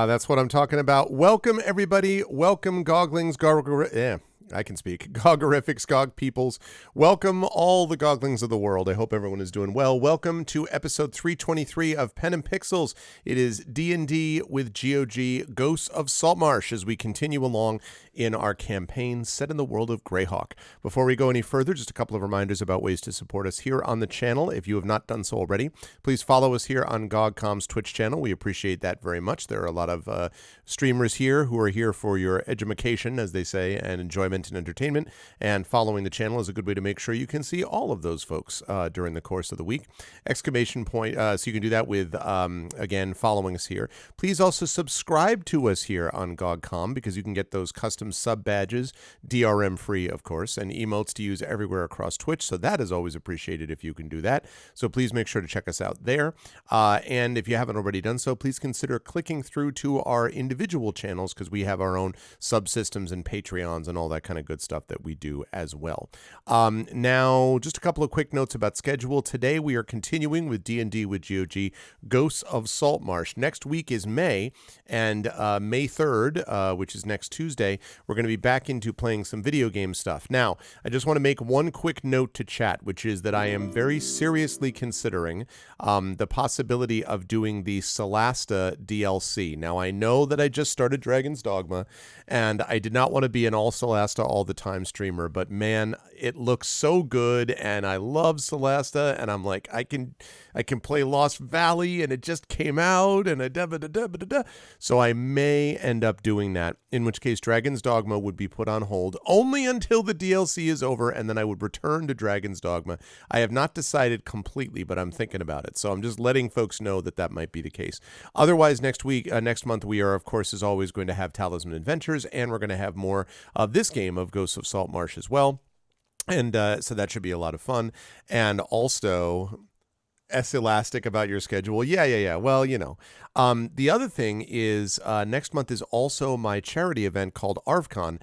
That's what I'm talking about. Welcome, everybody. Welcome, Goglings, I can speak. Gogorifics, Gog peoples. Welcome, all the Goglings of the world. I hope everyone is doing well. Welcome to episode 323 of Pen and Pixels. It is D&D with GOG, Ghosts of Saltmarsh, as we continue along in our campaign set in the world of Greyhawk. Before we go any further, just a couple of reminders about ways to support us here on the channel. If you have not done so already, please follow us here on GOG.com's Twitch channel. We appreciate that very much. There are a lot of streamers here who are here for your edumacation, as they say, and enjoyment and entertainment, and following the channel is a good way to make sure you can see all of those folks during the course of the week. Exclamation point, so you can do that with, again, following us here. Please also subscribe to us here on GOG.com, because you can get those custom sub badges, DRM free, of course, and emotes to use everywhere across Twitch, so that is always appreciated if you can do that. So please make sure to check us out there. And if you haven't already done so, please consider clicking through to our individual channels, because we have our own subsystems and Patreons and all that kind of good stuff that we do as well. Now, just a couple of quick notes about schedule. Today we are continuing with D&D with GOG, Ghosts of Saltmarsh. Next week is May, and May 3rd, which is next Tuesday, we're going to be back into playing some video game stuff. Now, I just want to make one quick note to chat, which is that I am very seriously considering the possibility of doing the Solasta DLC. Now, I know that I just started Dragon's Dogma, and I did not want to be an all Solasta all the time streamer, but man, it looks so good, and I love Solasta, and I'm like, I can play Lost Valley, and it just came out, and so I may end up doing that, in which case Dragon's Dogma would be put on hold only until the DLC is over, and then I would return to Dragon's Dogma. I have not decided completely, but I'm thinking about it, so I'm just letting folks know that that might be the case. Otherwise, next month, we are, of course, as always, going to have Talisman Adventures, and we're going to have more of this game of Ghosts of Saltmarsh as well. And so that should be a lot of fun. And also, elastic about your schedule. Yeah. Well, you know. The other thing is next month is also my charity event called ArvCon,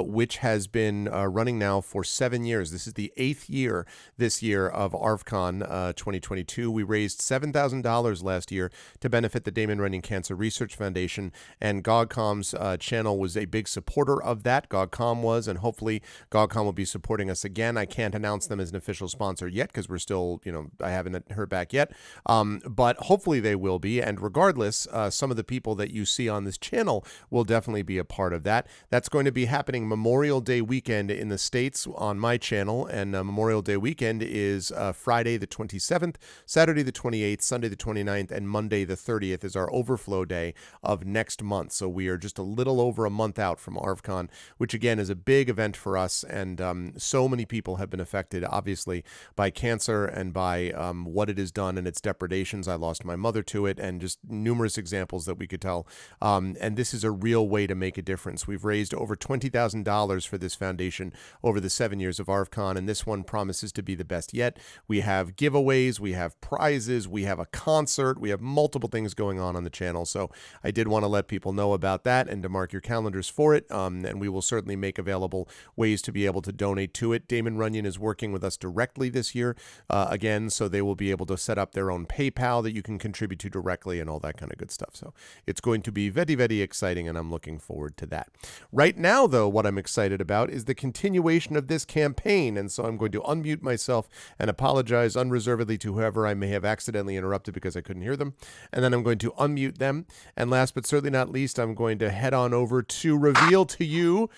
which has been running now for 7 years. This is the 8th year this year of ArvCon 2022. We raised $7,000 last year to benefit the Damon Runyon Cancer Research Foundation, and GOG.com's channel was a big supporter of that. GOG.com was, and hopefully GOG.com will be supporting us again. I can't announce them as an official sponsor yet because we're still, I haven't heard back yet, but hopefully they will be, and regardless, some of the people that you see on this channel will definitely be a part of that. That's going to be happening Memorial Day weekend in the States on my channel, and Memorial Day weekend is Friday the 27th, Saturday the 28th, Sunday the 29th, and Monday the 30th is our overflow day of next month. So we are just a little over a month out from ArvCon, which again is a big event for us, and so many people have been affected, obviously, by cancer and by what what it has done and its depredations. I lost my mother to it, and just numerous examples that we could tell. And this is a real way to make a difference. We've raised over $20,000 for this foundation over the 7 years of ARFCon, and this one promises to be the best yet. We have giveaways, we have prizes, we have a concert, we have multiple things going on the channel. So I did want to let people know about that and to mark your calendars for it. And we will certainly make available ways to be able to donate to it. Damon Runyon is working with us directly this year, again, so they will be able to set up their own PayPal that you can contribute to directly and all that kind of good stuff. So it's going to be very, very exciting, and I'm looking forward to that. Right now, though, what I'm excited about is the continuation of this campaign, and so I'm going to unmute myself and apologize unreservedly to whoever I may have accidentally interrupted because I couldn't hear them, and then I'm going to unmute them, and last but certainly not least, I'm going to head on over to reveal to you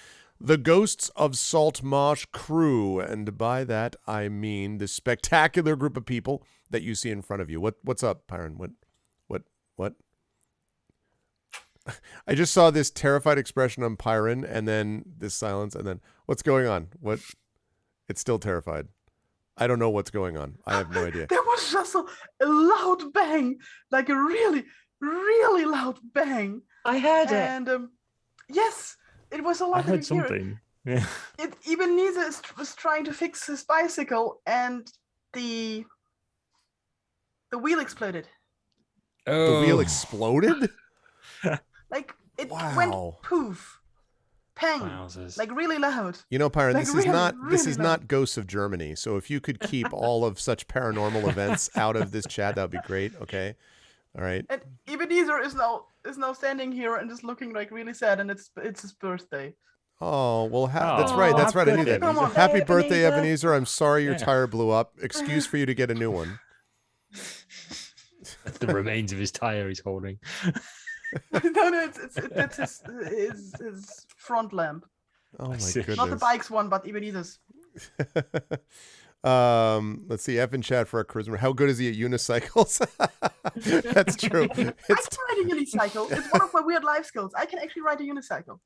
the Ghosts of Saltmarsh crew, and by that I mean the spectacular group of people that you see in front of you. What's up, Pyron? What? I just saw this terrified expression on Pyron, and then this silence, and then what's going on? What? It's still terrified. I don't know what's going on. I have no idea. There was just a loud bang, like a really, really loud bang. I heard it. And yes, it was a lot. I heard something. Yeah. Ebenezer was trying to fix his bicycle, and the wheel exploded. The wheel exploded? Like it Wow. went poof, pang, Wowzers. like really loud. You know, Pyron, Like this really, is really not Ghosts of Germany. So if you could keep all of such paranormal events out of this chat, that would be great. Okay, all right. And Ebenezer is now standing here and just looking like really sad, and it's his birthday. Oh well, that's Oh, right. That's right. I knew happy that. Come on. Happy Hey, birthday, Ebenezer. Ebenezer. I'm sorry your Yeah. tire blew up. Excuse for you to get a new one. That's the remains of his tire he's holding. No, it's his front lamp, Oh my see. goodness. not the bike's one, but Ebenezer's. Let's see. F in chat for our charisma. How good is he at unicycles? That's true. I can ride a unicycle. It's one of my weird life skills. I can actually ride a unicycle.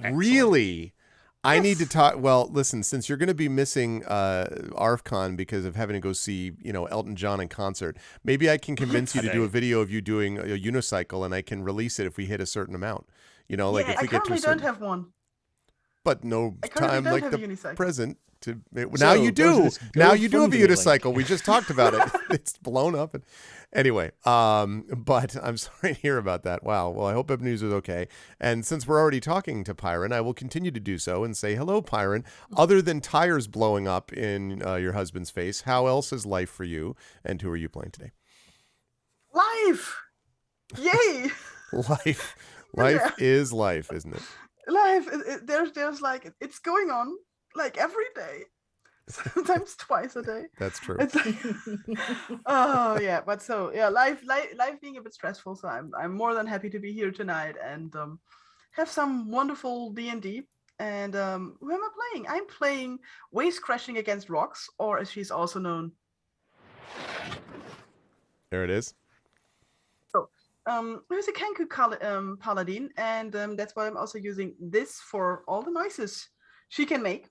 Really? I need to Yes. talk. Well, listen, since you're going to be missing ARFCon because of having to go see, Elton John in concert, maybe I can convince you to do a video of you doing a unicycle, and I can release it if we hit a certain amount. Like Yeah, if I we get to a currently certain, don't have one. but no I currently time don't like have a the unicycle. present to. Now you go to do. this Now you do have a GoFundMe link. unicycle. We just talked about it. It's blown up. Anyway, but I'm sorry to hear about that. Wow. Well, I hope Ebenezer is okay. And since we're already talking to Pyron, I will continue to do so and say hello, Pyron. Other than tires blowing up in your husband's face, how else is life for you? And who are you playing today? Life! Yay! Life Yeah. is life, isn't it? Life. There's like it's going on like every day, sometimes twice a day. That's true. It's like, oh yeah, but so yeah, life being a bit stressful. So I'm more than happy to be here tonight and have some wonderful D&D. And who am I playing? I'm playing Waves Crashing Against Rocks, or as she's also known. There it is. Who's a Kenku paladin, and that's why I'm also using this for all the noises she can make.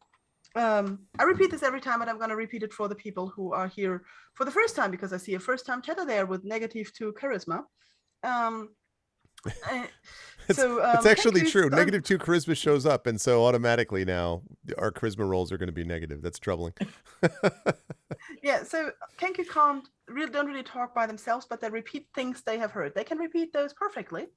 I repeat this every time, but I'm going to repeat it for the people who are here for the first time, because I see a first-time chatter there with -2 charisma. It's actually Kenku true. start- -2 charisma shows up, and so automatically now our charisma rolls are going to be negative. That's troubling. Yeah, so Kenku don't really talk by themselves, but they repeat things they have heard. They can repeat those perfectly,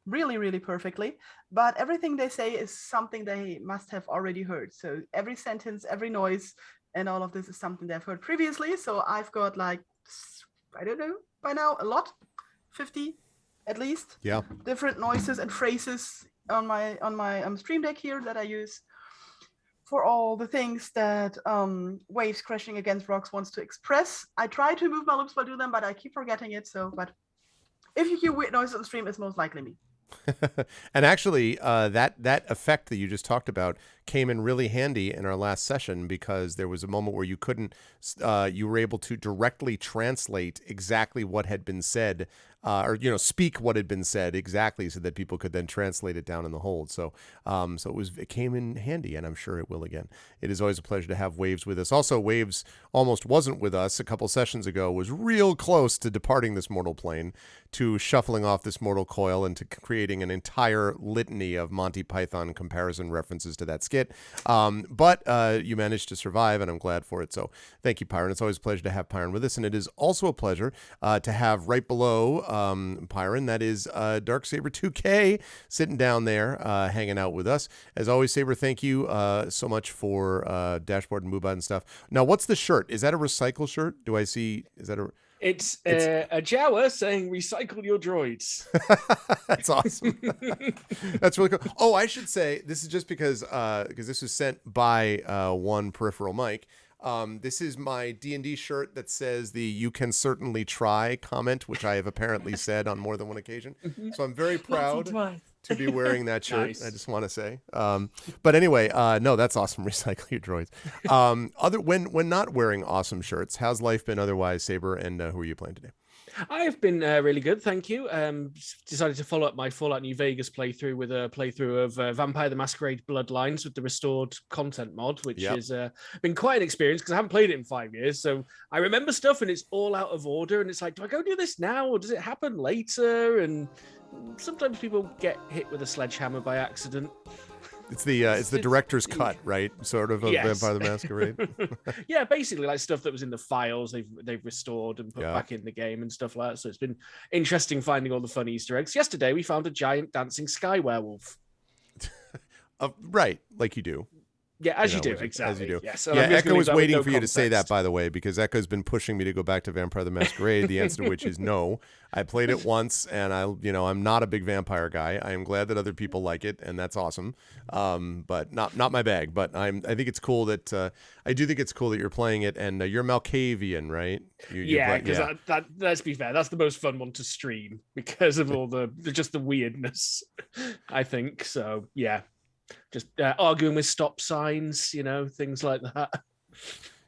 really, really perfectly. But everything they say is something they must have already heard. So every sentence, every noise, and all of this is something they've heard previously. So I've got like, I don't know, by now a lot, 50 at least. Yeah. Different noises and phrases on my stream deck here that I use for all the things that Waves Crashing Against Rocks wants to express. I try to move my lips while doing them, but I keep forgetting it. But if you hear weird noises on the stream, it's most likely me. And actually, that effect that you just talked about came in really handy in our last session, because there was a moment where you were able to directly translate exactly what had been said or speak what had been said exactly, so that people could then translate it down in the hold. So it came in handy, and I'm sure it will again. It is always a pleasure to have Waves with us. Also, Waves almost wasn't with us a couple sessions ago. Was real close to departing this mortal plane, to shuffling off this mortal coil, and to creating an entire litany of Monty Python comparison references to that skit. But you managed to survive, and I'm glad for it. So thank you, Pyron. It's always a pleasure to have Pyron with us, and it is also a pleasure to have right below Pyron, that is Darksaber 2K, sitting down there hanging out with us. As always, Saber, thank you so much for Dashboard and Moobot and stuff. Now, what's the shirt? Is that a recycle shirt? Do I see? Is that a... It's a Jawa saying recycle your droids. That's awesome. That's really cool. Oh, I should say, this is just because this was sent by one peripheral Mike. This is my D&D shirt that says the "You can certainly try" comment, which I have apparently said on more than one occasion. So I'm very proud to be wearing that shirt. Nice. I just want to say. But anyway, no, that's awesome. Recycle your droids. When not wearing awesome shirts, how's life been otherwise, Saber? And who are you playing today? I've been really good, thank you. Decided to follow up my Fallout New Vegas playthrough with a playthrough of Vampire the Masquerade Bloodlines with the restored content mod, which has been quite an experience because I haven't played it in 5 years. So I remember stuff and it's all out of order. And it's like, do I go do this now or does it happen later? And sometimes people get hit with a sledgehammer by accident. It's the director's cut, right? Sort of yes. Vampire the Masquerade. Yeah, basically like stuff that was in the files they've restored and put back in the game and stuff like that. So it's been interesting finding all the fun Easter eggs. Yesterday we found a giant dancing sky werewolf. Right, like you do. Yeah, as you do, exactly. As you do. Yeah, so Echo was waiting for you to say that, by the way, because Echo's been pushing me to go back to Vampire the Masquerade. The answer to which is no. I played it once, and I'm not a big vampire guy. I am glad that other people like it, and that's awesome. But not my bag. But I think it's cool that I do think it's cool that you're playing it, and you're Malkavian, right? Because let's be fair, that's the most fun one to stream because of all the weirdness. I think so. Yeah. Just arguing with stop signs, things like that.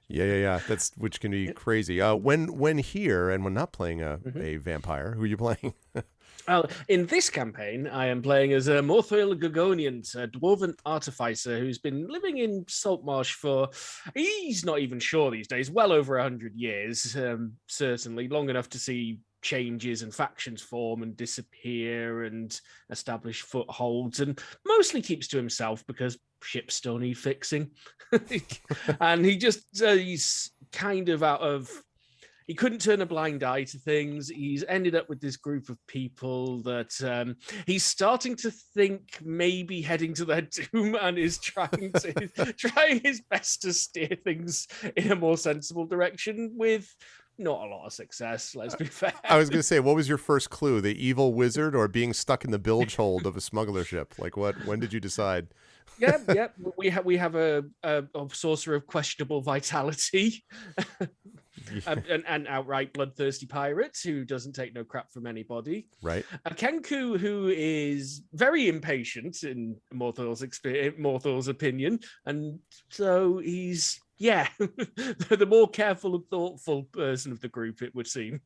Yeah. That's which can be crazy. When here and when not playing a vampire, who are you playing? Well, in this campaign, I am playing as a Morthail Gogonian, a dwarven artificer who's been living in Saltmarsh for, he's not even sure these days, well over 100 years, certainly, long enough to see changes and factions form and disappear and establish footholds, and mostly keeps to himself because ships still need fixing. And he's kind of he couldn't turn a blind eye to things. He's ended up with this group of people that he's starting to think maybe heading to their doom, and is trying his best to steer things in a more sensible direction with not a lot of success, let's be fair. I was going to say, what was your first clue? The evil wizard or being stuck in the bilge hold of a smuggler ship? Like when did you decide? Yeah. We have a sorcerer of questionable vitality. An outright bloodthirsty pirate who doesn't take no crap from anybody. Right. A Kenku who is very impatient in Morthal's opinion, and so he's the more careful and thoughtful person of the group, it would seem.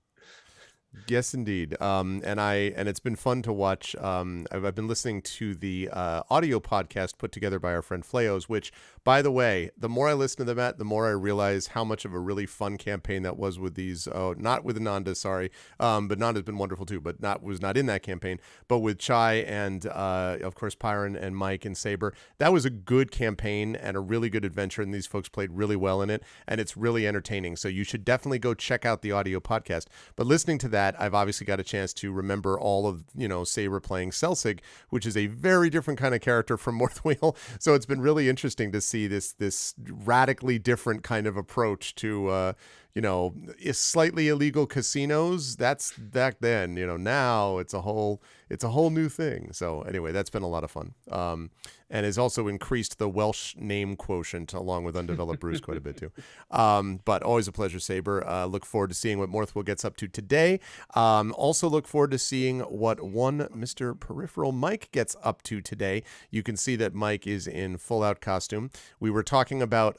Yes, indeed. And it's been fun to watch. I've been listening to the audio podcast put together by our friend Fleos, which, by the way, the more I listen to them the more I realize how much of a really fun campaign that was with these. Oh, not with Nanda, sorry. But Nanda's been wonderful too, but was not in that campaign. But with Chai and of course Pyron and Mike and Saber, that was a good campaign and a really good adventure, and these folks played really well in it, and it's really entertaining. So you should definitely go check out the audio podcast. But listening to that, I've obviously got a chance to remember all of, Saber playing Selsig, which is a very different kind of character from Morthwheel. So it's been really interesting to see this radically different kind of approach to, slightly illegal casinos. That's back then, now it's a whole new thing. So anyway, that's been a lot of fun. And has also increased the Welsh name quotient along with Undeveloped Bruce quite a bit too. But always a pleasure, Saber. Look forward to seeing what Morthwheel gets up to today. Also look forward to seeing what one Mr. Peripheral Mike gets up to today. You can see that Mike is in full out costume. We were talking about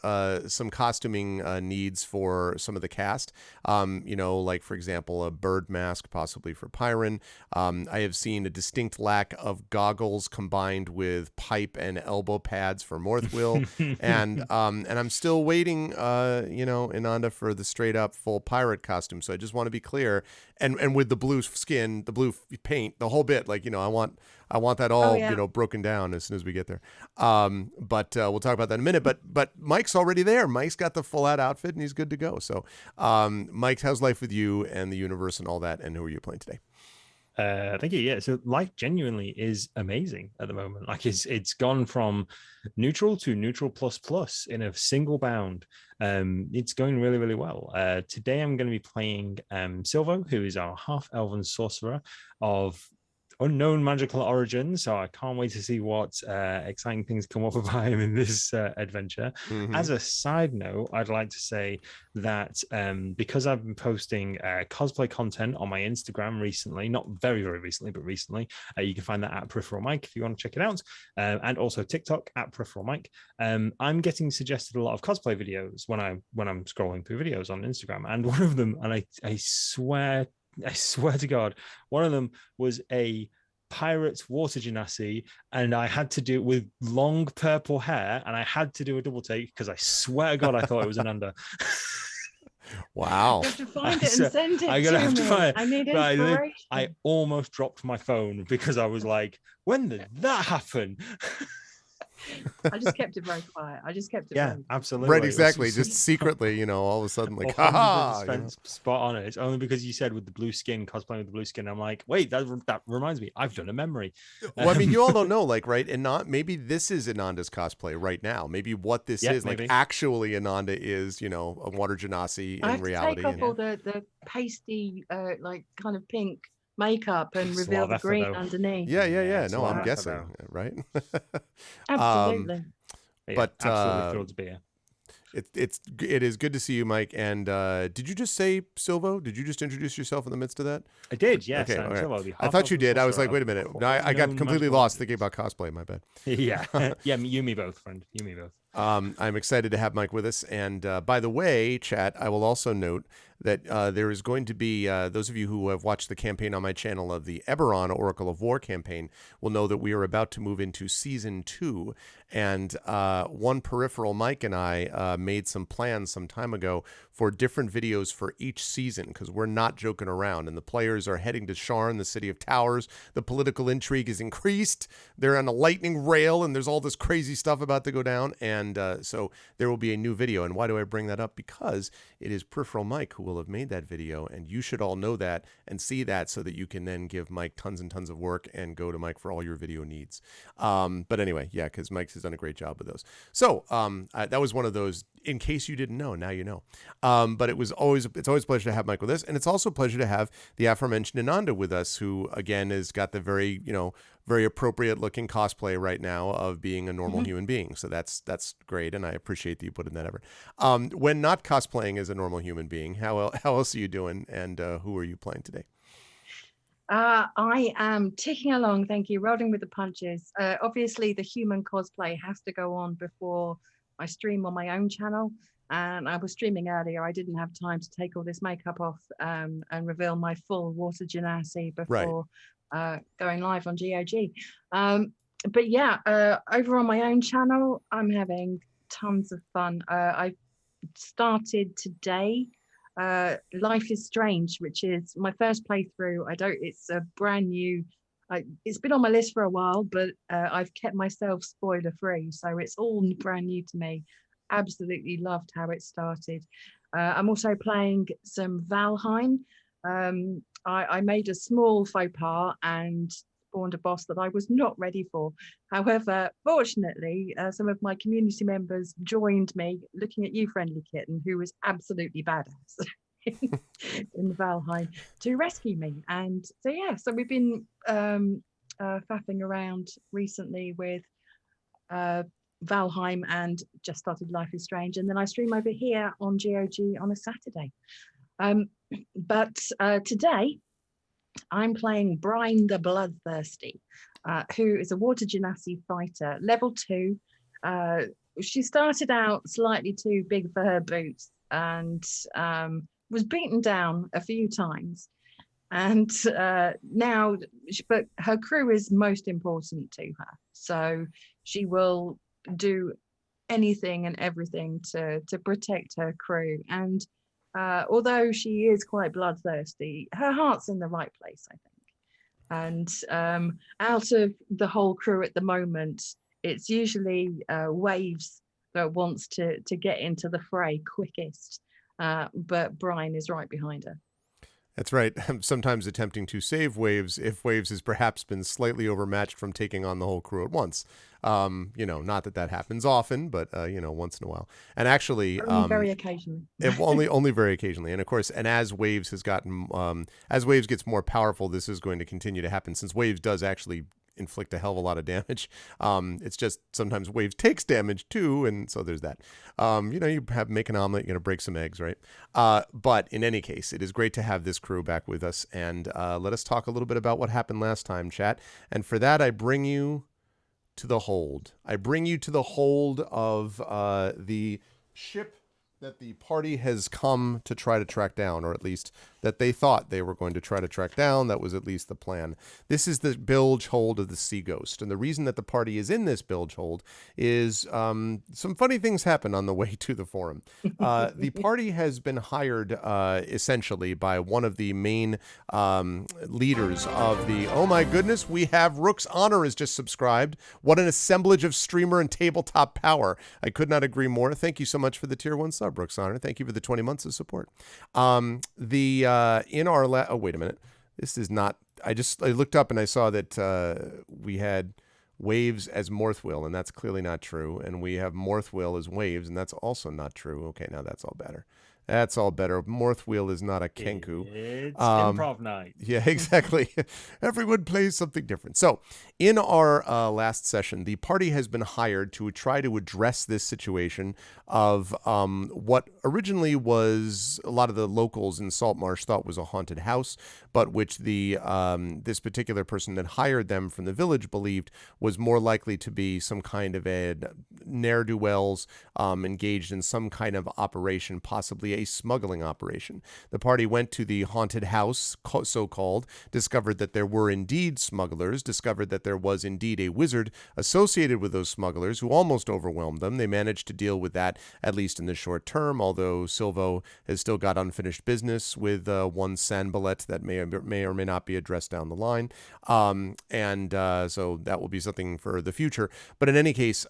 some costuming needs for some of of the cast. Like for example, a bird mask possibly for Pyron. I have seen a distinct lack of goggles combined with pipe and elbow pads for Morthwill, and I'm still waiting, Ananda, for the straight up full pirate costume. So I just want to be clear, and with the blue skin, the blue paint, the whole bit, I want that all broken down as soon as we get there. But we'll talk about that in a minute. But Mike's already there. Mike's got the full out outfit and he's good to go. So, Mike, how's life with you and the universe and all that? And who are you playing today? Thank you. Yeah, so life genuinely is amazing at the moment. Like it's gone from neutral to neutral plus plus in a single bound. It's going really, really well. Today I'm going to be playing Silvo, who is our half-elven sorcerer of unknown magical origin, so I can't wait to see what exciting things come up about him in this adventure. As a side note, I'd like to say that because I've been posting cosplay content on my Instagram recently, not very, very recently, but recently, you can find that at Peripheral Mike if you want to check it out, and also TikTok at Peripheral Mike. I'm getting suggested a lot of cosplay videos when I'm scrolling through videos on Instagram, and one of them, and I swear to God, one of them was a pirate water genasi, and I had to do it with long purple hair, and I had to do a double take because I swear to God, I thought it was Ananda. Wow. You have to find it and send it to me. I need inspiration. I almost dropped my phone because I was like, when did that happen? I just kept it very quiet. Yeah, absolutely. Right, exactly. Just secretly, all of a sudden, like, 100% spot on it. It's only because you said with the blue skin, cosplaying with the blue skin. I'm like, wait, that reminds me, I've done a memory. Well, I mean, you all don't know, like, right? And maybe this is Ananda's cosplay right now. Maybe what this is, maybe. Like, actually, Ananda is, a water genasi in reality. I have to take off all the pasty, like, kind of pink makeup and reveal the green underneath. Yeah. No, I'm guessing, right? Absolutely. But absolutely thrilled to be here. It is good to see you, Mike. And did you just say Silvo? Did you just introduce yourself in the midst of that? I did, yes. Okay, right. I thought you did. I was like, wait a minute. I got completely lost thinking about cosplay. My bad. Yeah, you me both, friend. You me both. I'm excited to have Mike with us. And by the way, chat, I will also note that there is going to be, those of you who have watched the campaign on my channel of the Eberron Oracle of War campaign will know that we are about to move into Season 2. And one peripheral Mike and I made some plans some time ago for different videos for each season, because we're not joking around. And the players are heading to Sharn, the city of towers. The political intrigue is increased. They're on a lightning rail, and there's all this crazy stuff about to go down. And so there will be a new video. And why do I bring that up? Because it is Peripheral Mike who will have made that video, and you should all know that and see that so that you can then give Mike tons and tons of work and go to Mike for all your video needs. But anyway, yeah, because Mike has done a great job with those. So that was one of those, in case you didn't know, now you know. But it's always a pleasure to have Mike with us, and it's also a pleasure to have the aforementioned Ananda with us, who again has got the very appropriate looking cosplay right now of being a normal human being. So that's great, and I appreciate that you put in that effort. When not cosplaying as a normal human being, how else are you doing, and who are you playing today? I am ticking along, thank you, rolling with the punches. Obviously, the human cosplay has to go on before I stream on my own channel. And I was streaming earlier. I didn't have time to take all this makeup off and reveal my full water genasi before going live on GOG. But yeah, over on my own channel, I'm having tons of fun. I started today Life is Strange, which is my first playthrough. It's a brand new, it's been on my list for a while, but I've kept myself spoiler free, so it's all brand new to me. Absolutely loved how it started. I'm also playing some Valheim. I made a small faux pas and spawned a boss that I was not ready for. However, fortunately, some of my community members joined me, looking at you, Friendly Kitten, who was absolutely badass in Valheim, to rescue me. And so we've been faffing around recently with Valheim and just started Life is Strange, and then I stream over here on GOG on a Saturday. But today I'm playing Brine the Bloodthirsty, who is a water genasi fighter, level 2. She started out slightly too big for her boots, and was beaten down a few times. And now, but her crew is most important to her. So she will do anything and everything to protect her crew. And although she is quite bloodthirsty, her heart's in the right place, I think. And out of the whole crew at the moment, it's usually Waves that wants to get into the fray quickest. But Brian is right behind her. That's right. I'm sometimes attempting to save Waves if Waves has perhaps been slightly overmatched from taking on the whole crew at once. Not that happens often, but once in a while. And actually, only very occasionally. only very occasionally. And of course, and as Waves has gotten, as Waves gets more powerful, this is going to continue to happen, since Waves does actually inflict a hell of a lot of damage. It's just sometimes Waves takes damage too, and so there's that. You make an omelet, you're gonna break some eggs, right? But in any case, it is great to have this crew back with us, and let us talk a little bit about what happened last time, chat. And for that, I bring you to the hold. I bring you to the hold of the ship that the party has come to try to track down, or at least that they thought they were going to try to track down. That was at least the plan. This is the bilge hold of the Sea Ghost. And the reason that the party is in this bilge hold is some funny things happen on the way to the forum. The party has been hired essentially by one of the main leaders of the, oh my goodness, we have Rook's Honor is just subscribed. What an assemblage of streamer and tabletop power. I could not agree more. Thank you so much for the tier 1 sub, Rook's Honor. Thank you for the 20 months of support. Oh, wait a minute. This is not, I looked up and I saw that we had Waves as Morthwill, and that's clearly not true. And we have Morthwill as Waves, and that's also not true. Okay, now that's all better. That's all better. Morthwill is not a Kenku. It's improv night. Yeah, exactly. Everyone plays something different. So, in our last session, the party has been hired to try to address this situation of what originally was a lot of the locals in Saltmarsh thought was a haunted house, but which the this particular person that hired them from the village believed was more likely to be some kind of a ne'er-do-wells engaged in some kind of operation, possibly a smuggling operation. The party went to the haunted house, so-called, discovered that there were indeed smugglers, discovered that there was indeed a wizard associated with those smugglers who almost overwhelmed them. They managed to deal with that, at least in the short term, although Silvo has still got unfinished business with one Sanballet that may or may not be addressed down the line. So that will be something for the future. But in any case,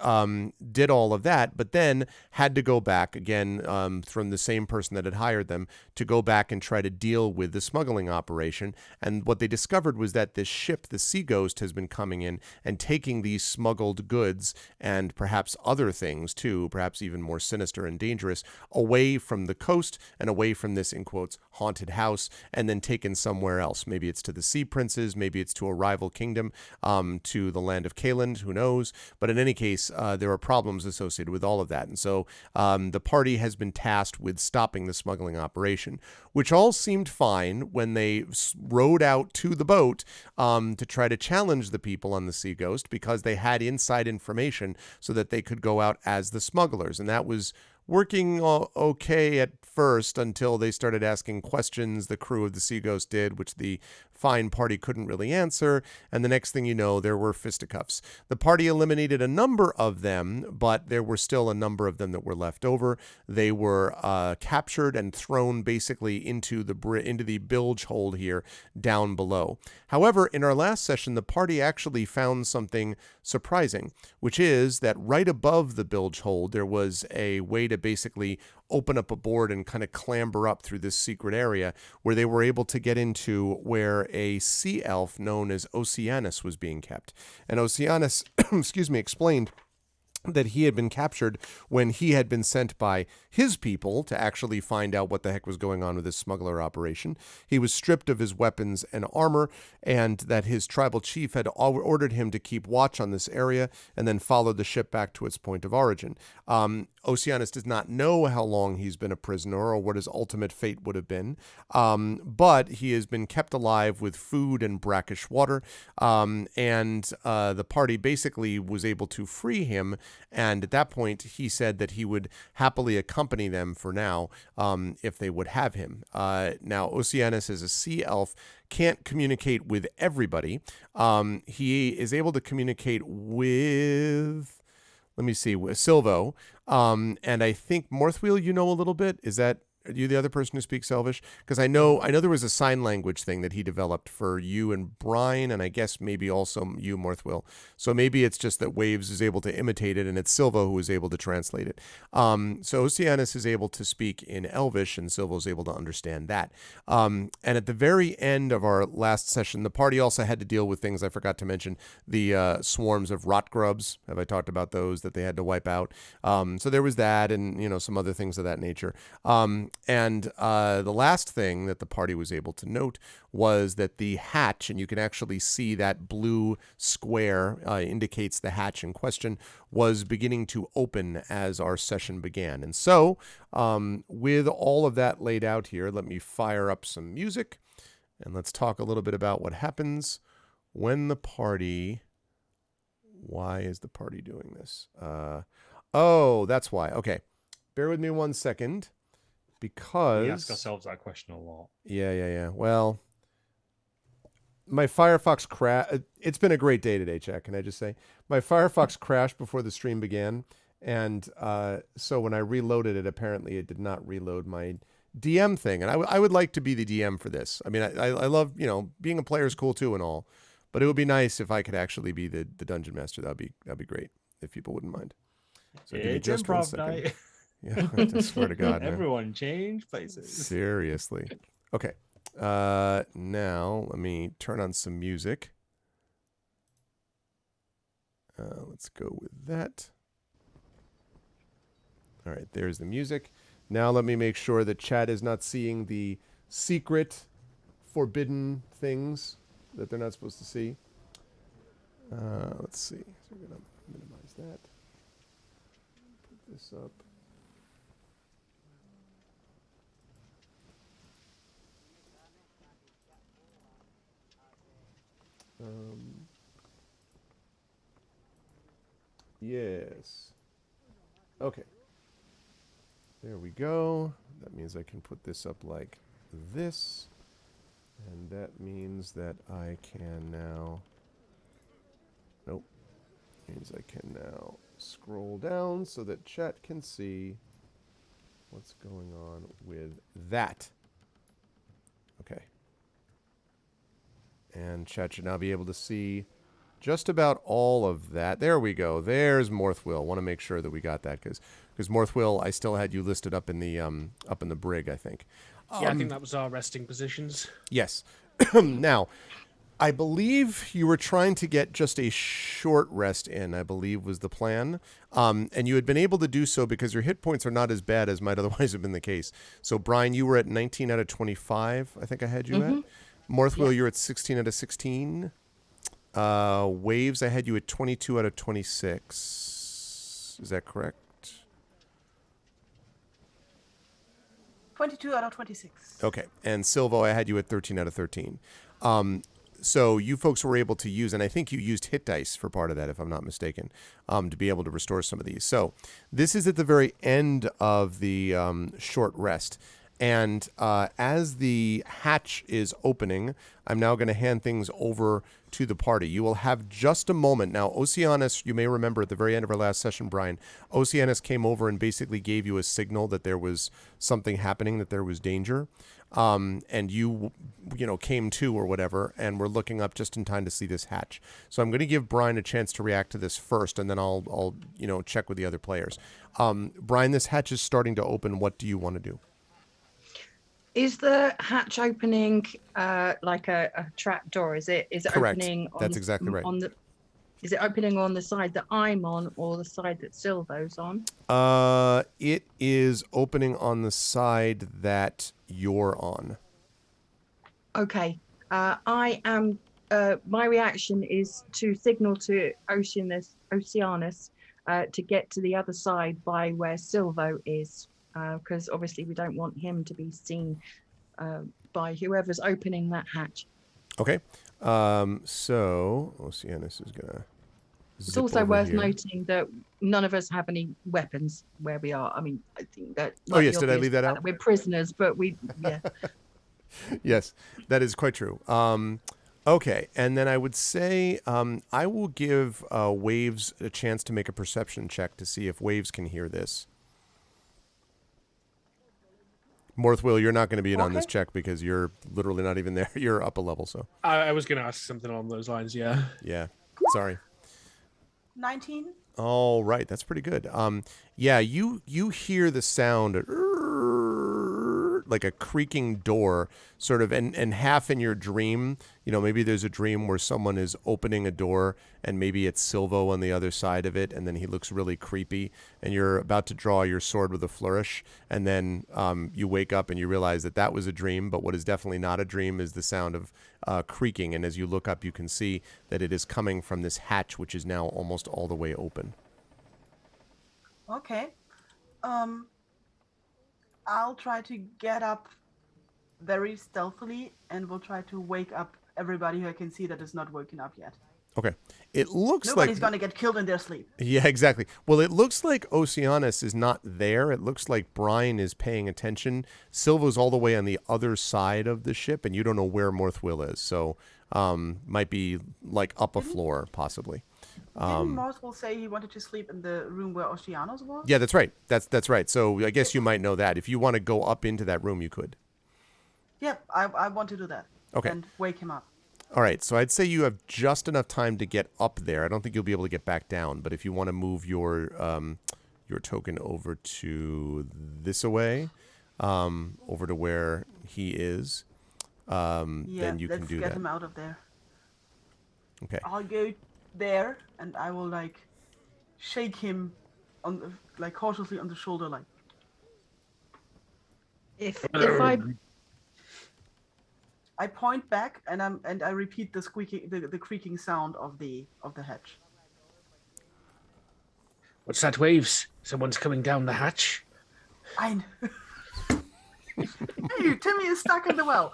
did all of that, but then had to go back again from the same person that had hired them to go back and try to deal with the smuggling operation. And what they discovered was that this ship, the Sea Ghost, has been coming in and taking these smuggled goods and perhaps other things too, perhaps even more sinister and dangerous, away from the coast and away from this, in quotes, haunted house, and then taken somewhere else. Maybe it's to the Sea Princes, maybe it's to a rival kingdom, to the land of Kaland, who knows. But in any case, there are problems associated with all of that. And so the party has been tasked with stopping the smuggling operation, which all seemed fine when they rowed out to the boat to try to challenge the people on the Sea Ghost, because they had inside information so that they could go out as the smugglers. And that was working okay at first until they started asking questions, the crew of the Sea Ghost did, which the fine party couldn't really answer, and the next thing you know, there were fisticuffs. The party eliminated a number of them, but there were still a number of them that were left over. They were captured and thrown basically into the bilge hold here down below. However, in our last session, the party actually found something surprising, which is that right above the bilge hold, there was a way to basically open up a board and kind of clamber up through this secret area where they were able to get into where a sea elf known as Oceanus was being kept. And Oceanus, explained that he had been captured when he had been sent by his people to actually find out what the heck was going on with this smuggler operation. He was stripped of his weapons and armor, and that his tribal chief had ordered him to keep watch on this area and then follow the ship back to its point of origin. Oceanus does not know how long he's been a prisoner or what his ultimate fate would have been, but he has been kept alive with food and brackish water, and the party basically was able to free him And at that point, he said that he would happily accompany them for now if they would have him. Now, Oceanus is a sea elf, can't communicate with everybody. He is able to communicate with, let me see, with Silvo. And I think Morthwheel, you know a little bit. Are you the other person who speaks Elvish? Because I know there was a sign language thing that he developed for you and Brian, and I guess maybe also you, Morthwheel. So maybe it's just that Waves is able to imitate it, and it's Silvo who is able to translate it. So Oceanus is able to speak in Elvish, and Silvo is able to understand that. And at the very end of our last session, the party also had to deal with things I forgot to mention, the swarms of rot grubs. Have I talked about those that they had to wipe out? So there was that, and some other things of that nature. And the last thing that the party was able to note was that the hatch, and you can actually see that blue square indicates the hatch in question, was beginning to open as our session began. And so, with all of that laid out here, let me fire up some music, and let's talk a little bit about what happens when the party... Why is the party doing this? Oh, that's why. Okay. Bear with me 1 second. Because... We ask ourselves that question a lot. Yeah. Well, my Firefox crashed. It's been a great day today, Jack. Can I just say? My Firefox crashed before the stream began. And so when I reloaded it, apparently it did not reload my DM thing. And I would like to be the DM for this. I mean, I love, being a player is cool too and all. But it would be nice if I could actually be the dungeon master. That'd be great, if people wouldn't mind. So give me It's just 1 improv second. night. Yeah, I swear to God, man. Everyone change places. Seriously. Okay. Now let me turn on some music. Let's go with that. All right, there's the music. Now let me make sure that chat is not seeing the secret, forbidden things that they're not supposed to see. Let's see. So we're going to minimize that. Put this up. Yes. Okay. There we go. That means I can put this up like this. And that means that I can now... Nope. Means I can now scroll down so that chat can see what's going on with that. Okay. And chat should now be able to see just about all of that. There we go. There's Morthwheel. Want to make sure that we got that because Morthwheel, I still had you listed up in the brig, I think. Yeah, I think that was our resting positions. Yes. Now, I believe you were trying to get just a short rest in, I believe was the plan. And you had been able to do so because your hit points are not as bad as might otherwise have been the case. So, Brian, you were at 19 out of 25, I think I had you at. Morthwheel, you're at 16 out of 16. Waves, I had you at 22 out of 26. Is that correct? 22 out of 26. Okay. And Silvo, I had you at 13 out of 13. So you folks were able to use, and I think you used hit dice for part of that, if I'm not mistaken, to be able to restore some of these. So this is at the very end of the short rest. And as the hatch is opening, I'm now going to hand things over to the party. You will have just a moment. Now, Oceanus, you may remember at the very end of our last session, Brian, Oceanus came over and basically gave you a signal that there was something happening, that there was danger. And you came to or whatever, and we're looking up just in time to see this hatch. So I'm going to give Brian a chance to react to this first, and then I'll check with the other players. Brian, this hatch is starting to open. What do you want to do? Is the hatch opening like a trap door? Is it Correct. opening on That's exactly right. Is it opening on the side that I'm on or the side that Silvo's on? It is opening on the side that you're on. Okay. I am my reaction is to signal to Oceanus to get to the other side by where Silvo is. Because obviously we don't want him to be seen by whoever's opening that hatch. Okay. So Oceanus is gonna It's zip also over worth here. noting that none of us have any weapons where we are. I mean, I think that. Oh, yes, did I leave that out? We're prisoners, but yeah. Yes, that is quite true. Okay, and then I would say I will give Waves a chance to make a perception check to see if Waves can hear this. Morthwill, you're not going to be in on this Okay. check because you're literally not even there. You're up a level, so I was going to ask something along those lines. Yeah. yeah. Sorry. 19. All right, that's pretty good. Yeah, you hear the sound like a creaking door, sort of, and half in your dream. Maybe there's a dream where someone is opening a door, and maybe it's Silvo on the other side of it, and then he looks really creepy, and you're about to draw your sword with a flourish, and then you wake up and you realize that was a dream, but what is definitely not a dream is the sound of creaking, and as you look up, you can see that it is coming from this hatch, which is now almost all the way open. Okay. I'll try to get up very stealthily, and we'll try to wake up everybody who I can see that is not woken up yet. Okay. It looks Nobody's like... gonna get killed in their sleep. Yeah, exactly. Well, it looks like Oceanus is not there. It looks like Brian is paying attention. Silva's all the way on the other side of the ship, and you don't know where Morthwill is. So, might be like up a floor, possibly. Didn't Morthwill say he wanted to sleep in the room where Oceanus was? Yeah, that's right. That's right. So I guess you might know that. If you want to go up into that room, you could. Yep, I want to do that. Okay. And wake him up. All right, so I'd say you have just enough time to get up there. I don't think you'll be able to get back down, but if you want to move your token over to this away, over to where he is, then you can do that. Let's get him out of there. Okay. I'll go there, and I will shake him cautiously on the shoulder, like. If I point back, and I repeat the squeaking, the creaking sound of the hatch. What's that, Waves? Someone's coming down the hatch. Hey, Timmy is stuck in the well.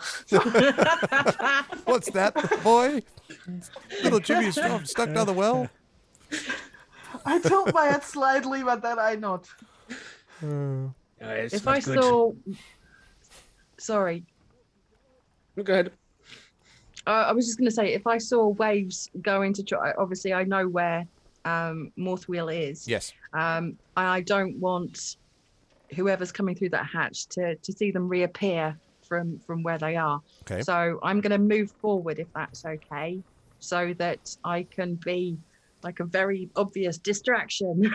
What's that, boy? Little Jimmy is stuck down the well? I tilt my head slightly, but then I nod. if I saw... Sorry. Go ahead. I was just going to say, if I saw Waves going to try... Obviously, I know where Morthwill is. Yes. I don't want whoever's coming through that hatch to see them reappear from where they are. Okay. So I'm going to move forward, if that's okay, so that I can be like a very obvious distraction.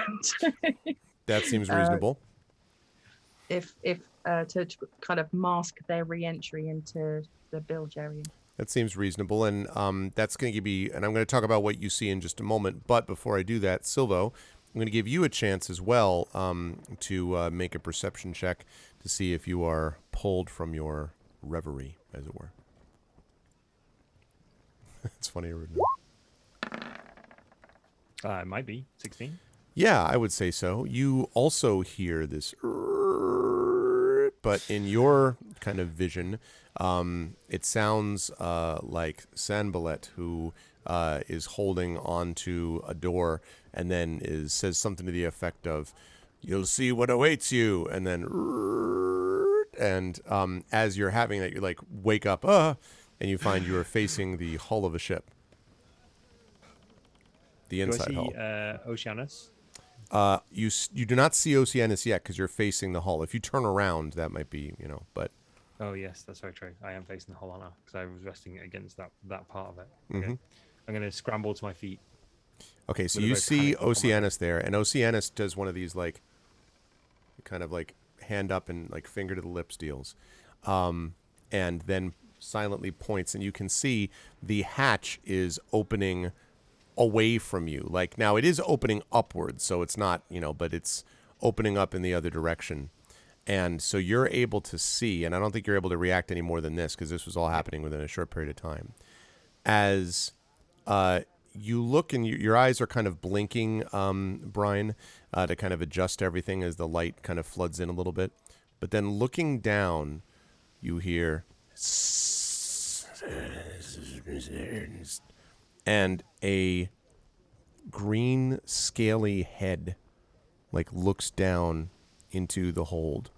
That seems reasonable. if to kind of mask their re-entry into the bilge area. That seems reasonable, and that's going to give you... And I'm going to talk about what you see in just a moment, but before I do that, Silvo, I'm going to give you a chance as well to make a perception check to see if you are pulled from your reverie, as it were. It's funny. It might be 16. Yeah, I would say so. You also hear this, but in your kind of vision, it sounds like Sanballat, who is holding onto a door, and then says something to the effect of, "You'll see what awaits you," and then, and as you're having that, you like wake up, and you find you are facing the hull of a ship, the inside hull. Oceanus? You do not see Oceanus yet because you're facing the hull. If you turn around, that might be, but. Oh yes, that's very true. I am facing the hull now because I was resting against that part of it. Okay. Mm-hmm. I'm going to scramble to my feet. Okay, so you see Oceanus there, and Oceanus does one of these like, kind of like hand up and like finger to the lips deals, and then silently points, and you can see the hatch is opening away from you. Like now it is opening upwards, so it's not, but it's opening up in the other direction. And so you're able to see, and I don't think you're able to react any more than this because this was all happening within a short period of time. As you look, and your eyes are kind of blinking, Brian, to kind of adjust everything as the light kind of floods in a little bit. But then looking down, you hear... And a green, scaly head, like looks down into the hold.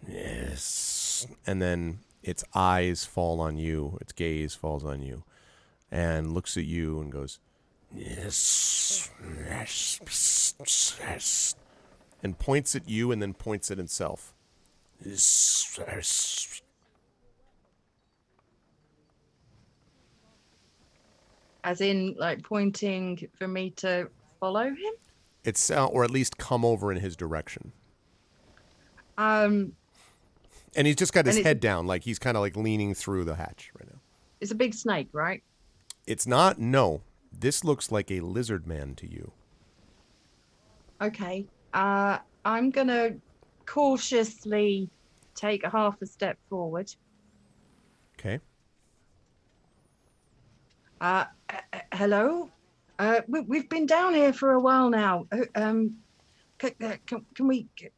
Yes. And then its eyes fall on you. Its gaze falls on you, and looks at you and goes, yes, yes, yes, and points at you and then points at himself. Yes, yes. As in, like, pointing for me to follow him? It's or at least come over in his direction. Um, And he's just got his And head down, like he's kind of like leaning through the hatch right now. it's a big snake, right? It's not, no. This looks like a lizard man to you. Okay. I'm gonna cautiously take a half a step forward. Okay. Hello. We've been down here for a while now. Can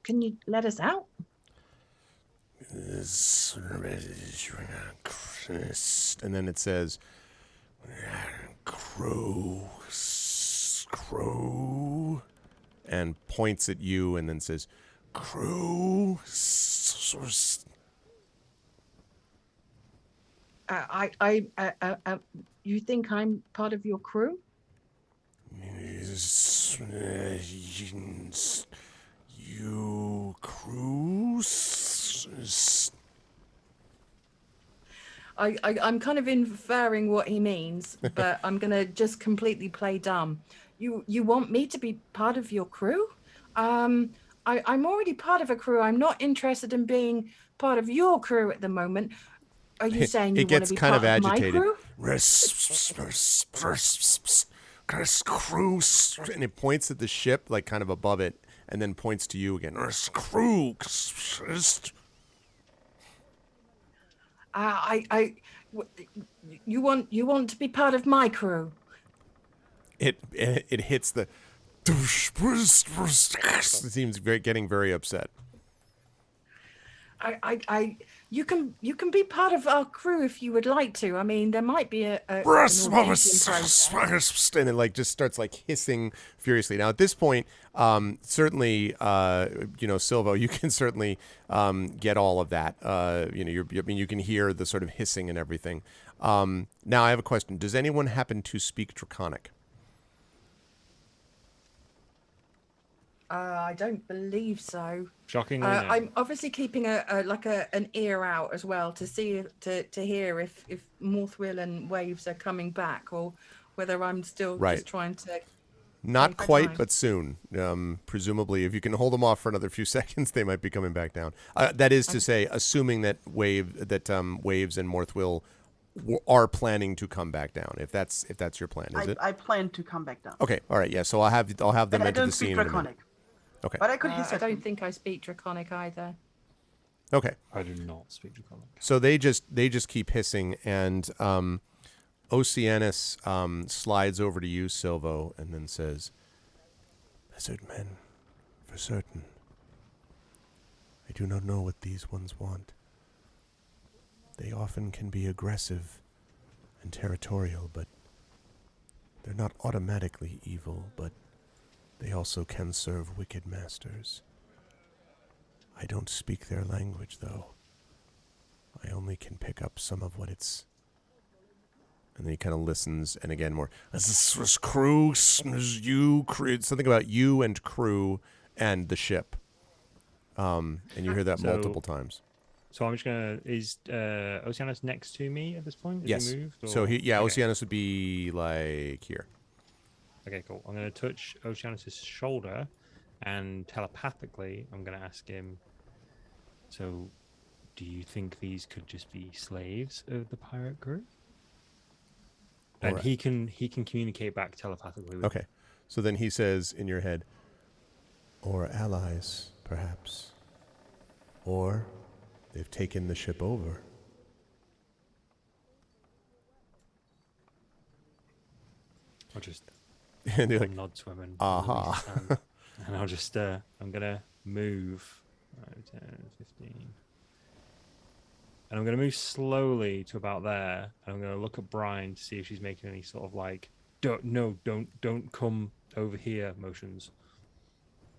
you let us out? And then it says, crew, crew, and points at you and then says, crew. You think I'm part of your crew? You crew. I'm kind of inferring what he means, but I'm gonna just completely play dumb. You want me to be part of your crew? I'm already part of a crew. I'm not interested in being part of your crew at the moment. Are you saying you want to be kind part of of my agitated. crew? Crew, and it points at the ship, like kind of above it, and then points to you again. Crew. You want to be part of my crew? It hits the. It seems getting very upset. You can be part of our crew if you would like to. I mean, there might be an audition process. And it like just starts like hissing furiously. Now at this point, certainly, Silvo, you can certainly get all of that. You can hear the sort of hissing and everything. Now I have a question. Does anyone happen to speak Draconic? I don't believe so. Shockingly, no. I'm obviously keeping an ear out as well to see to hear if Morthwill and Waves are coming back or whether I'm still just trying to. Not quite, but soon. Presumably, if you can hold them off for another few seconds, they might be coming back down. That is to say, assuming that Waves and Morthwill are planning to come back down. If that's your plan, is it? I plan to come back down. Okay, all right, yeah. So I'll have them enter the scene. I don't speak Draconic. Okay. But I could hiss I at don't them. think I speak Draconic either. Okay. I do not speak Draconic. So they just keep hissing, and Oceanus slides over to you, Silvo, and then says, "Lizard men, for certain. I do not know what these ones want. They often can be aggressive and territorial, but they're not automatically evil, but they also can serve wicked masters. I don't speak their language, though. I only can pick up some of what it's..." And then he kind of listens, and again more, crew, you, crew, something about you and crew and the ship. And you hear that multiple times. So I'm just gonna. Is Oceanus next to me at this point? Has Yes. he moved, or? So Okay. Oceanus would be like here. Okay, cool. I'm gonna touch Oceanus's shoulder, and telepathically, I'm gonna ask him. So, do you think these could just be slaves of the pirate crew? And he can communicate back telepathically with Okay. So then he says in your head, or allies, perhaps. Or they've taken the ship over. I'll just And you're like, nod to him and aha. and I'll just I'm gonna move 5, 10, 15. And I'm gonna move slowly to about there, and I'm gonna look at Brian to see if she's making any sort of like don't come over here motions.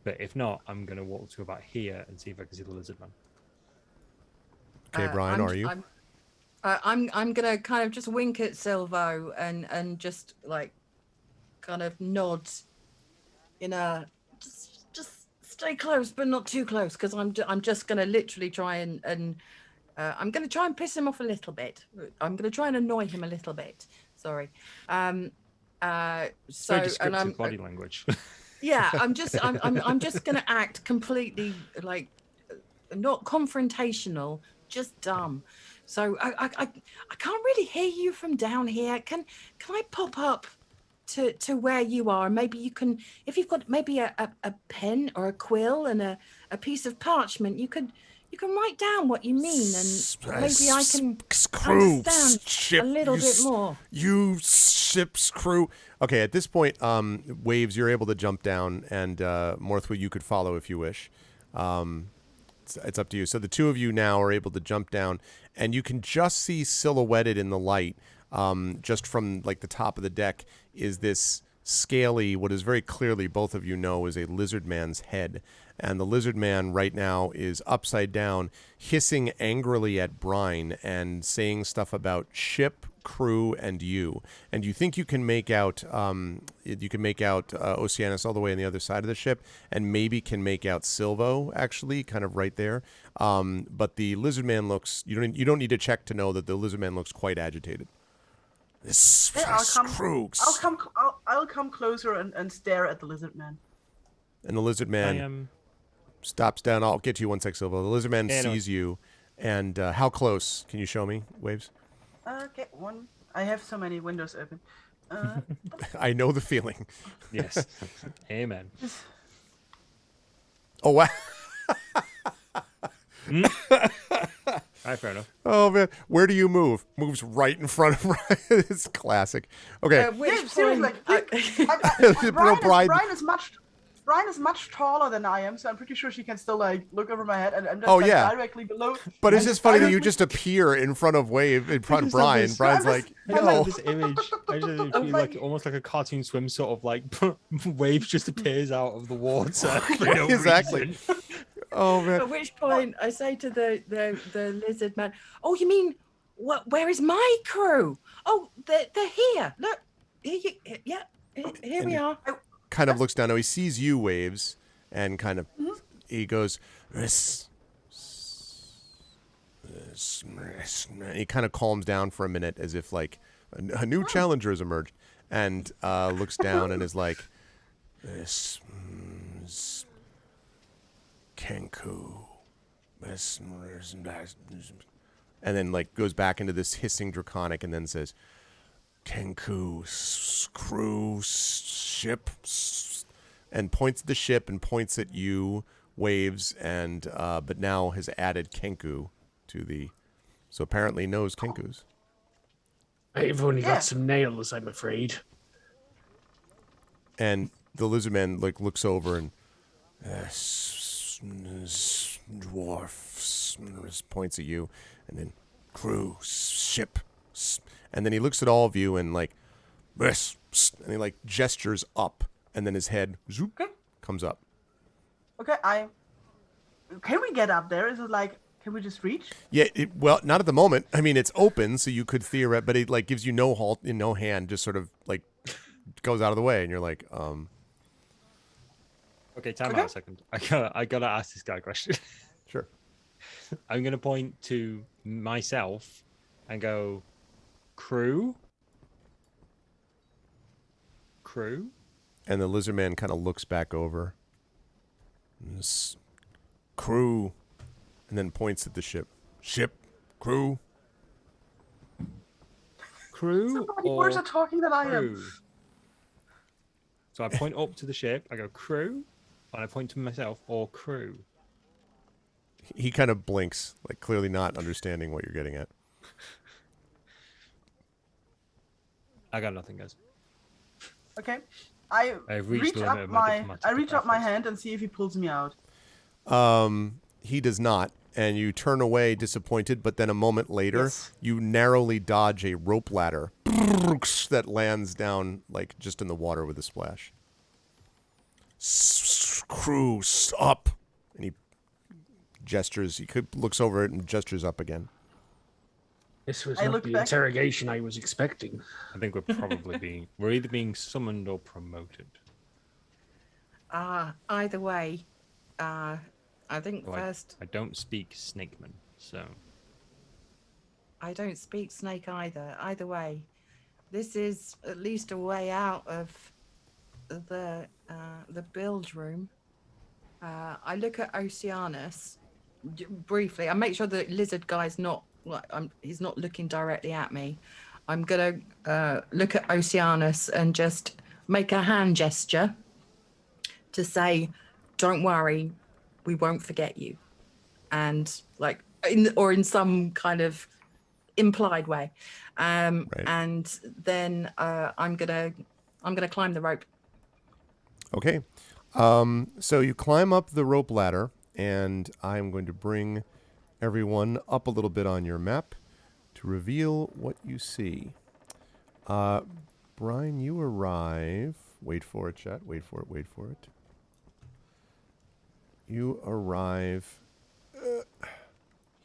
But if not, I'm gonna walk to about here and see if I can see the lizard man. Okay, Brian, are you? I'm gonna kind of just wink at Silvo and just like kind of nod in a just stay close but not too close, because I'm just gonna literally try and I'm gonna try and piss him off a little bit. I'm gonna try and annoy him a little bit. Sorry. Very descriptive body language. Yeah, I'm just gonna act completely like not confrontational, just dumb. So I can't really hear you from down here. Can I pop up to where you are? Maybe you can, if you've got maybe a pen or a quill and a piece of parchment, you can write down what you mean, and maybe I can understand a little bit more. You ship's crew. Okay, at this point, Waves, you're able to jump down, and Morthwa, you could follow if you wish. It's up to you. So the two of you now are able to jump down, and you can just see silhouetted in the light, just from like the top of the deck, is this scaly, what is very clearly, both of you know, is a lizard man's head. And the lizard man right now is upside down, hissing angrily at Brine and saying stuff about ship, crew, and you. And you think you can make out Oceanus all the way on the other side of the ship, and maybe can make out Silvo actually, kind of right there. But the lizard man looks. You don't need to check to know that the lizard man looks quite agitated. This crew. I'll come closer and stare at the lizard man. And the lizard man stops down. I'll get to you one sec, Silvo. The lizard man sees you. And how close? Can you show me, Waves? Okay, one. I have so many windows open. I know the feeling. Yes. Amen. Oh, wow. All right, fair enough. Oh, man. Where do you move? Moves right in front of Brian. It's classic. Okay. Seriously, Brian is much taller than I am, so I'm pretty sure she can still like look over my head and I'm just directly below. But it's just funny that you just appear in front of Brian. Brian's like, I love this image. I just feel like almost like a cartoon swim, sort of like Waves just appears out of the water. Exactly. Oh man. At which point I say to the lizard man, "Oh, you mean where is my crew? Oh, they're here. Look, here we are." Kind of looks down. Now he sees you, Waves, and kind of he goes. He kind of calms down for a minute, as if like a new challenger has emerged, and looks down and is like, Kenku. And then like goes back into this hissing draconic, and then says, Kenku, crew, ship, and points at the ship and points at you, Waves, and but now has added Kenku to the, so apparently knows Kenku's. I've only got some nails, I'm afraid. And the lizard man like looks over and dwarf points at you, and then crew, ship. And then he looks at all of you and like, and he like gestures up, and then his head comes up. Okay, can we get up there? Is it like, can we just reach? Yeah, well, not at the moment. I mean, it's open, so you could theoretically, but it like gives you no halt in no hand, just sort of like goes out of the way, and you're like, Okay, time out a second. I gotta ask this guy a question. Sure. I'm gonna point to myself and go, crew. And the lizard man kind of looks back over. Crew. And then points at the ship. Ship. Crew. Somebody worse at talking than I am. So I point up to the ship. I go, crew. And I point to myself, or crew. He kind of blinks, like clearly not understanding what you're getting at. I got nothing, guys. Okay. I reach up my hand and see if he pulls me out. He does not, and you turn away disappointed, but then a moment later, Yes. you narrowly dodge a rope ladder that lands down like just in the water with a splash. Crew, up! And he gestures. He looks over it and gestures up again. This was I not look the back. interrogation I was expecting. I think we're probably we're either being summoned or promoted. Either way, I think So first I don't speak Snakeman, so I don't speak snake either. Either way, this is at least a way out of the bilge room. I look at Oceanus briefly. I make sure the lizard guy's not he's not looking directly at me. I'm gonna look at Oceanus and just make a hand gesture to say, "Don't worry, we won't forget you," and like in some kind of implied way. Right. And then I'm gonna climb the rope. Okay. So you climb up the rope ladder, and I'm going to bring everyone up a little bit on your map to reveal what you see. Brian, you arrive. Wait for it, chat. Wait for it. Wait for it. You arrive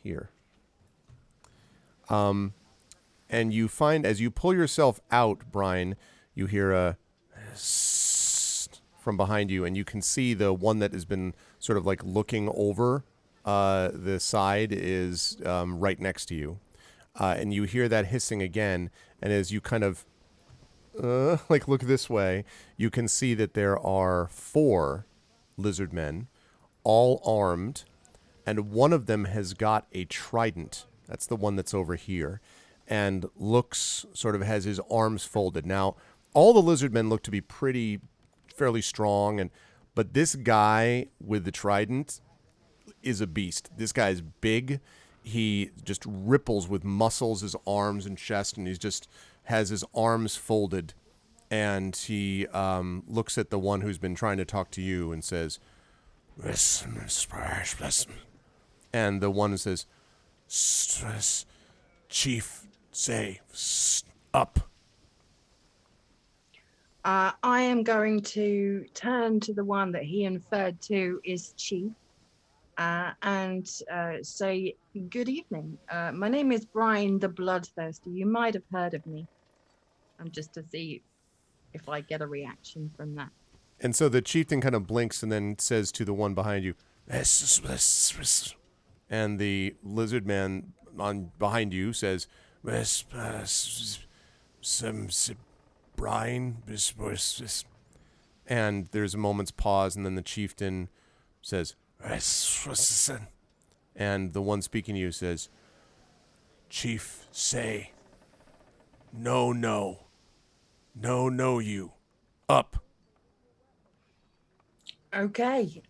here. And you find, as you pull yourself out, Brian, you hear a from behind you, and you can see the one that has been sort of like looking over the side is right next to you. And you hear that hissing again, and as you kind of like look this way, you can see that there are 4 lizard men, all armed, and one of them has got a trident. That's the one that's over here, and looks sort of has his arms folded. Now, all the lizard men look to be fairly strong, but this guy with the trident is a beast. This guy is big. He just ripples with muscles, his arms and chest, and he's just has his arms folded. And he looks at the one who's been trying to talk to you and says, and the one says, Chief, say, up. I am going to turn to the one that he inferred to is Chief and say, good evening. My name is Brian the Bloodthirsty. You might have heard of me. Just to see if I get a reaction from that. And so the chieftain kind of blinks and then says to the one behind you, and the lizard man behind you says, Brian, and there's a moment's pause, and then the chieftain says, and the one speaking to you says, Chief, say, no, you, up. Okay,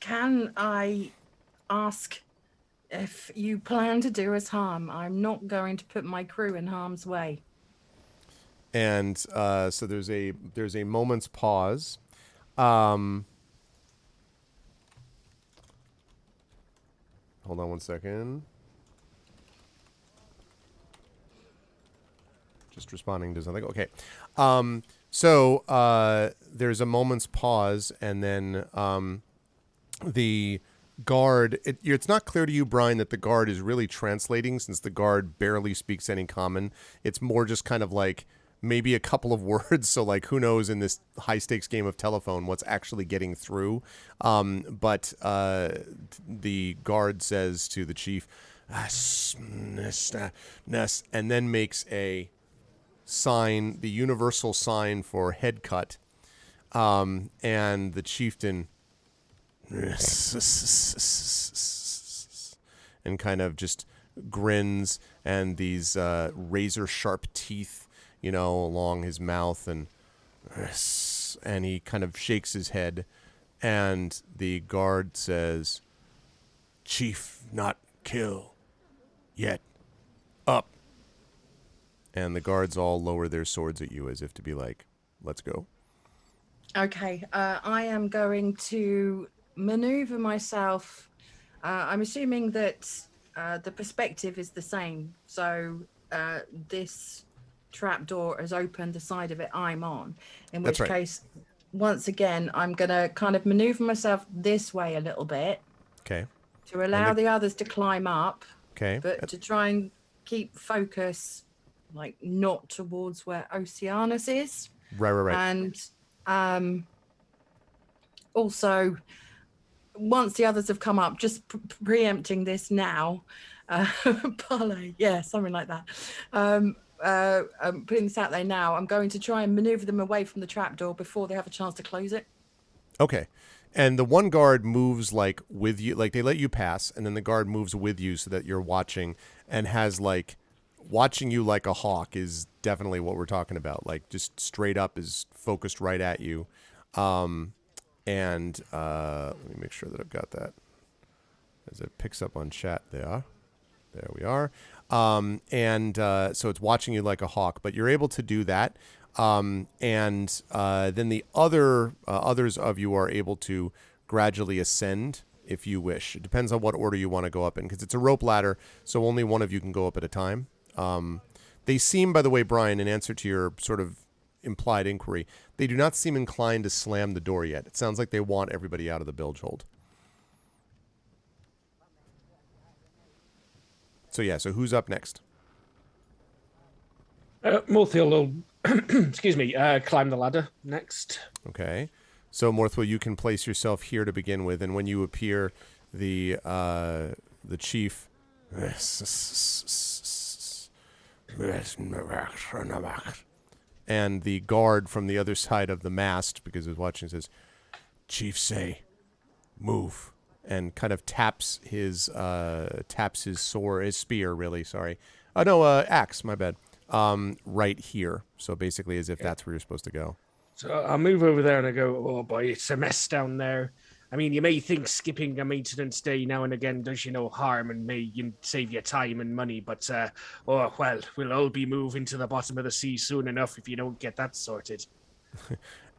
can I ask if you plan to do us harm? I'm not going to put my crew in harm's way. And so there's a moment's pause. Hold on one second. Just responding to something. Okay. So there's a moment's pause, and then the guard, it's not clear to you, Brian, that the guard is really translating, since the guard barely speaks any common. It's more just kind of like maybe a couple of words. So like, who knows in this high stakes game of telephone what's actually getting through. But the guard says to the chief, and then makes a sign, the universal sign for head cut. And the chieftain and kind of just grins, and these razor sharp teeth, along his mouth, and he kind of shakes his head, and the guard says, Chief, not kill yet, up. And the guards all lower their swords at you as if to be like, let's go. Okay, I am going to maneuver myself I'm assuming that the perspective is the same. So this trapdoor has opened the side of it I'm on, in That's which right. case, once again, I'm going to kind of maneuver myself this way a little bit Okay. to allow the others to climb up, Okay. but to try and keep focus, like not towards where Oceanus is. Right. And also, once the others have come up, just preempting this now, parlay, yeah, something like that. I'm putting this out there now. I'm going to try and maneuver them away from the trapdoor before they have a chance to close it. Okay. And the one guard moves like with you, like they let you pass, and then the guard moves with you so that you're watching and has like watching you like a hawk is definitely what we're talking about. Like just straight up is focused right at you. And let me make sure that I've got that as it picks up on chat there. There we are. So it's watching you like a hawk, but you're able to do that. Then the others of you are able to gradually ascend if you wish. It depends on what order you want to go up in, because it's a rope ladder, so only one of you can go up at a time. They seem, by the way, Brian, in answer to your sort of implied inquiry, they do not seem inclined to slam the door yet. It sounds like they want everybody out of the bilge hold. So who's up next? Morthiel will, excuse me, climb the ladder next. Okay. So Morthwell, you can place yourself here to begin with, and when you appear, the chief and the guard from the other side of the mast, because he's watching, says, "Chief, say, move," and kind of taps his sword, his spear, really. Sorry, axe. My bad. Right here. So basically, as if that's where you're supposed to go. So I'll move over there and I go, "Oh boy, it's a mess down there. I mean, you may think skipping a maintenance day now and again does you no harm and may save you time and money, but we'll all be moving to the bottom of the sea soon enough if you don't get that sorted."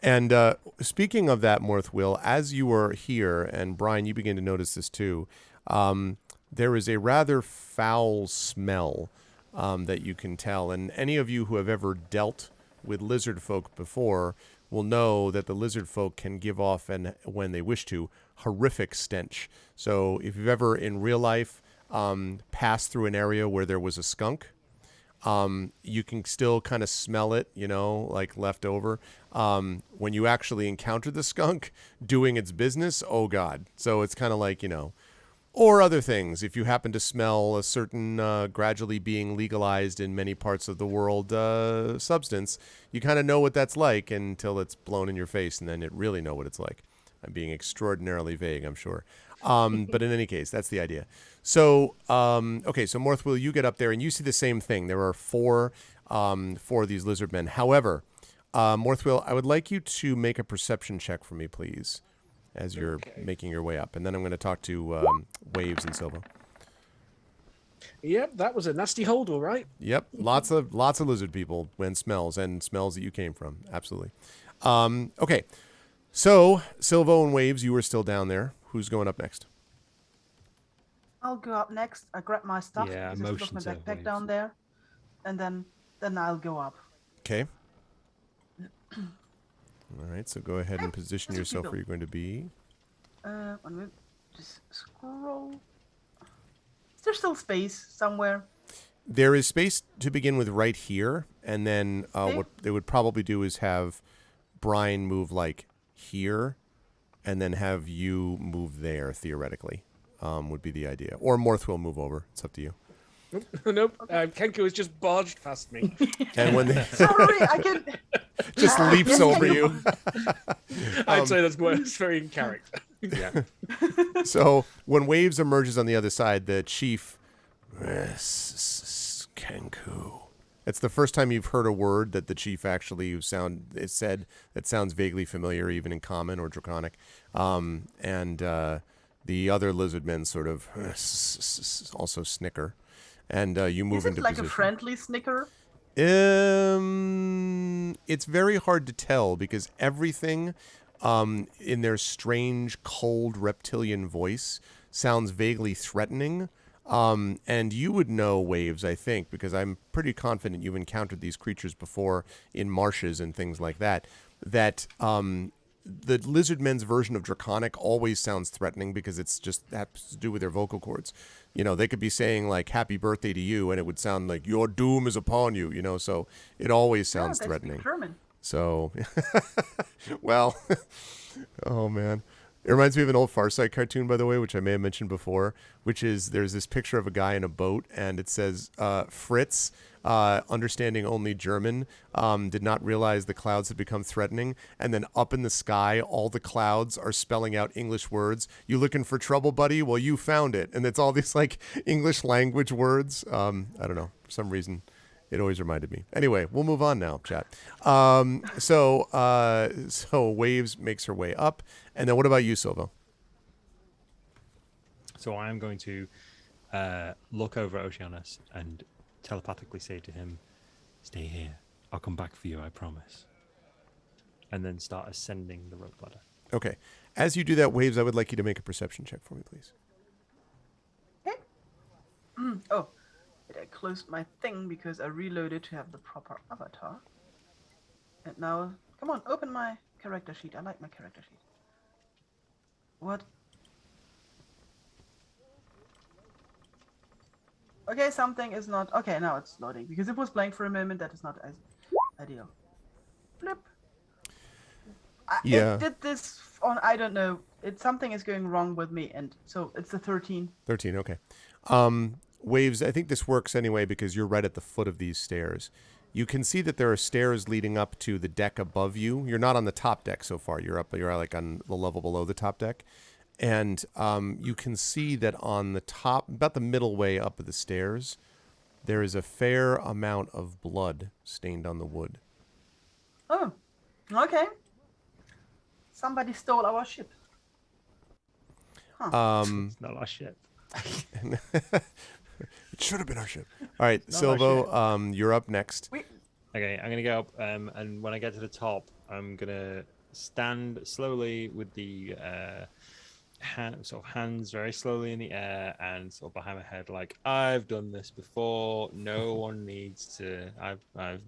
And speaking of that, Morthwill, as you are here, and Brian, you begin to notice this too, there is a rather foul smell that you can tell. And any of you who have ever dealt with lizard folk before will know that the lizard folk can give off, and when they wish to, horrific stench. So if you've ever in real life passed through an area where there was a skunk, you can still kind of smell it, like left over. When you actually encounter the skunk doing its business, oh God. So it's kind of like, or other things. If you happen to smell a certain gradually being legalized in many parts of the world substance, you kind of know what that's like until it's blown in your face, and then you really know what it's like. I'm being extraordinarily vague, I'm sure. But in any case, that's the idea. So, okay, so Morthwill, you get up there, and you see the same thing. There are four of these lizard men. However, Morthwill, I would like you to make a perception check for me, please, as you're making your way up. And then I'm going to talk to Waves and Silva. Yep, that was a nasty hold, all right. Yep, lots of lizard people and smells that you came from. Absolutely. Okay, so Silvo and Waves, you are still down there. Who's going up next? I'll go up next. I grab my stuff. Yeah, because I still have my backpack down there, and then I'll go up. Okay. All right, so go ahead and position yourself where you're going to be. One minute. Just scroll. Is there still space somewhere? There is space to begin with right here, and then what they would probably do is have Brian move like here, and then have you move there, theoretically, would be the idea. Or Morthwill move over. It's up to you. Nope. Kenko has just barged past me. And when they Sorry, I can. just leaps over you. I'd say that's very in character. Yeah. So when Waves emerges on the other side, the chief, Kenku. It's the first time you've heard a word that the chief actually said that sounds vaguely familiar, even in Common or Draconic. And the other lizard men sort of also snicker. And you move into like position. a friendly snicker? It's very hard to tell because everything in their strange, cold reptilian voice sounds vaguely threatening. And you would know, Waves, I think, because I'm pretty confident you've encountered these creatures before in marshes and things like that, that the lizard men's version of Draconic always sounds threatening because it's just has to do with their vocal cords. You know, they could be saying like "Happy birthday to you," and it would sound like "Your doom is upon you." You know, so it always sounds they threatening. speak German. So, well, oh man. It reminds me of an old Far Side cartoon, by the way, which I may have mentioned before, which is there's this picture of a guy in a boat, and it says, Fritz, understanding only German, did not realize the clouds had become threatening. And then up in the sky, all the clouds are spelling out English words. You looking for trouble, buddy? Well, you found it. And it's all these like English language words. I don't know. For some reason, it always reminded me. Anyway, we'll move on now, chat. So Waves makes her way up. And then what about you, Silvo? So I am going to look over at Oceanus and telepathically say to him, "Stay here. I'll come back for you, I promise." And then start ascending the rope ladder. Okay. As you do that, Waves, I would like you to make a perception check for me, please. Okay. Oh, I closed my thing because I reloaded to have the proper avatar. And now, come on, open my character sheet. I like my character sheet. What? Okay, something is not... Okay, now it's loading. Because it was blank for a moment, that is not as ideal. Flip. Yeah. It did this on... I don't know. Something is going wrong with me, and so it's a 13. 13, okay. Waves, I think this works anyway because you're right at the foot of these stairs. You can see that there are stairs leading up to the deck above you. You're not on the top deck so far. You're like on the level below the top deck. And you can see that on the top, about the middle way up of the stairs, there is a fair amount of blood stained on the wood. Oh, okay. Somebody stole our ship. Huh. It's not our ship. It should have been our ship. All right, Silvo, you're up next. Okay, I'm going to go up, and when I get to the top, I'm going to stand slowly with the hands very slowly in the air and sort of behind my head, like, I've done this before. No one needs to.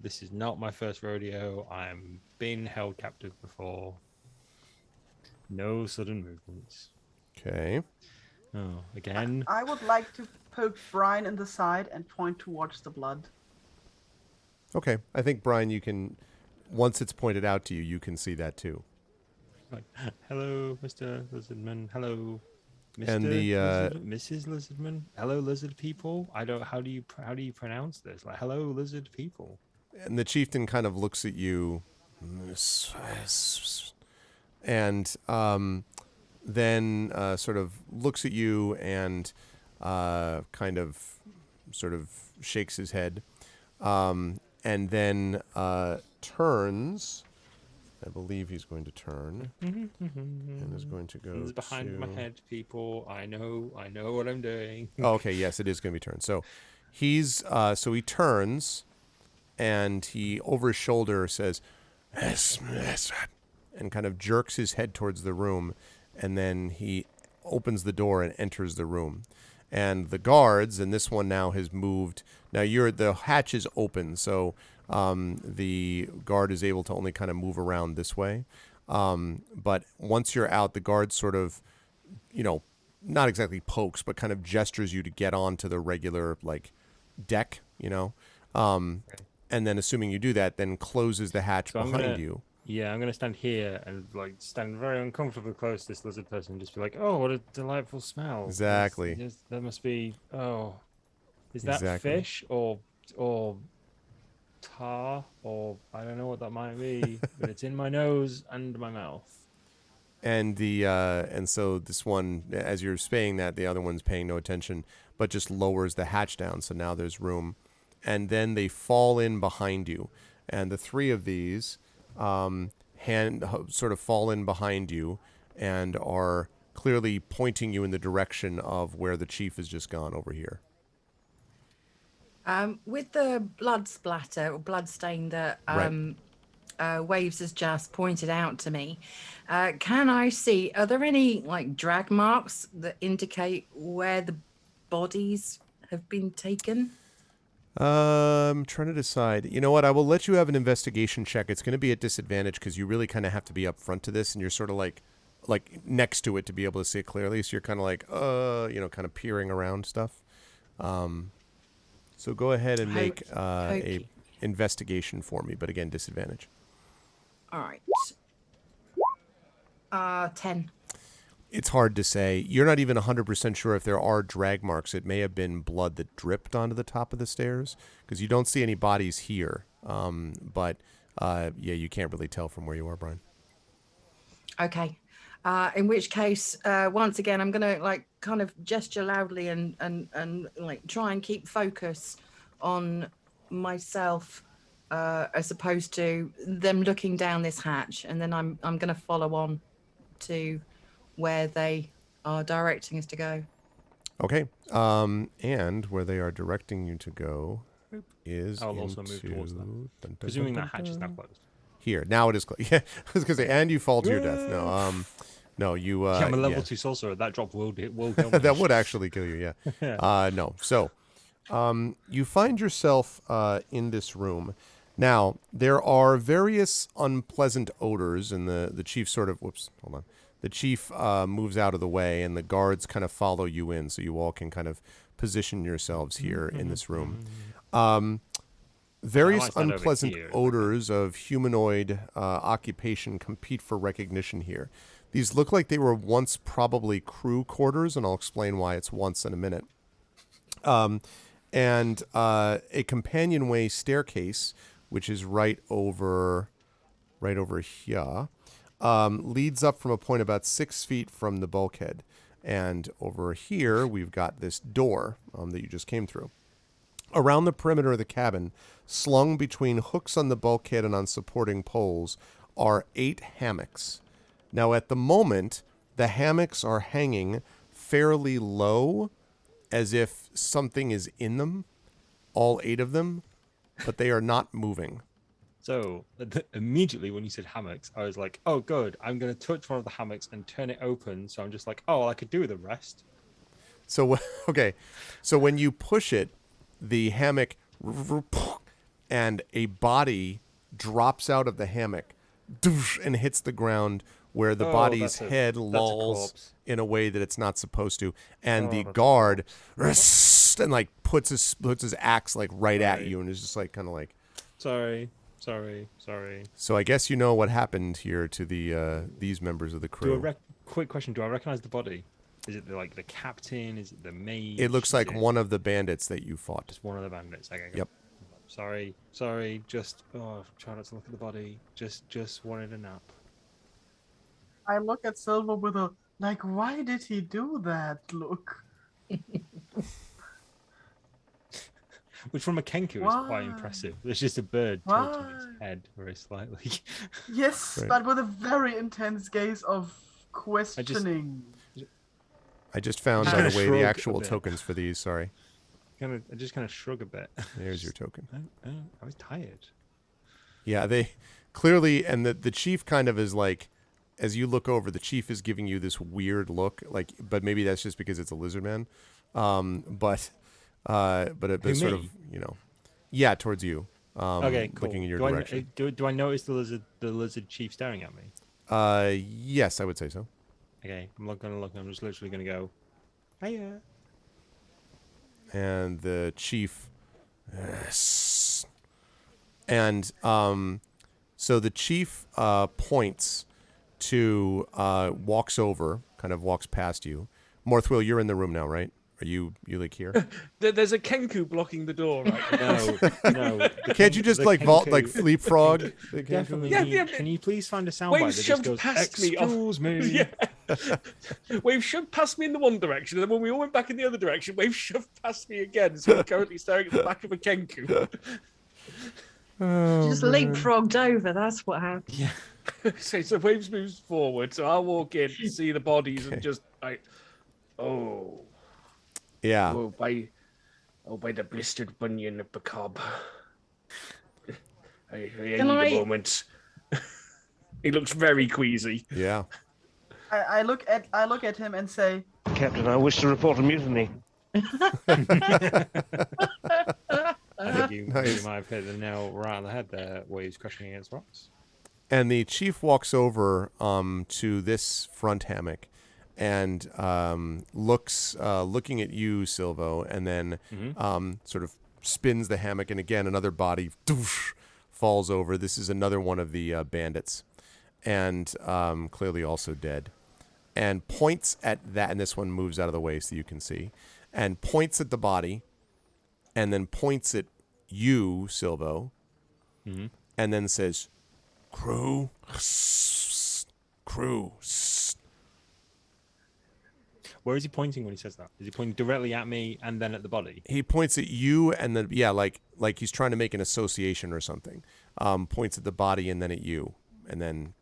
This is not my first rodeo. I'm been held captive before. No sudden movements. Okay. Oh, again. I would like to poke Brian in the side and point towards the blood. Okay. I think, Brian, you can, once it's pointed out to you, you can see that too. Like, hello, Mr. Lizardman. Hello, Mr. And the Mrs. Lizardman. Hello, lizard people. I don't. How do you pronounce this? Like, hello, lizard people. And the chieftain kind of looks at you, and then sort of looks at you and kind of sort of shakes his head, and then turns. I believe he's going to turn and is going to go It's behind my head, people. I know what I'm doing. Oh, okay, yes, it is going to be turned. So he turns and he over his shoulder says, and kind of jerks his head towards the room, and then he opens the door and enters the room. And the guards, and this one now has moved. Now the hatch is open, so the guard is able to only kind of move around this way. But once you're out, the guard sort of, not exactly pokes, but kind of gestures you to get onto the regular like deck, and then assuming you do that, then closes the hatch behind you. Yeah, I'm going to stand here and like stand very uncomfortably close to this lizard person and just be like, oh, what a delightful smell. Exactly. That must be, is that Exactly. fish or tar, or I don't know what that might be, but it's in my nose and my mouth. And so this one, as you're saying that, the other one's paying no attention, but just lowers the hatch down, so now there's room. And then they fall in behind you, and the three of these sort of fall in behind you and are clearly pointing you in the direction of where the chief has just gone over here. With the blood splatter or blood stain that Right. Waves has just pointed out to me. Can I see, are there any like drag marks that indicate where the bodies have been taken? I'm trying to decide. You know what? I will let you have an investigation check. It's going to be at disadvantage because you really kind of have to be up front to this, and you're sort of like next to it to be able to see it clearly. So you're kind of like, kind of peering around stuff. So go ahead and make a investigation for me, but again, disadvantage. All right. 10. It's hard to say. You're not even 100% sure if there are drag marks. It may have been blood that dripped onto the top of the stairs because you don't see any bodies here. But you can't really tell from where you are, Brian. Okay. In which case, once again, I'm going to like kind of gesture loudly and like try and keep focus on myself as opposed to them looking down this hatch. And then I'm going to follow on to where they are directing us to go. Okay. And where they are directing you to go is I'll also move towards them. Presuming that hatch is now closed. Here. Now it is closed. Yeah. I was going to say, and you fall to your death. No, you... I'm a level 2 sorcerer. That drop will kill me. That would actually kill you, yeah. No. So, you find yourself in this room. Now, there are various unpleasant odors, and the chief sort of... Whoops, hold on. The chief moves out of the way, and the guards kind of follow you in, so you all can kind of position yourselves here in this room. Various unpleasant odors of humanoid occupation compete for recognition here. These look like they were once probably crew quarters, and I'll explain why it's once in a minute. And a companionway staircase, which is right over here, leads up from a point about 6 feet from the bulkhead. And over here, we've got this door that you just came through. Around the perimeter of the cabin, slung between hooks on the bulkhead and on supporting poles, are 8 hammocks. Now, at the moment, the hammocks are hanging fairly low, as if something is in them, all 8 of them, but they are not moving. So immediately when you said hammocks, I was like, oh, good. I'm going to touch one of the hammocks and turn it open. So I'm just like, oh, I could do the rest. So, okay. So when you push it, the hammock and a body drops out of the hammock and hits the ground where the body's head lolls in a way that it's not supposed to. And the guard and like puts his axe like right at you and is just like kind of like, Sorry. So I guess you know what happened here to these members of the crew. Quick question: do I recognize the body? Is it like the captain? Is it the mage? It looks like one of the bandits that you fought. Just one of the bandits. Okay. Yep. Sorry. Just try not to look at the body. Just wanted a nap. I look at Silver with a like, why did he do that look? Which from a Kenku is quite impressive. There's just a bird tilting its head very slightly. Yes, Right. but with a very intense gaze of questioning. I just found, by the way, the actual tokens for these. Sorry. I just kind of shrug a bit. There's your token. I was tired. Yeah, they clearly, and the chief kind of is like, as you look over, the chief is giving you this weird look, like, but maybe that's just because it's a lizard man. But it sort of, yeah, towards you. Okay, cool. Looking in your direction. Do I notice the lizard chief staring at me? Yes, I would say so. Okay, I'm not gonna look. I'm just literally gonna go, hiya. And the chief, and so the chief points to walks over, kind of walks past you. Morthwill, you're in the room now, right? Are you like here? There's a Kenku blocking the door right now. No. Can't you just like vault, like leapfrog? Definitely. Yeah. Can you please find a soundbite that just goes, past me. excuse me? Yeah. Wave shoved past me in the one direction, and then when we all went back in the other direction, Wave shoved past me again. So I'm currently staring at the back of a Kenku. Just leapfrogged over. That's what happened. Yeah. So Waves moves forward. So I'll walk in, see the bodies, and just like, oh. Yeah. Oh, by the blistered bunion of the cob. I need a moment. He looks very queasy. Yeah. I look at him and say, Captain, I wish to report a mutiny. I think you Nice. might have hit the nail right on the head there, where he's crushing against rocks. And the chief walks over to this front hammock and looking at you, Silvo, and then sort of spins the hammock, and again another body falls over. This is another one of the bandits, and clearly also dead. And points at that, and this one moves out of the way so you can see, and points at the body, and then points at you, Silvo, and then says, "Crew, crew." Where is he pointing when he says that? Is he pointing directly at me and then at the body? He points at you, and then like he's trying to make an association or something. Points at the body and then at you, and then.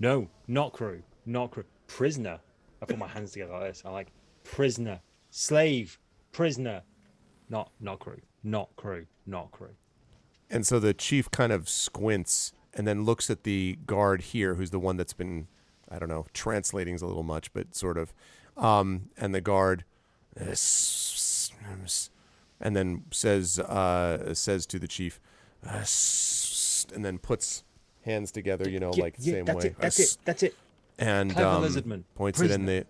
No, not crew, not crew. Prisoner. I put my hands together like this. I like prisoner, slave, prisoner, not crew, not crew, not crew. And so the chief kind of squints and then looks at the guard here, who's the one that's been, I don't know, translating is a little much, but sort of. And the guard, and then says to the chief, and then puts hands together, like the same way. That's it. And Clever lizardman. points Prisoner. it, and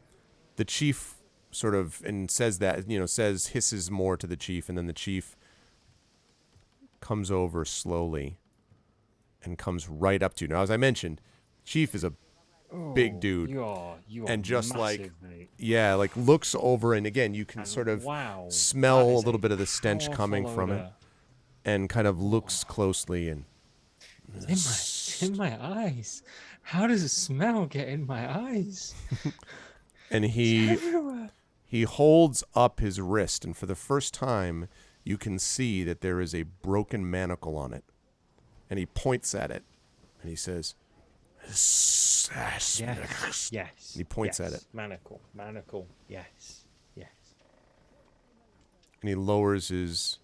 the chief sort of and says that, hisses more to the chief, and then the chief comes over slowly and comes right up to you. Now, as I mentioned, chief is a big dude, You are and just massive, mate. looks over, and again you can sort of smell that a is little bit of the stench powerful coming from it, odor. and kind of looks closely, and It's in my eyes. How does the smell get in my eyes? and Everywhere. he holds up his wrist, and for the first time you can see that there is a broken manacle on it, and he points at it, and he says, Yes. And he points at it. Manacle. Yes. and he lowers his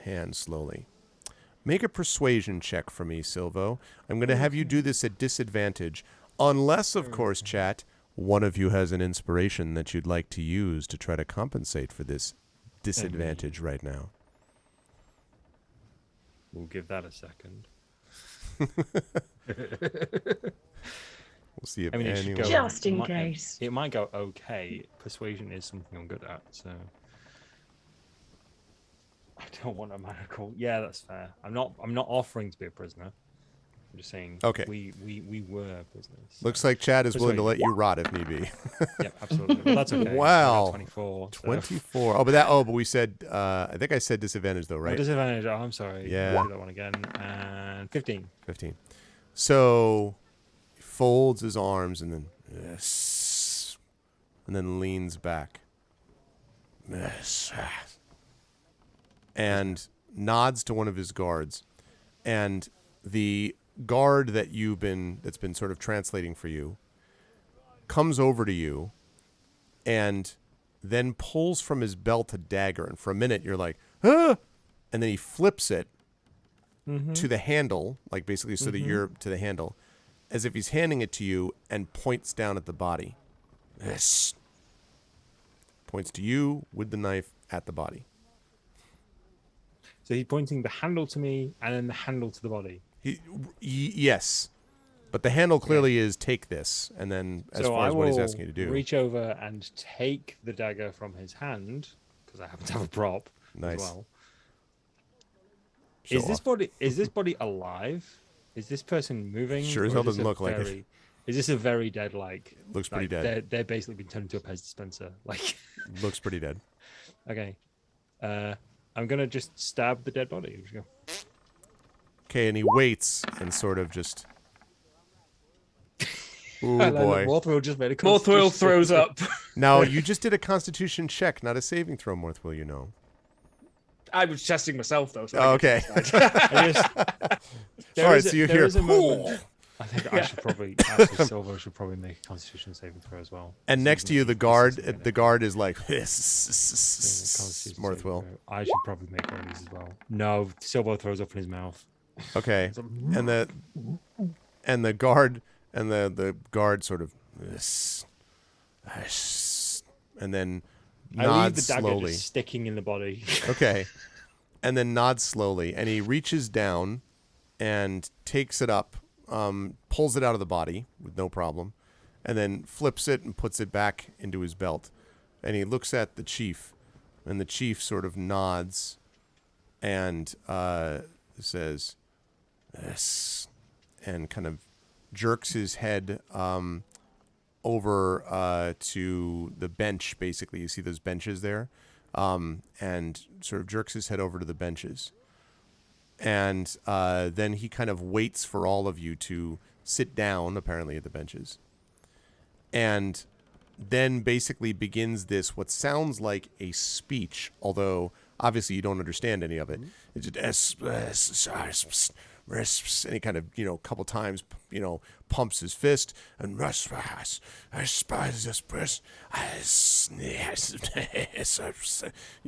hand slowly. Make a persuasion check for me, Silvo. I'm going to have you do this at disadvantage, unless, of course, chat, one of you has an inspiration that you'd like to use to try to compensate for this disadvantage right now. We'll give that a second. We'll see if I mean, it should anyone... go- Just in it might- case. It might go okay. Persuasion is something I'm good at, so I don't want a manacle. Yeah, that's fair. I'm not offering to be a prisoner. I'm just saying. Okay. We were prisoners. Looks like Chad is willing to let Persuasion. you rot if need be. Yep, absolutely. Well, that's okay. I got Wow. 24. so- 24. But we said, I think I said disadvantage though, Oh, right? disadvantage. Oh, I'm sorry. Yeah. We'll do that one again. And 15. 15. So he folds his arms and then leans back. And nods to one of his guards. And the guard that's been sort of translating for you comes over to you and then pulls from his belt a dagger. And for a minute you're like, ah! And then he flips it to the handle, like basically so that you're to the handle, as if he's handing it to you, and points down at the body. Points to you with the knife at the body. So he's pointing the handle to me and then the handle to the body. Yes. But the handle clearly is take this, and then as So far I as what he's will asking you to do. reach over and take the dagger from his hand, because I happen to have a prop Nice. as well. Show Is this off. body alive? Is this person moving? Sure as or hell is this doesn't a look like it. Is this a very dead, like... Looks pretty like, dead. They're basically been turned into a Pez dispenser. Like, Looks pretty dead. okay. I'm going to just stab the dead body. Just go. Okay, and he waits and sort of just... Ooh, And then boy. Morthwell just made a Morthwell constitution throws save. up. Now, you just did a constitution check, not a saving throw, Morthwell, you know. I was testing myself though. So Oh, I guess okay. it's fine. I just- there All right, is a- so you there hear... is a moment- I think I should probably... Actually, Silvo should probably make a constitution saving throw as well. And So next to even you, if the he guard, misses it, the guard is like, Constitution saving Morthwell. throw. I should probably make one of these as well. No, Silvo throws up in his mouth. Okay. So- And the guard sort of and then I leave the nods dagger slowly. just sticking in the body. Okay. And then nods slowly, and he reaches down and takes it up, pulls it out of the body with no problem, and then flips it and puts it back into his belt. And he looks at the chief, and the chief sort of nods and says, "Yes," and kind of jerks his head over to the bench, basically. You see those benches there? And sort of jerks his head over to the benches. And then he kind of waits for all of you to sit down, apparently, at the benches. And then basically begins this, what sounds like a speech, although obviously you don't understand any of it. It's just, and he kind of, a couple times, pumps his fist and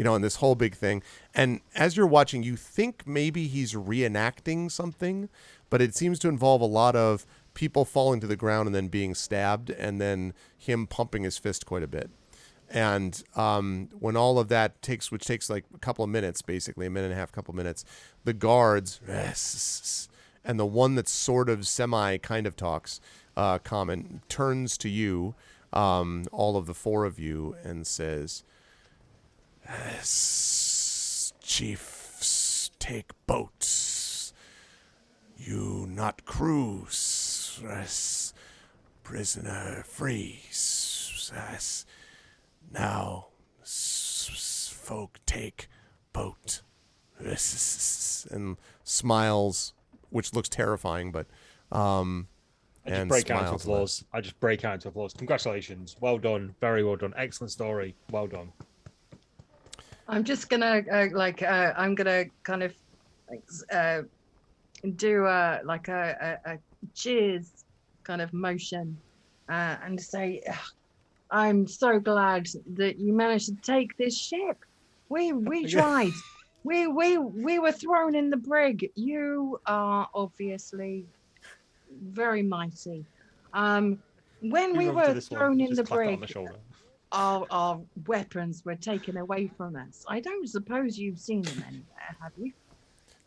and this whole big thing. And as you're watching, you think maybe he's reenacting something, but it seems to involve a lot of people falling to the ground and then being stabbed, and then him pumping his fist quite a bit. And when all of that which takes like a couple of minutes, basically a minute and a half, couple of minutes, the guards, and the one that sort of semi kind of talks common turns to you, all of the four of you, and says, "Chiefs take boats, you not cruise, prisoner freeze. Now, folk take boat," and smiles, which looks terrifying, but I just break out into applause. Congratulations. Well done. Very well done. Excellent story. Well done. I'm just gonna I'm gonna kind of do a cheers kind of motion and say, "I'm so glad that you managed to take this ship. We tried. We were thrown in the brig. You are obviously very mighty. When we were thrown in the brig, our weapons were taken away from us. I don't suppose you've seen them anywhere, have you?"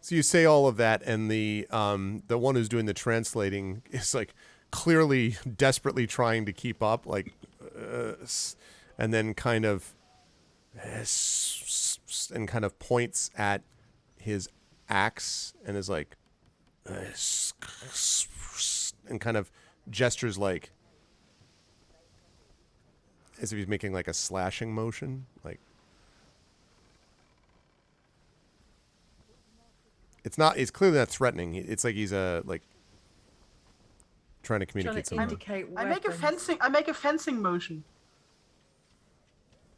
So you say all of that, and the one who's doing the translating is like clearly desperately trying to keep up, like, and then kind of points at his axe and is like, and kind of gestures like as if he's making like a slashing motion, like. It's clearly not threatening. It's like he's trying to communicate something. I make a fencing motion.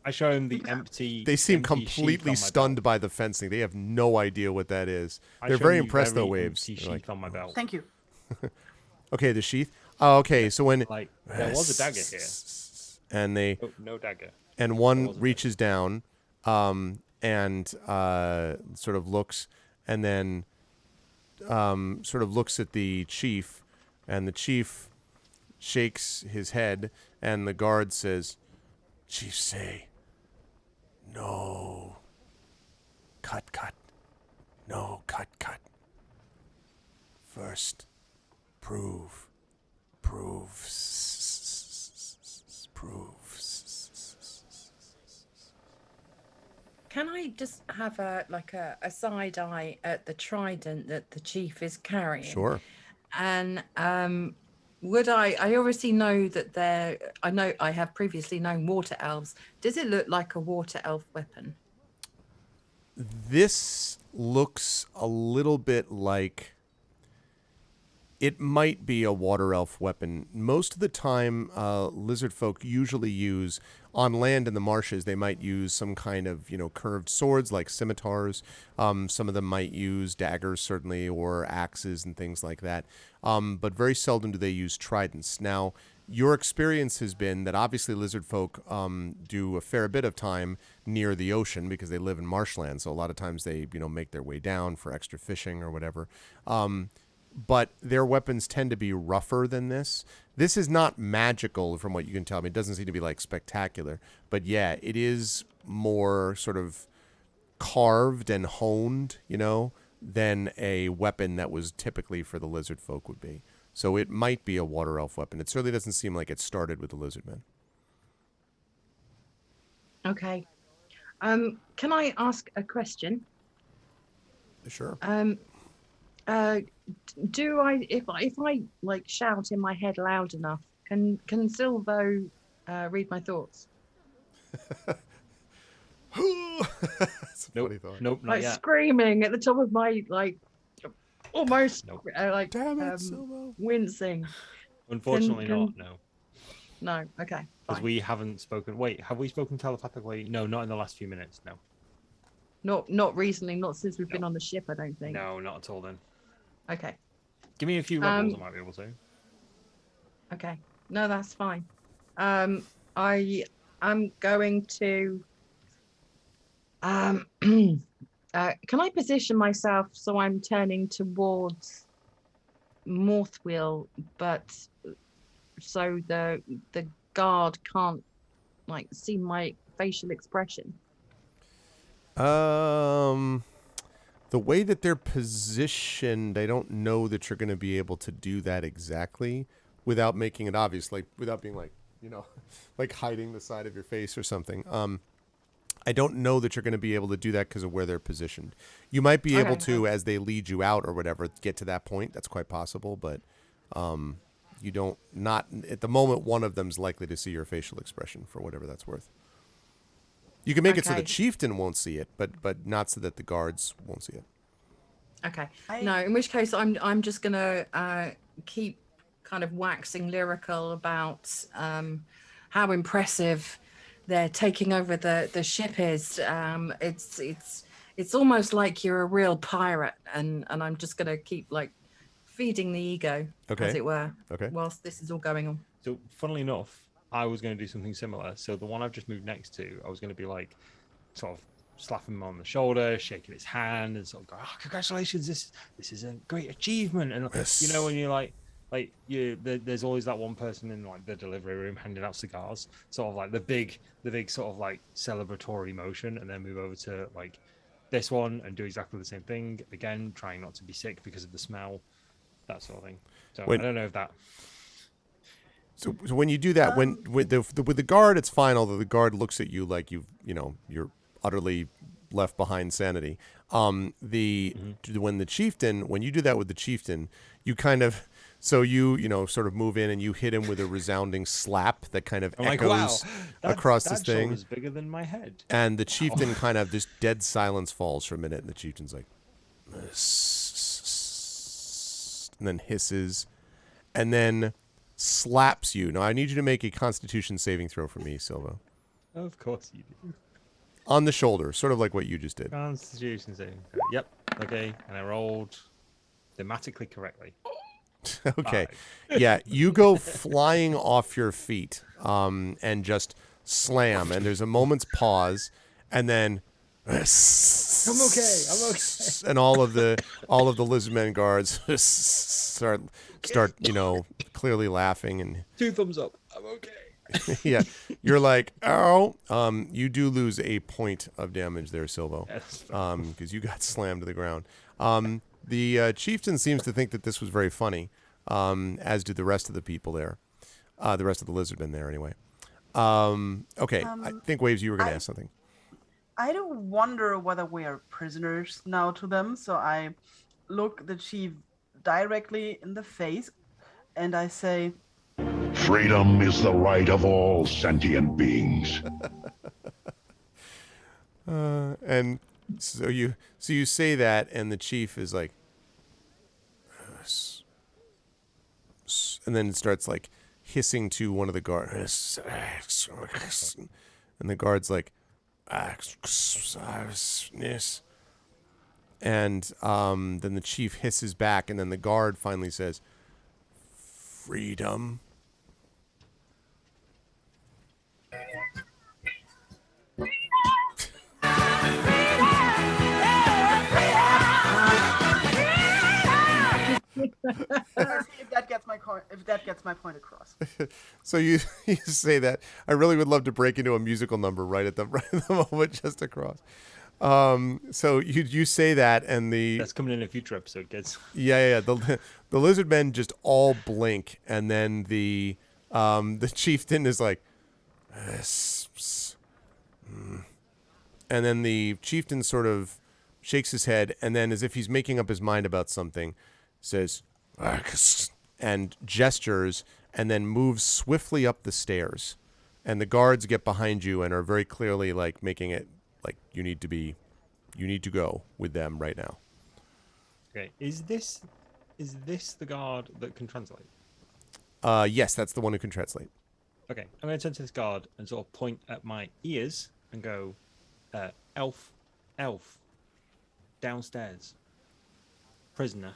I show him the empty. They seem empty completely stunned by the fencing. They have no idea what that is. They're very impressed though, Waves. Sheath on my belt. Thank you. Okay, the sheath. Oh, okay. So when there was a dagger here, and they no dagger, and one reaches down, and sort of looks. And then sort of looks at the chief, and the chief shakes his head, and the guard says, "Chief say, no, cut, no, cut. First, prove. Can I just have a side eye at the trident that the chief is carrying? Sure. And would I obviously know that I have previously known water elves. Does it look like a water elf weapon? This looks a little bit like it might be a water elf weapon. Most of the time, lizard folk usually use, on land in the marshes, they might use some kind of, curved swords like scimitars. Some of them might use daggers, certainly, or axes and things like that. But very seldom do they use tridents. Now, your experience has been that obviously lizard folk do a fair bit of time near the ocean because they live in marshland. So a lot of times they, make their way down for extra fishing or whatever. But their weapons tend to be rougher than this. This is not magical from what you can tell me. It doesn't seem to be like spectacular. But yeah, it is more sort of carved and honed, than a weapon that was typically for the lizard folk would be. So it might be a water elf weapon. It certainly doesn't seem like it started with the lizard men. Okay. Can I ask a question? Sure. Do I, if I like shout in my head loud enough, can Silvo read my thoughts? That's a funny thought. Nope, not Like yet. screaming at the top of my almost Nope. Damn it, Silvo. wincing. Unfortunately can- not, no. No, okay. Because Fine. we haven't spoken. Wait, have we spoken telepathically? No, not in the last few minutes, no. Not recently, not since we've been on the ship, I don't think. No, not at all then. Okay. Give me a few levels, I might be able to. Okay. No, that's fine. I am going to can I position myself so I'm turning towards Morthwheel, but so the guard can't like see my facial expression? The way that they're positioned, I don't know that you're going to be able to do that exactly without making it obvious, like without being like, like hiding the side of your face or something. I don't know that you're going to be able to do that because of where they're positioned. You might be able to, as they lead you out or whatever, get to that point. That's quite possible, but you don't, not at the moment, one of them's likely to see your facial expression for whatever that's worth. You can make it so the chieftain won't see it, but not so that the guards won't see it. Okay. No, in which case I'm just gonna keep kind of waxing lyrical about how impressive they're taking over the ship is. It's almost like you're a real pirate, and I'm just gonna keep like feeding the ego, as it were, whilst this is all going on. So, funnily enough, I was going to do something similar. So the one I've just moved next to, I was going to be like, sort of slapping him on the shoulder, shaking his hand, and sort of go, "Oh, congratulations! This is a great achievement." And when you're there's always that one person in like the delivery room handing out cigars, sort of like the big sort of like celebratory motion, and then move over to like this one and do exactly the same thing again, trying not to be sick because of the smell, that sort of thing. So I don't know if that. So when you do that, when with the guard, it's fine. Although the guard looks at you like you're utterly left behind sanity. When the chieftain, when you do that with the chieftain, you kind of sort of move in and you hit him with a resounding slap that kind of echoes across this thing. That shoulder's bigger than my head. And the chieftain kind of this dead silence falls for a minute, and the chieftain's like, and then hisses, and then slaps you. Now, I need you to make a Constitution saving throw for me, Silvo. Of course you do. On the shoulder, sort of like what you just did. Constitution saving throw. Yep. Okay. And I rolled thematically correctly. Okay. Yeah, you go flying off your feet and just slam, and there's a moment's pause, and then I'm okay. and all of the lizardmen guards start clearly laughing, and 2 thumbs up. I'm okay. yeah, you're like, oh, you do lose a point of damage there, Silvo, because you got slammed to the ground. The chieftain seems to think that this was very funny, as do the rest of the people there, the rest of the lizardmen there anyway. Okay, I think, Waves, you were going to ask something. I don't wonder whether we are prisoners now to them, so I look the chief directly in the face and I say, "Freedom is the right of all sentient beings." And so you say that, and the chief is like, and then it starts like hissing to one of the guards, and the guard's like, and then the chief hisses back, and then the guard finally says, "Freedom." point across. So you say that. I really would love to break into a musical number right at the moment, just across. So you say that, and That's coming in a future episode, kids. yeah. The lizard men just all blink, and then the chieftain is like, and then the chieftain sort of shakes his head, and then as if he's making up his mind about something, says, and gestures, and then moves swiftly up the stairs. And the guards get behind you and are very clearly like making it like you need to go with them right now. Okay, is this the guard that can translate? Yes, that's the one who can translate. Okay, I'm going to turn to this guard and sort of point at my ears and go, elf, downstairs, prisoner,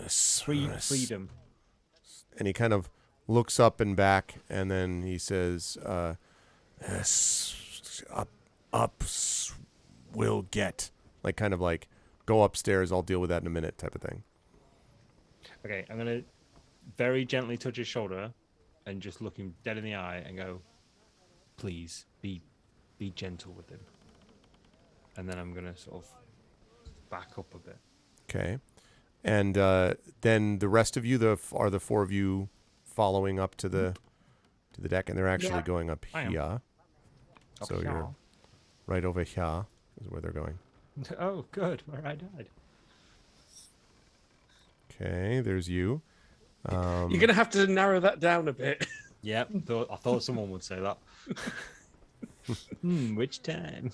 freedom. And he kind of looks up and back, and then he says, up will get. Like, kind of like, go upstairs, I'll deal with that in a minute type of thing. Okay, I'm going to very gently touch his shoulder and just look him dead in the eye and go, please, be gentle with him. And then I'm going to sort of back up a bit. Okay. And then the rest of you, are the four of you following up to the deck, and they're actually going up here. So you're right over here is where they're going. Oh, good. Where I died. Okay, there's you. You're going to have to narrow that down a bit. Yep, I thought someone would say that. Which time?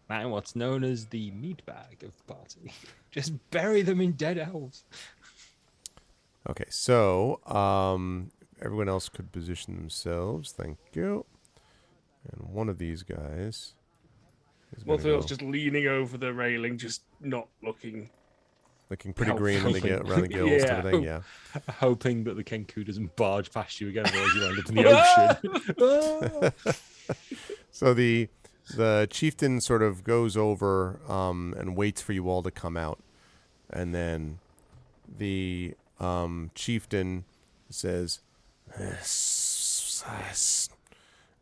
Man, what's known as the meat bag of the party. Just bury them in dead elves. Okay, so everyone else could position themselves. Thank you. And one of these guys is Morthwell's just leaning over the railing, just not looking pretty green around the gills type of thing, yeah. Hoping that the Kenku doesn't barge past you again, otherwise you end up in the ocean. So the chieftain sort of goes over and waits for you all to come out. And then the chieftain says,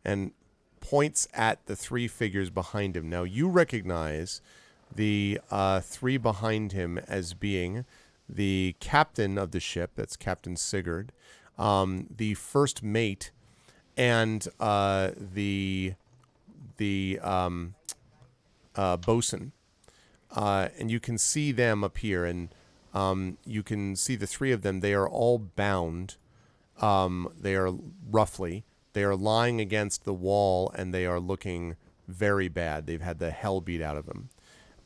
and points at the three figures behind him. Now, you recognize the three behind him as being the captain of the ship, that's Captain Sigurd, the first mate, and the bosun. And you can see them up here, and you can see the three of them. They are all bound. They are lying against the wall, and they are looking very bad. They've had the hell beat out of them.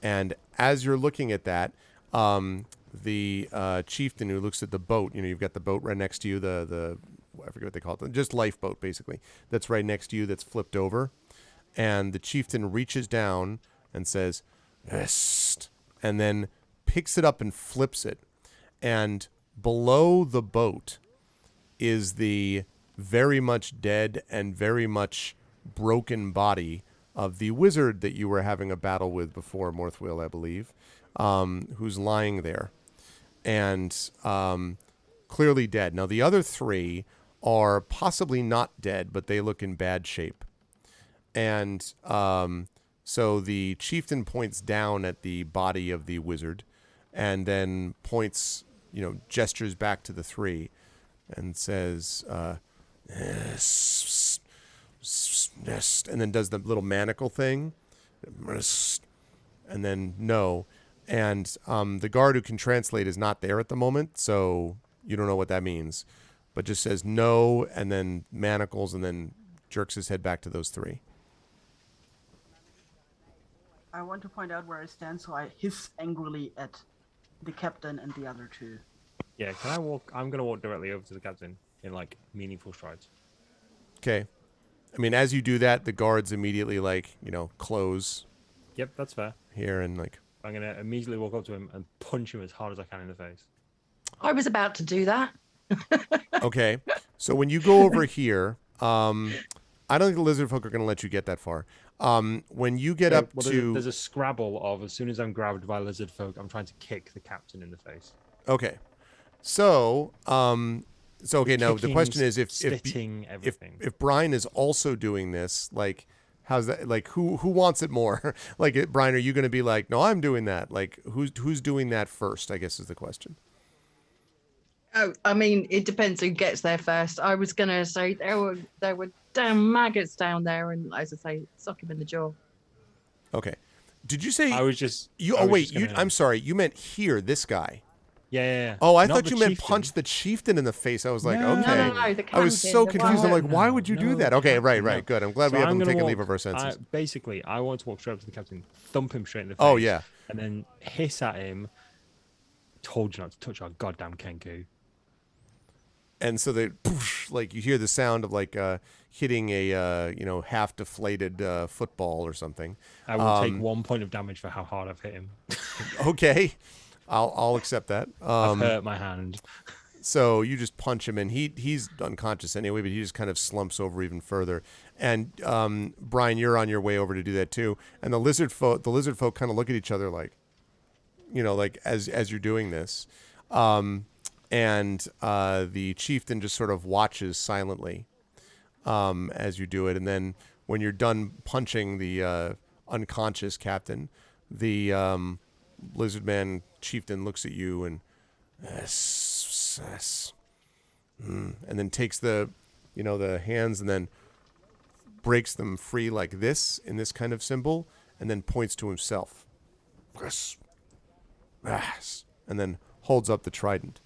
And as you're looking at that, the chieftain who looks at the boat, you've got the boat right next to you, the I forget what they call it, just lifeboat basically, that's right next to you, that's flipped over. And the chieftain reaches down and says, "Est," and then picks it up and flips it. And below the boat is the very much dead and very much broken body of the wizard that you were having a battle with before, Morthwell, I believe, who's lying there and clearly dead. Now, the other three are possibly not dead, but they look in bad shape. And so the chieftain points down at the body of the wizard and then points, gestures back to the three and says, and then does the little manacle thing, and then no. And the guard who can translate is not there at the moment, so you don't know what that means, but just says no, and then manacles, and then jerks his head back to those three. I want to point out where I stand, so I hiss angrily at the captain and the other two. Yeah, can I walk? I'm going to walk directly over to the captain in, meaningful strides. Okay. I mean, as you do that, the guards immediately, close. Yep, that's fair. Here, and, I'm going to immediately walk up to him and punch him as hard as I can in the face. I was about to do that. Okay. So when you go over here, I don't think the lizard folk are going to let you get that far. When you get up to... There's a scrabble of, as soon as I'm grabbed by lizard folk, I'm trying to kick the captain in the face. Okay. So, so okay. Now the Kicking, question is, spitting, everything. if Brian is also doing this, like, how's that? Like, who wants it more? Like, Brian, are you going to be like, no, I'm doing that? Like, who's doing that first? I guess is the question. Oh, I mean, it depends who gets there first. I was gonna say there were damn maggots down there, and as I say, sock him in the jaw. Okay. Did you say I was just. you? I Oh was wait, just gonna, I'm sorry. You meant here, this guy. Yeah. Oh, I Not thought the you meant chieftain. punch the chieftain in the face. I was like, No. okay. No, the I was captain, so the confused. I'm one- like, why would you do No, that? the Okay, right, captain, no. Good. I'm glad So we I'm haven't gonna taken walk, leave of our senses. Basically, I want to walk straight up to the captain, thump him straight in the face. Oh, yeah. And then hiss at him. Told you not to touch our goddamn Kenku. And so they, poosh, like, you hear the sound of like hitting a half deflated football or something. I will take 1 point of damage for how hard I've hit him. Okay, I'll accept that. I've hurt my hand. So you just punch him, and he's unconscious anyway, but he just kind of slumps over even further. And Brian, you're on your way over to do that too. And the lizard folk kind of look at each other like, like as you're doing this. And the chieftain just sort of watches silently as you do it. And then when you're done punching the unconscious captain, the lizard man chieftain looks at you and and then takes the hands and then breaks them free like this in this kind of symbol, and then points to himself. And then holds up the trident.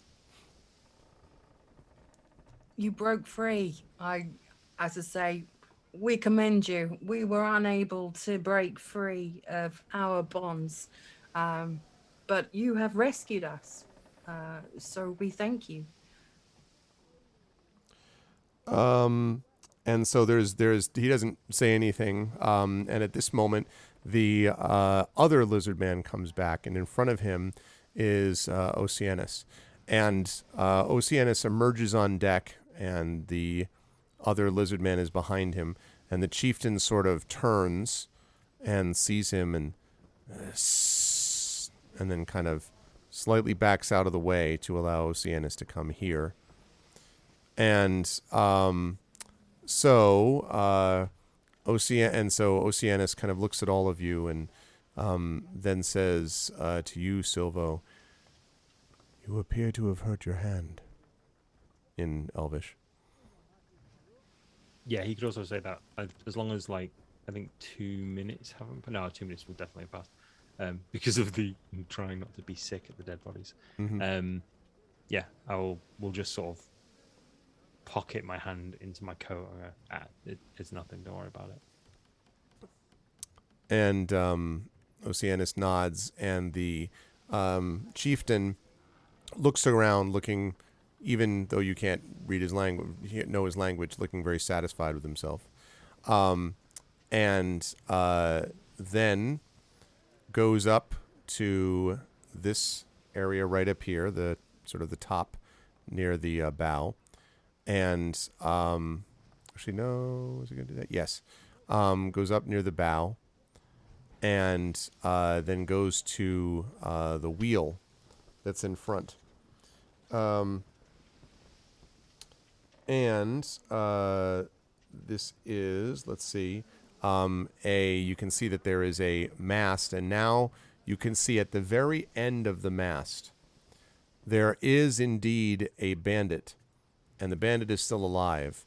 You broke free. As I say, we commend you. We were unable to break free of our bonds, but you have rescued us. So we thank you. And so there's he doesn't say anything. And at this moment, the other lizard man comes back, and in front of him is Oceanus. And Oceanus emerges on deck, and the other lizard man is behind him. And the chieftain sort of turns and sees him, and then kind of slightly backs out of the way to allow Oceanus to come here. And so Oceanus kind of looks at all of you and then says to you, Silvo, "You appear to have hurt your hand," in Elvish. Yeah, he could also say that as long as, like, I think 2 minutes haven't. No, 2 minutes will definitely have passed because of the trying not to be sick at the dead bodies. Mm-hmm. Yeah, we'll just sort of pocket my hand into my coat. It's nothing. Don't worry about it. And Oceanus nods, and the chieftain looks around, looking, even though you can't read his language, know his language, looking very satisfied with himself. And then goes up to this area right up here, the sort of the top near the bow. And actually, no, is he going to do that? Yes. Goes up near the bow, and then goes to the wheel that's in front. And this is, let's see, you can see that there is a mast, and now you can see at the very end of the mast, there is indeed a bandit, and the bandit is still alive,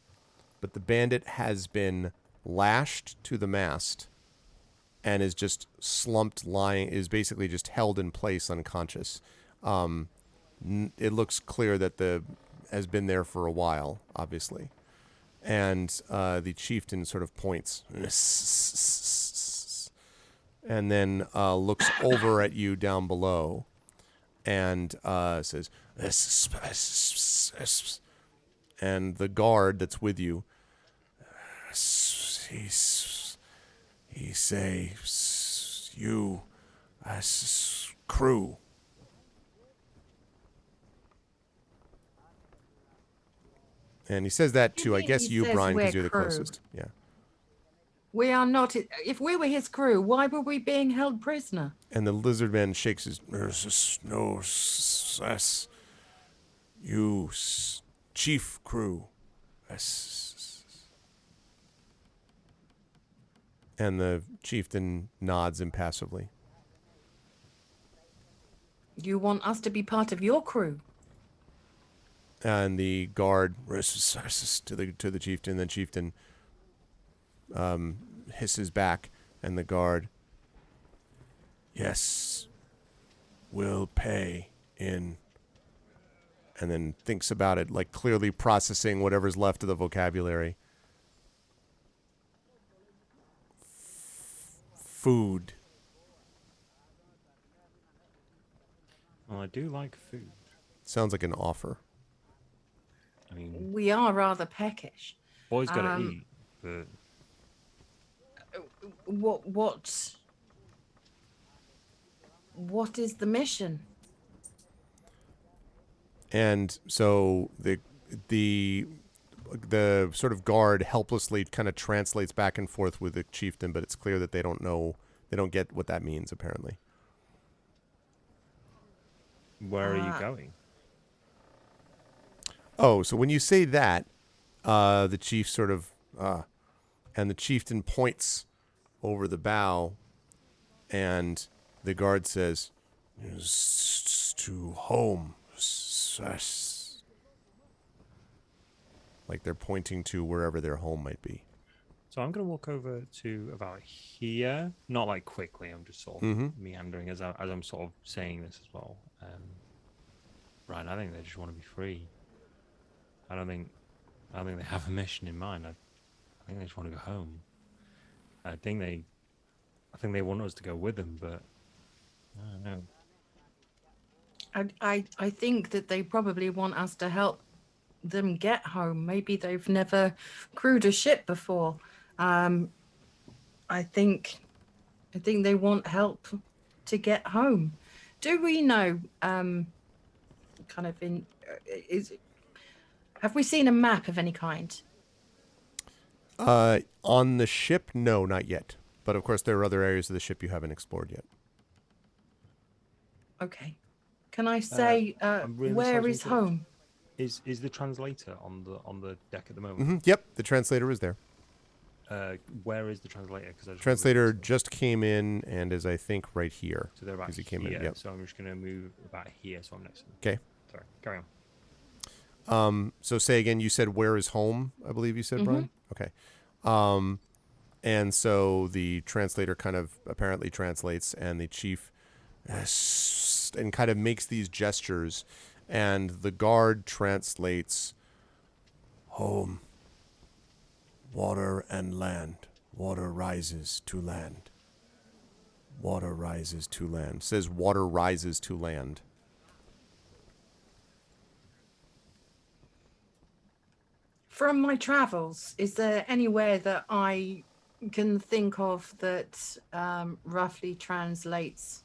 but the bandit has been lashed to the mast and is just slumped, lying, is basically just held in place unconscious. It looks clear that has been there for a while, obviously. And the chieftain sort of points and then looks over at you down below and says, and the guard that's with you, he says, you crew. And he says that to, I guess, you, Brian, because you're the closest. Yeah. We are not. If we were his crew, why were we being held prisoner? And the lizard man shakes his. You, chief crew. And the chieftain nods impassively. You want us to be part of your crew? And the guard to the chieftain. The chieftain hisses back, and the guard, yes, will pay in. And then thinks about it, like clearly processing whatever's left of the vocabulary. Food. Well, I do like food. Sounds like an offer. I mean, We are rather peckish. boys gotta eat, but What is the mission? And so the sort of guard helplessly kind of translates back and forth with the chieftain, but it's clear that they don't get what that means, apparently. where are you going? Oh, so when you say that, the chief sort of, and the chieftain points over the bow, and the guard says, to home. Like they're pointing to wherever their home might be. So I'm going to walk over to about here, not like quickly. I'm just sort of meandering as I'm sort of saying this as well. Right, I think they just want to be free. I don't think they have a mission in mind. I think they just want to go home. I think they want us to go with them, but I don't know. I think that they probably want us to help them get home. Maybe they've never crewed a ship before. I think they want help to get home. Do we know? Have we seen a map of any kind? On the ship, no, not yet. But of course, there are other areas of the ship you haven't explored yet. Okay. Can I say really where sorry to is interrupt. home? Is the translator on the deck at the moment? Yep, the translator is there. Where is the translator? Because Translator just came in and is, I think, right here. So they're about 'cause he here. came in, yep. So I'm just going to move about here. So I'm next to them. Okay. Sorry. Carry on. So say again, you said where is home, I believe you said, Brian? Okay. And so the translator kind of apparently translates, and the chief and kind of makes these gestures, and the guard translates home, water and land. Water rises to land. Water rises to land. Says water rises to land. From my travels, is there anywhere that I can think of that roughly translates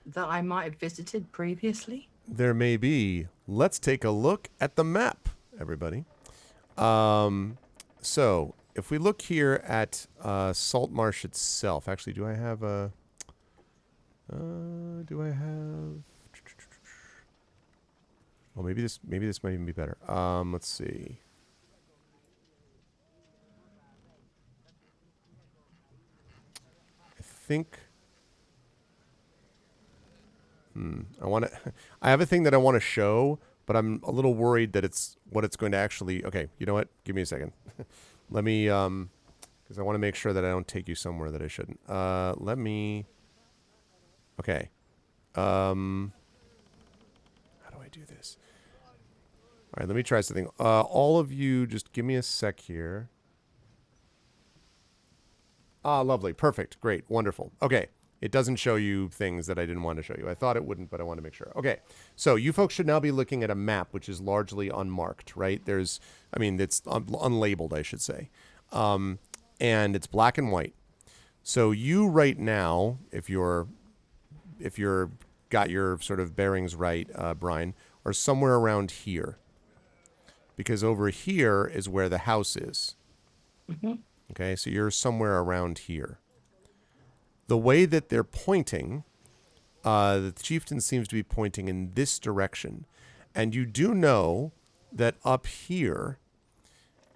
that I might have visited previously? There may be. Let's take a look at the map, everybody. So if we look here at Saltmarsh itself, actually, do I have a? Well, maybe this might even be better. Let's see. I think. I have a thing that I want to show, but I'm a little worried that it's what it's going to actually. Okay, you know what? Give me a second. Let me, because I want to make sure that I don't take you somewhere that I shouldn't. Let me. Okay. How do I do this? All right, let me try something. All of you, just give me a sec here. Ah, lovely. Perfect. Great. Wonderful. Okay. It doesn't show you things that I didn't want to show you. I thought it wouldn't, but I want to make sure. Okay. So you folks should now be looking at a map, which is largely unmarked, right? It's unlabeled, I should say. And it's black and white. So you right now, if you're got your sort of bearings right, Brian, are somewhere around here. Because over here is where the house is. Mm-hmm. Okay, so you're somewhere around here. The way that they're pointing, the chieftain seems to be pointing in this direction. And you do know that up here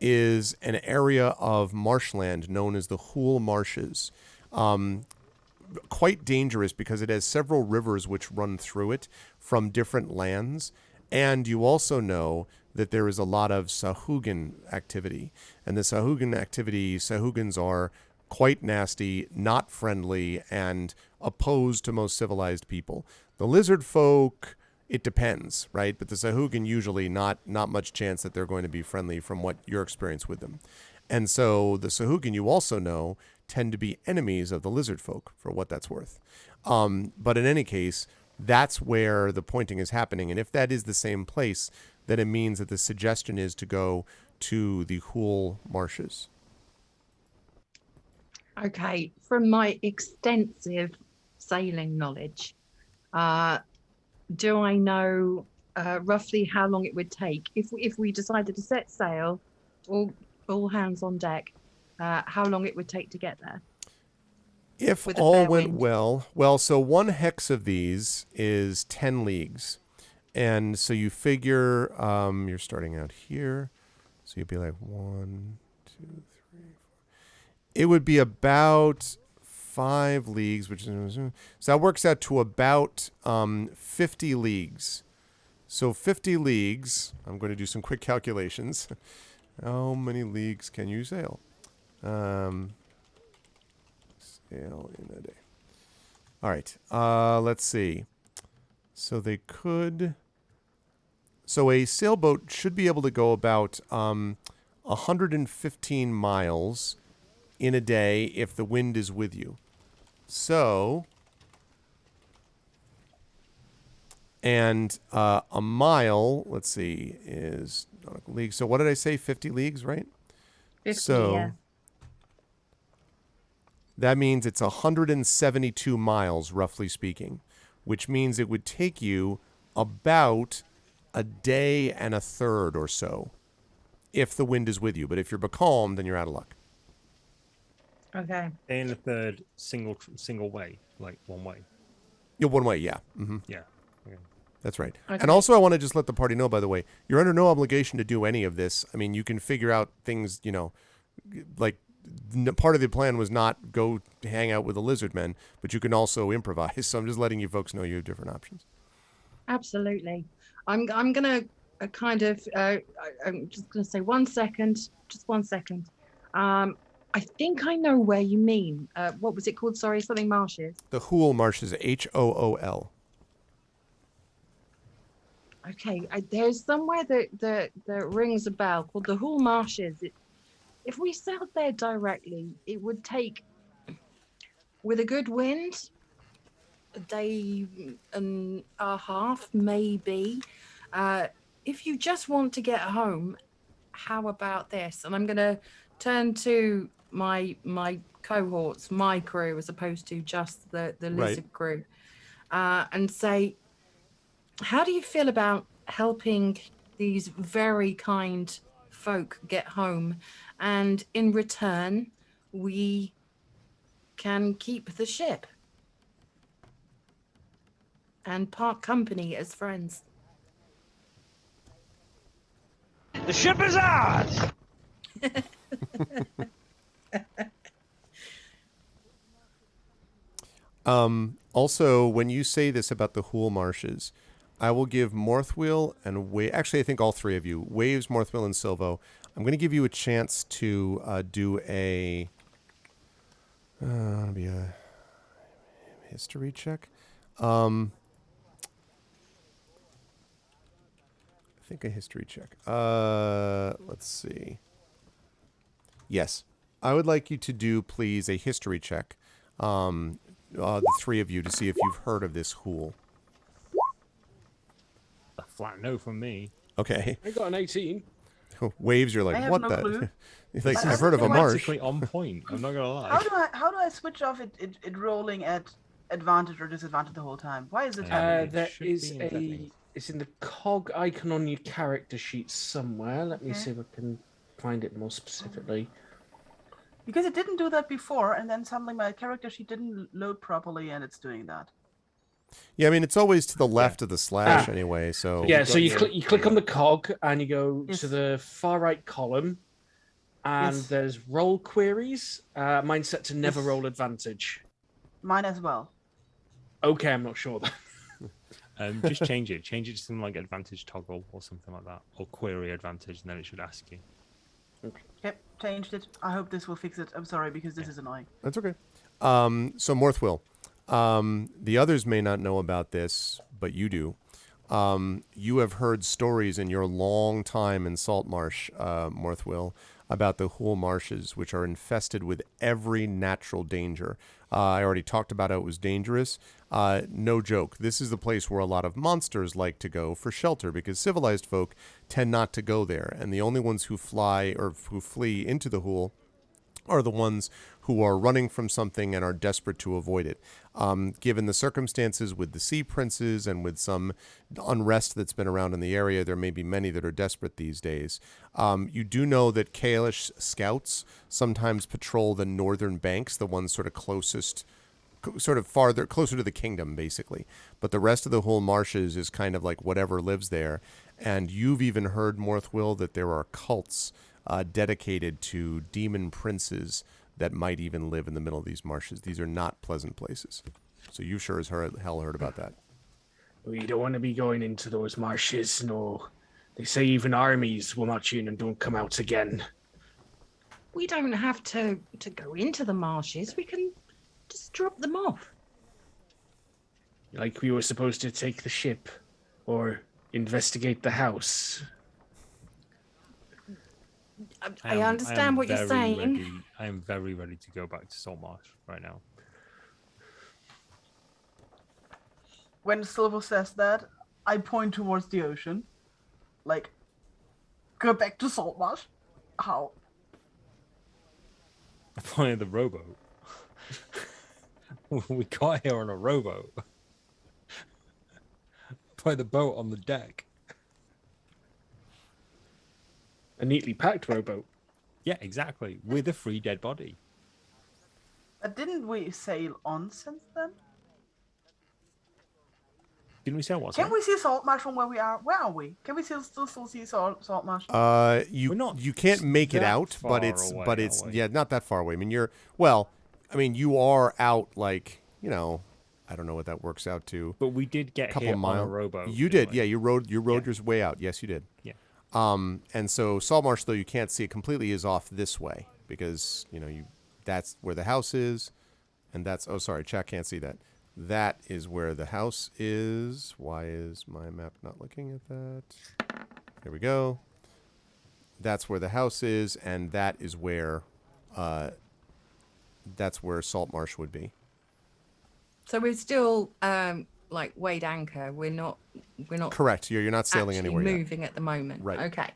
is an area of marshland known as the Hool Marshes. Quite dangerous because it has several rivers which run through it from different lands. And you also know that there is a lot of Sahuagin activity. And the Sahugans are quite nasty, not friendly, and opposed to most civilized people. The lizard folk, it depends, right? But the Sahuagin usually not much chance that they're going to be friendly from what your experience with them. And so the Sahuagin, you also know, tend to be enemies of the lizard folk, for what that's worth. But in any case, that's where the pointing is happening. And if that is the same place, then it means that the suggestion is to go to the Hool Marshes. Okay, from my extensive sailing knowledge, do I know roughly how long it would take if we decided to set sail, all hands on deck, how long it would take to get there? If With a all fair went wind. well, so one hex of these is 10 leagues. And so you figure you're starting out here. So you'd be like 1, 2, 3, 4. It would be about 5 leagues, which is, so that works out to about 50 leagues. So 50 leagues, I'm going to do some quick calculations. How many leagues can you sail? Sail in a day. All right, let's see. So they could... So a sailboat should be able to go about 115 miles in a day if the wind is with you. So, and a mile, let's see, is nautical league. So what did I say? 50 leagues, right? 50, so yeah. that means it's 172 miles, roughly speaking, which means it would take you about a day and a third or so if the wind is with you. But if you're becalmed, then you're out of luck. Okay. Day and a third single way, like one way. Yeah, one way, yeah. Mm-hmm. Yeah. Okay. That's right. Okay. And also I want to just let the party know, by the way, you're under no obligation to do any of this. I mean, you can figure out things, like part of the plan was not go hang out with the lizard men, but you can also improvise. So I'm just letting you folks know you have different options. Absolutely. I'm gonna kind of I'm just gonna say 1 second, just 1 second. I think I know where you mean. What was it called? Sorry, something marshes. The Hool Marshes, Hool. Okay, there's somewhere that rings a bell called the Hool Marshes. If we sailed there directly, it would take, with a good wind, a day and a half, maybe. If you just want to get home, how about this? And I'm going to turn to my cohorts, my crew, as opposed to just the lizard crew, and say, how do you feel about helping these very kind folk get home? And in return, we can keep the ship and part company as friends. The ship is ours! Also, when you say this about the Hool Marshes, I will give Morthwheel and actually I think all three of you, Waves, Morthwheel, and Silvo, I'm going to give you a chance to do a history check. I think a history check. Let's see. Yes. I would like you to do, please, a history check. The three of you, to see if you've heard of this Hool. A flat no from me. Okay. I got an 18. Waves, you're I like, have what no the? clue. It's like, I I've heard of a everything marsh. Practically on point. I'm not gonna lie. How do I switch off it rolling at advantage or disadvantage the whole time? Why is it happening? There should is be in settings. it's in the cog icon on your character sheet somewhere. Let me Okay. see if I can find it more specifically. Because it didn't do that before, and then suddenly my character sheet didn't load properly, and it's doing that. Yeah, I mean it's always to the left of the slash anyway. So yeah, so you click on the cog and you go Yes. to the far right column, and Yes. there's roll queries. Mine's set to never Yes. roll advantage. Mine as well. Okay, I'm not sure. Just change it. Change it to something like advantage toggle or something like that, or query advantage, and then it should ask you. Yep, changed it. I hope this will fix it. I'm sorry because this is annoying. That's okay. So Morthwill, the others may not know about this, but you do. You have heard stories in your long time in Saltmarsh, Morthwill, about the Hool Marshes, which are infested with every natural danger. I already talked about how it was dangerous. No joke. This is the place where a lot of monsters like to go for shelter because civilized folk tend not to go there. And the only ones who fly or who flee into the Hool are the ones who are running from something and are desperate to avoid it. Given the circumstances with the sea princes and with some unrest that's been around in the area, there may be many that are desperate these days. You do know that Kaelish scouts sometimes patrol the northern banks, the ones sort of closest, sort of farther, closer to the kingdom, basically. But the rest of the whole marshes is kind of like whatever lives there. And you've even heard, Morthwill, that there are cults dedicated to demon princes that might even live in the middle of these marshes. These are not pleasant places. So you sure as hell heard about that. We don't want to be going into those marshes, no. They say even armies will march in and don't come out again. We don't have to go into the marshes. We can just drop them off. Like we were supposed to take the ship or investigate the house. I understand what you're saying. I am very ready to go back to Saltmarsh right now. When Silver says that, I point towards the ocean. Like, go back to Saltmarsh? How? I pointed the rowboat. We got here on a rowboat. Put the boat on the deck. A neatly packed rowboat. Yeah, exactly. With a free dead body. Didn't we sail on since then? Didn't we say what? Can we see Saltmarsh from where we are? Where are we? Can we still see Saltmarsh? You can't make it out, but it's not that far away. I mean, you are out like, I don't know what that works out to. But we did get couple here miles. on a rowboat. You did, yeah. You rode your way out. Yes, you did. Yeah. And so Saltmarsh, though you can't see it completely, is off this way because that's where the house is, and that's chat can't see that. That is where the house is. Why is my map not looking at that? There we go. That's where the house is, and that is where Saltmarsh would be. So we're still weighed anchor. We're not correct. You're not sailing anywhere moving yet. at the moment. Right. Okay.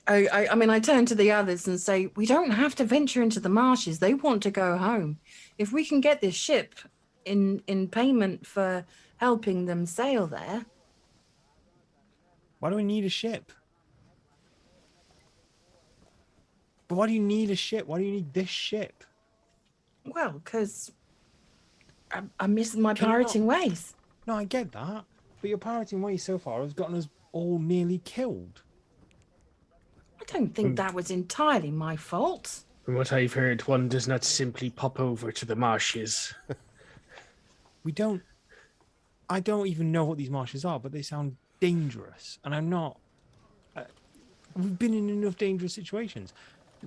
I mean, I turn to the others and say, we don't have to venture into the marshes. They want to go home. If we can get this ship in payment for helping them sail there. Why do we need a ship? But why do you need a ship? Why do you need this ship? Well, because I'm missing my pirating ways. No, I get that. But your pirating ways so far has gotten us all nearly killed. I don't think that was entirely my fault. From what I've heard, one does not simply pop over to the marshes. I don't even know what these marshes are, but they sound dangerous. And I'm not... we've been in enough dangerous situations.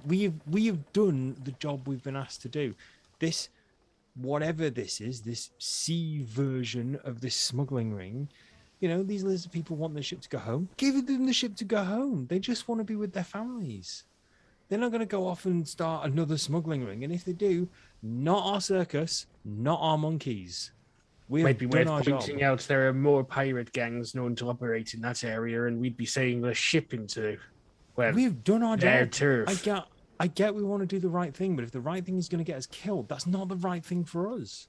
We have done the job we've been asked to do. This, whatever this is, this sea version of this smuggling ring, these lizard people want the ship to go home. Give them the ship to go home. They just want to be with their families. They're not going to go off and start another smuggling ring. And if they do, not our circus, not our monkeys. Might be worth pointing out there are more pirate gangs known to operate in that area, and we'd be sailing the ship into, we've done our their job. turf. I get we want to do the right thing, but if the right thing is going to get us killed, that's not the right thing for us.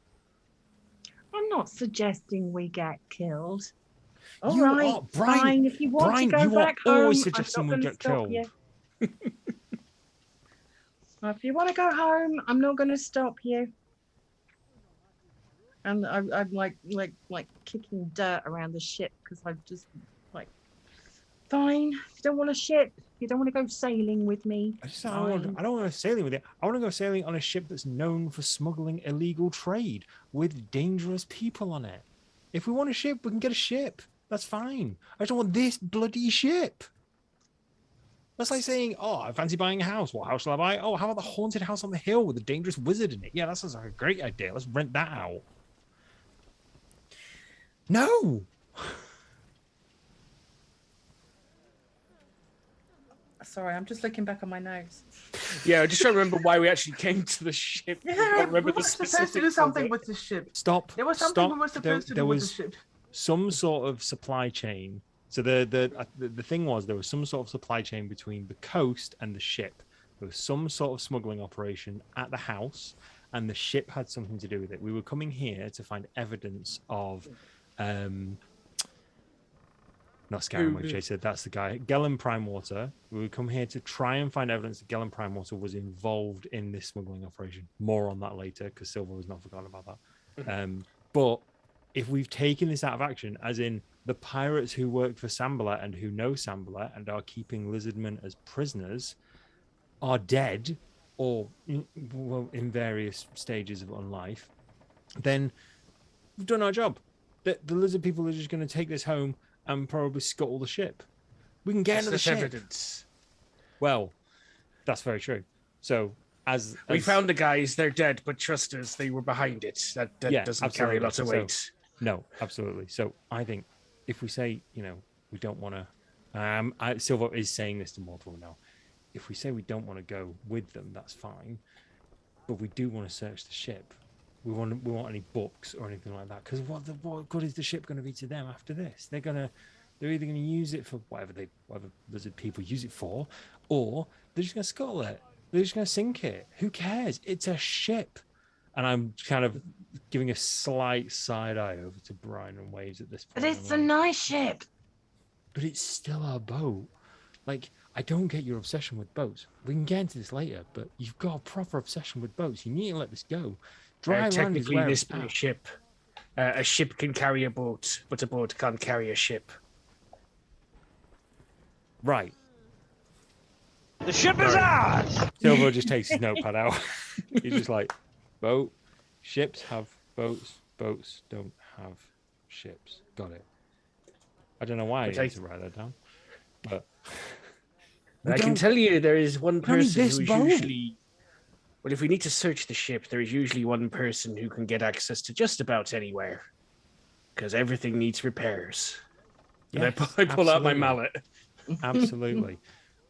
I'm not suggesting we get killed. All right, Brian, fine. If you want to go back home, I'm not going to stop you. If you want to go home, I'm not going to stop you. And I'm like kicking dirt around the ship because I'm just like, fine. If you don't want a ship, if you don't want to go sailing with me, I don't want to go sailing with it. I want to go sailing on a ship that's known for smuggling illegal trade with dangerous people on it. If we want a ship, we can get a ship. That's fine. I just don't want this bloody ship. That's like saying, oh, I fancy buying a house. What house shall I buy? Oh, how about the haunted house on the hill with a dangerous wizard in it? Yeah, that sounds like a great idea. Let's rent that out. No. Sorry, I'm just looking back on my notes. Yeah, I just trying to remember why we actually came to the ship. I Yeah, can't remember we the were supposed to do specifics of something it. with the ship. Stop. There was something Stop. we were supposed to do with the ship. Some sort of supply chain. So the thing was there was some sort of supply chain between the coast and the ship. There was some sort of smuggling operation at the house, and the ship had something to do with it. We were coming here to find evidence of, not Scaramouche Chaser, that's the guy. Gellin Primewater. We would come here to try and find evidence that Gellin Primewater was involved in this smuggling operation. More on that later, because Silver has not forgotten about that. But if we've taken this out of action, as in the pirates who work for Sambala and who know Sambala and are keeping lizardmen as prisoners are dead or in various stages of unlife, then we've done our job. The lizard people are just going to take this home and probably scuttle the ship. We can get into the ship. Evidence. Well, that's very true. So as We found the guys, they're dead, but trust us, they were behind it. That doesn't carry a lot of weight. No, absolutely. So I think if we say, we don't want to, Silver is saying this to Mortal now. If we say we don't want to go with them, that's fine. But we do want to search the ship. We want any books or anything like that. Because what good is the ship going to be to them after this? They're either going to use it for whatever lizard people use it for, or they're just going to scuttle it. They're just going to sink it. Who cares? It's a ship. And I'm kind of giving a slight side eye over to Brian and Waves at this point. But it's a nice ship. But it's still a boat. Like, I don't get your obsession with boats. We can get into this later, but you've got a proper obsession with boats. You need to let this go. Dry land is technically, where this it's being a at. ship. A ship can carry a boat, but a boat can't carry a ship. Right. The ship is ours! Silver just takes his notepad out. He's just like, boat. Ships have boats. Boats don't have ships. Got it. I don't know why I need to write that down. But I can tell you there is one person this who's boat. usually... Well, if we need to search the ship, there is usually one person who can get access to just about anywhere. Because everything needs repairs. And I pull out my absolutely. mallet. Absolutely.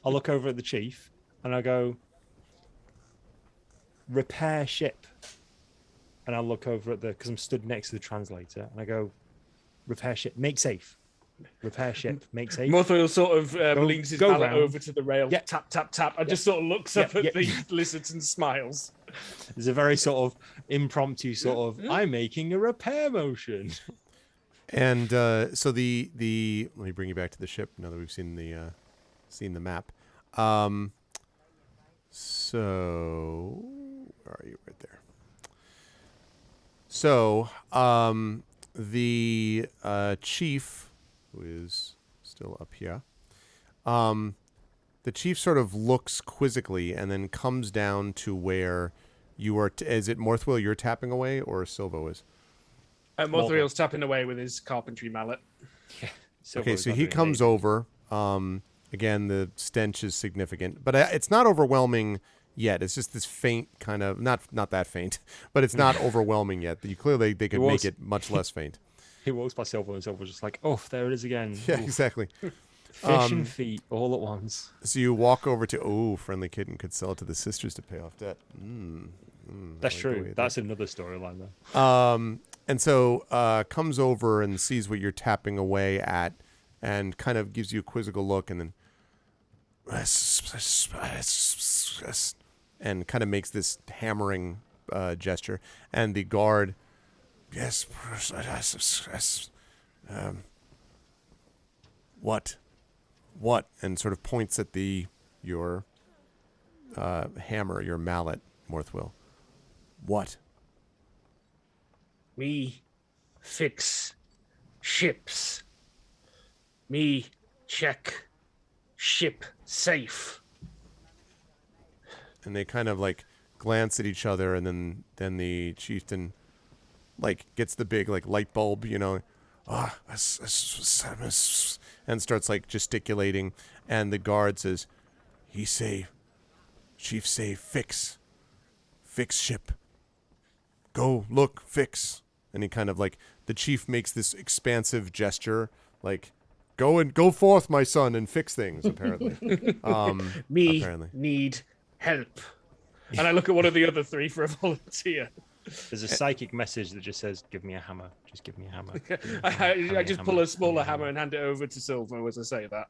I'll look over at the chief and I go, repair ship. And I'll look over at because I'm stood next to the translator, and I go, repair ship, make safe. Repair ship, make safe. Morthoil sort of leans his mallet round. over to the rail, tap, tap, tap, and just sort of looks up at the lizards and smiles. There's a very sort of impromptu sort of, I'm making a repair motion. And so the let me bring you back to the ship now that we've seen the map. So where are you? Right there. So the chief, who is still up here, the chief sort of looks quizzically and then comes down to where you are. Is it Morthwell you're tapping away, or Silvo is? Morthoil's tapping away with his carpentry mallet. Yeah. Okay, so he comes over. Again, the stench is significant, but it's not overwhelming yet. It's just this faint kind of not that faint, but it's not overwhelming yet. They could make it much less faint. He walks by Silver, and Silver's just like, oh, there it is again. Yeah, Oof. exactly. Fish and feet all at once. So you walk over to friendly kitten could sell it to the sisters to pay off debt. That's true. That's another storyline though. And so comes over and sees what you're tapping away at, and kind of gives you a quizzical look, and then and kind of makes this hammering gesture, and the guard, yes, what, and sort of points at your hammer, your mallet, Morthwell. What? Me fix ships. Me check ship safe. And they kind of like glance at each other, and then the chieftain like gets the big like light bulb, you know, and starts like gesticulating, and the guard says, Chief say fix ship. Go look, fix. And he kind of like, the chief makes this expansive gesture, like, go forth, my son, and fix things, apparently. Me apparently. need help. And I look at one of the other three for a volunteer. There's a psychic message that just says, "Give me a hammer. Just give me a hammer." I just pull a smaller hammer and hand it over to Silver as I say that.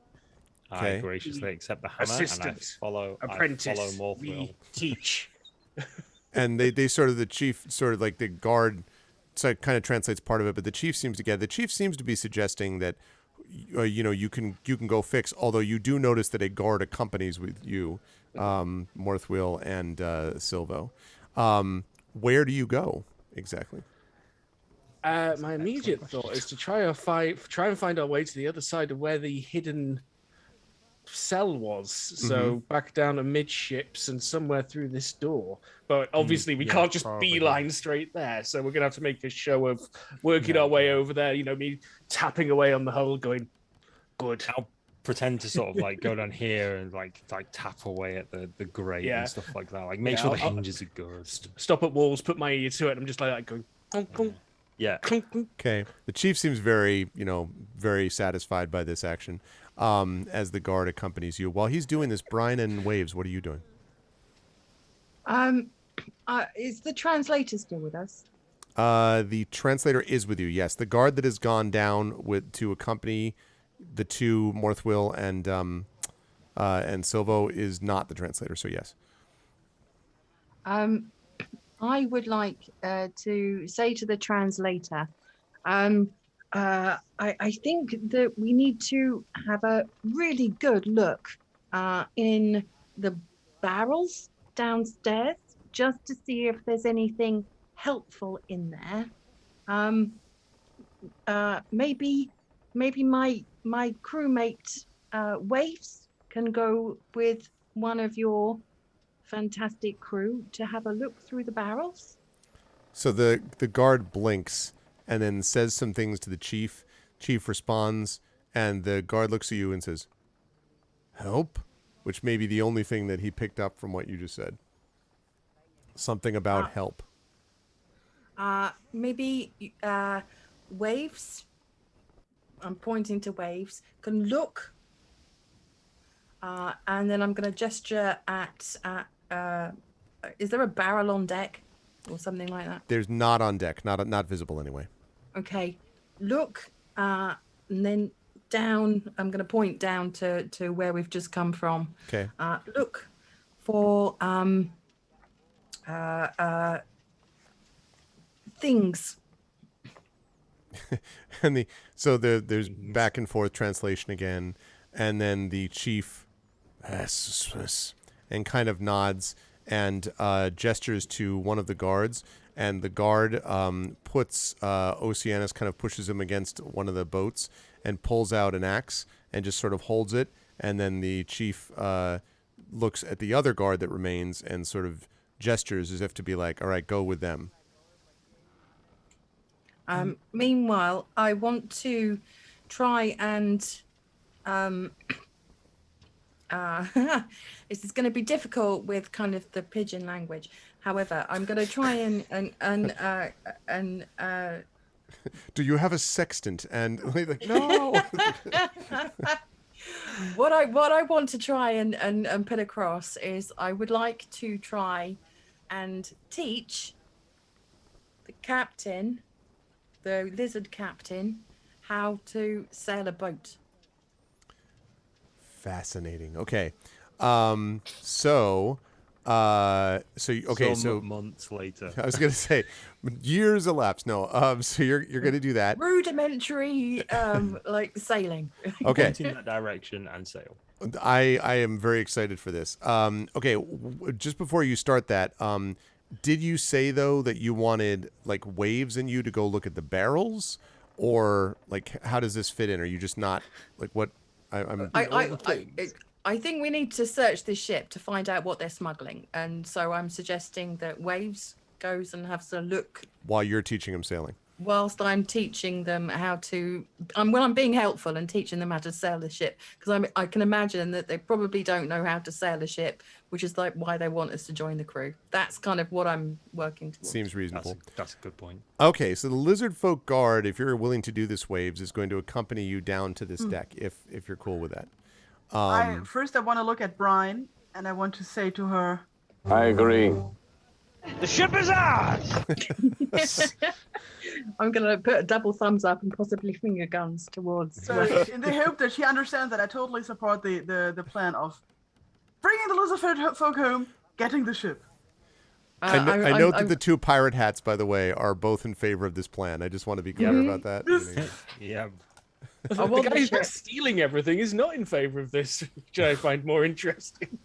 Okay. I graciously accept the hammer Assistant, and I follow apprentice, Morthwell. we teach. And they sort of, the chief sort of like the guard, so it kind of translates part of it, but the chief seems to be suggesting that you know, you can go fix, although you do notice that a guard accompanies with you, Morthwell and Silvo. Where do you go exactly? My immediate thought is to try and find our way to the other side of where the hidden cell was. So back down amidships and somewhere through this door. But obviously we can't just beeline straight there. So we're gonna have to make a show of working our way over there. You know, me tapping away on the hull, going, good. I'll pretend to sort of like go down here and like tap away at the grate and stuff like that. Like make sure the hinges are good. Stop at walls, put my ear to it, and I'm just like that going. Clunk, clunk, Yeah. clunk, clunk. Okay. The chief seems very, very satisfied by this action. As the guard accompanies you. While he's doing this, Brian and Waves, what are you doing? Is the translator still with us? The translator is with you. Yes, the guard that has gone down to accompany the two, Morthwell and Silvo, is not the translator. So yes. I would like to say to the translator, I think that we need to have a really good look in the barrels downstairs, just to see if there's anything helpful in there. Maybe my crewmate Waves can go with one of your fantastic crew to have a look through the barrels. So the guard blinks and then says some things to the chief. Chief responds, and the guard looks at you and says, "Help?" Which may be the only thing that he picked up from what you just said. Something about help. Maybe Waves, I'm pointing to Waves, can look, and then I'm going to gesture at is there a barrel on deck or something like that? There's not on deck, not visible anyway. Okay, look, and then down, I'm going to point down to where we've just come from. Okay. Look for things. And there's back and forth translation again, and then the chief and kind of nods and gestures to one of the guards, and the guard puts Oceanus, kind of pushes him against one of the boats and pulls out an axe and just sort of holds it, and then the chief looks at the other guard that remains and sort of gestures as if to be like, all right, go with them. Meanwhile, I want to try and this is going to be difficult with kind of the pigeon language. However, I'm going to try and do you have a sextant? And like, no. What I want to try and put across is I would like to try and teach the captain, the lizard captain, how to sail a boat. Fascinating. Okay. So Months later. I was gonna say years elapsed. No. So you're gonna do that. Rudimentary like sailing. Okay. Point in that direction and sail. I am very excited for this. Okay. Just before you start that, Did you say though that you wanted like Waves and you to go look at the barrels, or like how does this fit in? Are you just not like what? I'm. I think we need to search this ship to find out what they're smuggling, and so I'm suggesting that Waves goes and has a look While you're teaching them sailing. whilst I'm teaching them how to. I'm being helpful and teaching them how to sail the ship, because I can imagine that they probably don't know how to sail a ship, which is like why they want us to join the crew. That's kind of what I'm working towards. Seems reasonable. That's a good point. Okay, so the Lizard Folk Guard, if you're willing to do this, Waves, is going to accompany you down to this deck, if you're cool with that. First, I want to look at Brian, and I want to say to her, I agree. The ship is ours! I'm going to put a double thumbs up and possibly finger guns towards. so in the hope that she understands that I totally support the plan of bringing the Lizard Folk home, getting the ship. I note that the two pirate hats, by the way, are both in favor of this plan. I just want to be clear about that. Yeah. I want The the guy ship. who's stealing everything is not in favor of this, which I find more interesting.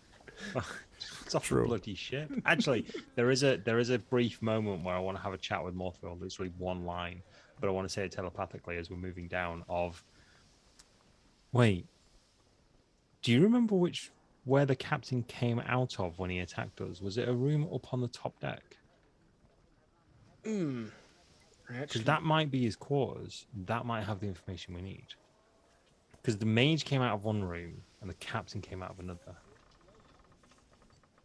It's off True. the bloody ship. Actually, there is a brief moment where I want to have a chat with Morthwell. Literally one line, but I want to say it telepathically as we're moving down. Wait, do you remember where the captain came out of when he attacked us? Was it a room up on the top deck? Because that might be his quarters. That might have the information we need. Because the mage came out of one room and the captain came out of another.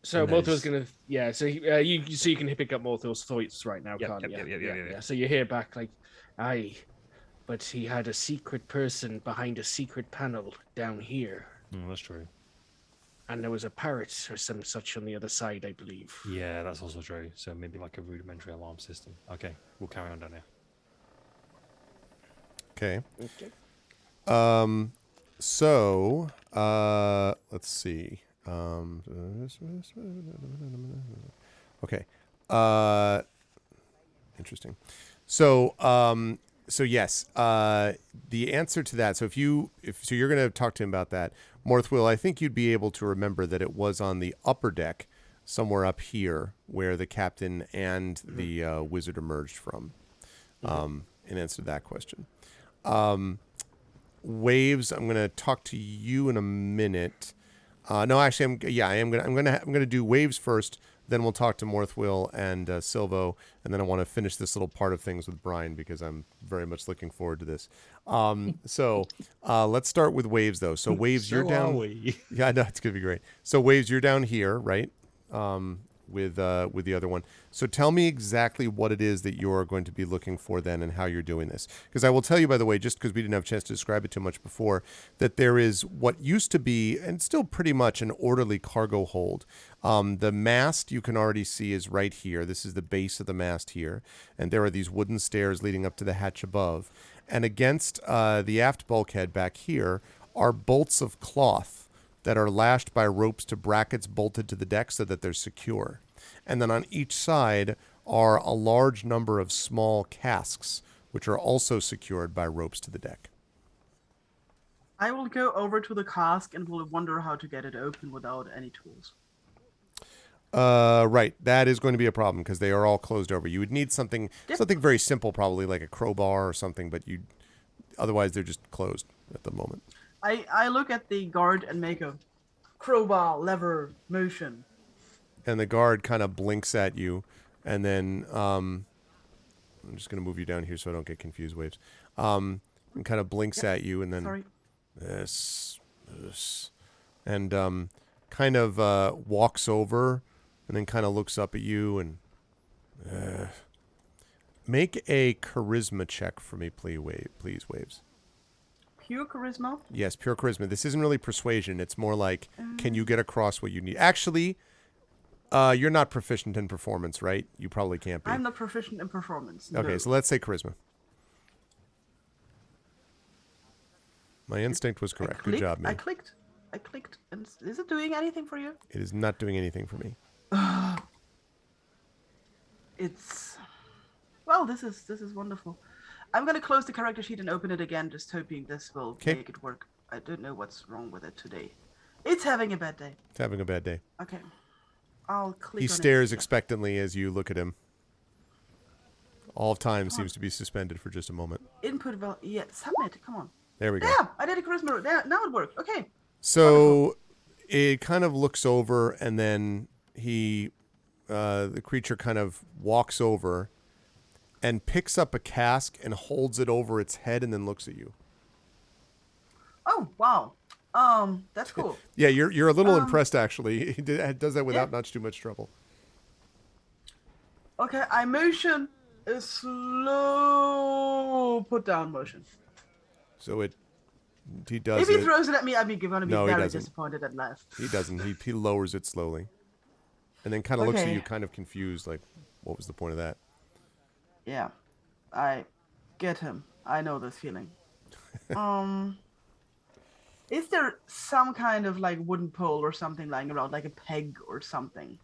So And Morthwell's there's- gonna, so you can pick up Morthwell's thoughts right now, Yep, can't yep, you? yep. So you hear back like, aye, but he had a secret person behind a secret panel down here, That's true. and there was a parrot or some such on the other side, I believe. Yeah, that's also true. So maybe like a rudimentary alarm system. Okay, we'll carry on down here. Okay. Okay. So, let's see. Okay. Interesting. So yes, the answer to that. So if you're going to talk to him about that, Morthwell, I think you'd be able to remember that it was on the upper deck, somewhere up here, where the captain and the wizard emerged from. In answer to that question. Waves, I'm going to talk to you in a minute. No, actually, I'm gonna do Waves first. Then we'll talk to Morthwell and Silvo, and then I want to finish this little part of things with Brian because I'm very much looking forward to this. So let's start with Waves though. So Waves, you're down. Yeah, I know it's gonna be great. So Waves, you're down here, right? With the other one. So tell me exactly what it is that you're going to be looking for then and how you're doing this. Because I will tell you, by the way, just because we didn't have a chance to describe it too much before, that there is what used to be, and still pretty much, an orderly cargo hold. The mast you can already see is right here. This is the base of the mast here. And there are these wooden stairs leading up to the hatch above. And against the aft bulkhead back here are bolts of cloth that are lashed by ropes to brackets bolted to the deck so that they're secure. And then on each side are a large number of small casks, which are also secured by ropes to the deck. I will go over to the cask and will wonder how to get it open without any tools. Right. That is going to be a problem because they are all closed over. You would need something very simple, probably like a crowbar or something, but otherwise they're just closed at the moment. I look at the guard and make a crowbar lever motion. And the guard kind of blinks at you, and then I'm just going to move you down here so I don't get confused, Waves. And kind of blinks at you, and then this, and kind of walks over, and then kind of looks up at you and make a charisma check for me, please, Waves. Pure charisma? Yes, pure charisma. This isn't really persuasion. It's more like, can you get across what you need? Actually, you're not proficient in performance, right? You probably can't be. I'm not proficient in performance. Okay, no. so let's say charisma. My instinct was correct. Good job, man. I clicked. And is it doing anything for you? It is not doing anything for me. This is wonderful. I'm going to close the character sheet and open it again, just hoping this will make it work. I don't know what's wrong with it today. It's having a bad day. It's having a bad day. Okay. I'll click He on stares it. expectantly as you look at him. All of time seems to be suspended for just a moment. Input value. Yeah, submit. Come on. There we go. Yeah, I did a charisma. There, now it worked. Okay. So it kind of looks over, and then the creature kind of walks over and picks up a cask and holds it over its head and then looks at you. Oh wow. That's cool. Yeah, you're a little impressed, actually. He does that without not too much trouble. Okay, I motion a slow put down motion. So he does If he it. throws it at me, I'm going to be No, he very doesn't. disappointed at life. He doesn't. He lowers it slowly. And then kind of looks at Okay. you kind of confused, like, what was the point of that? Yeah, I get him. I know this feeling. Is there some kind of like wooden pole or something lying around, like a peg or something?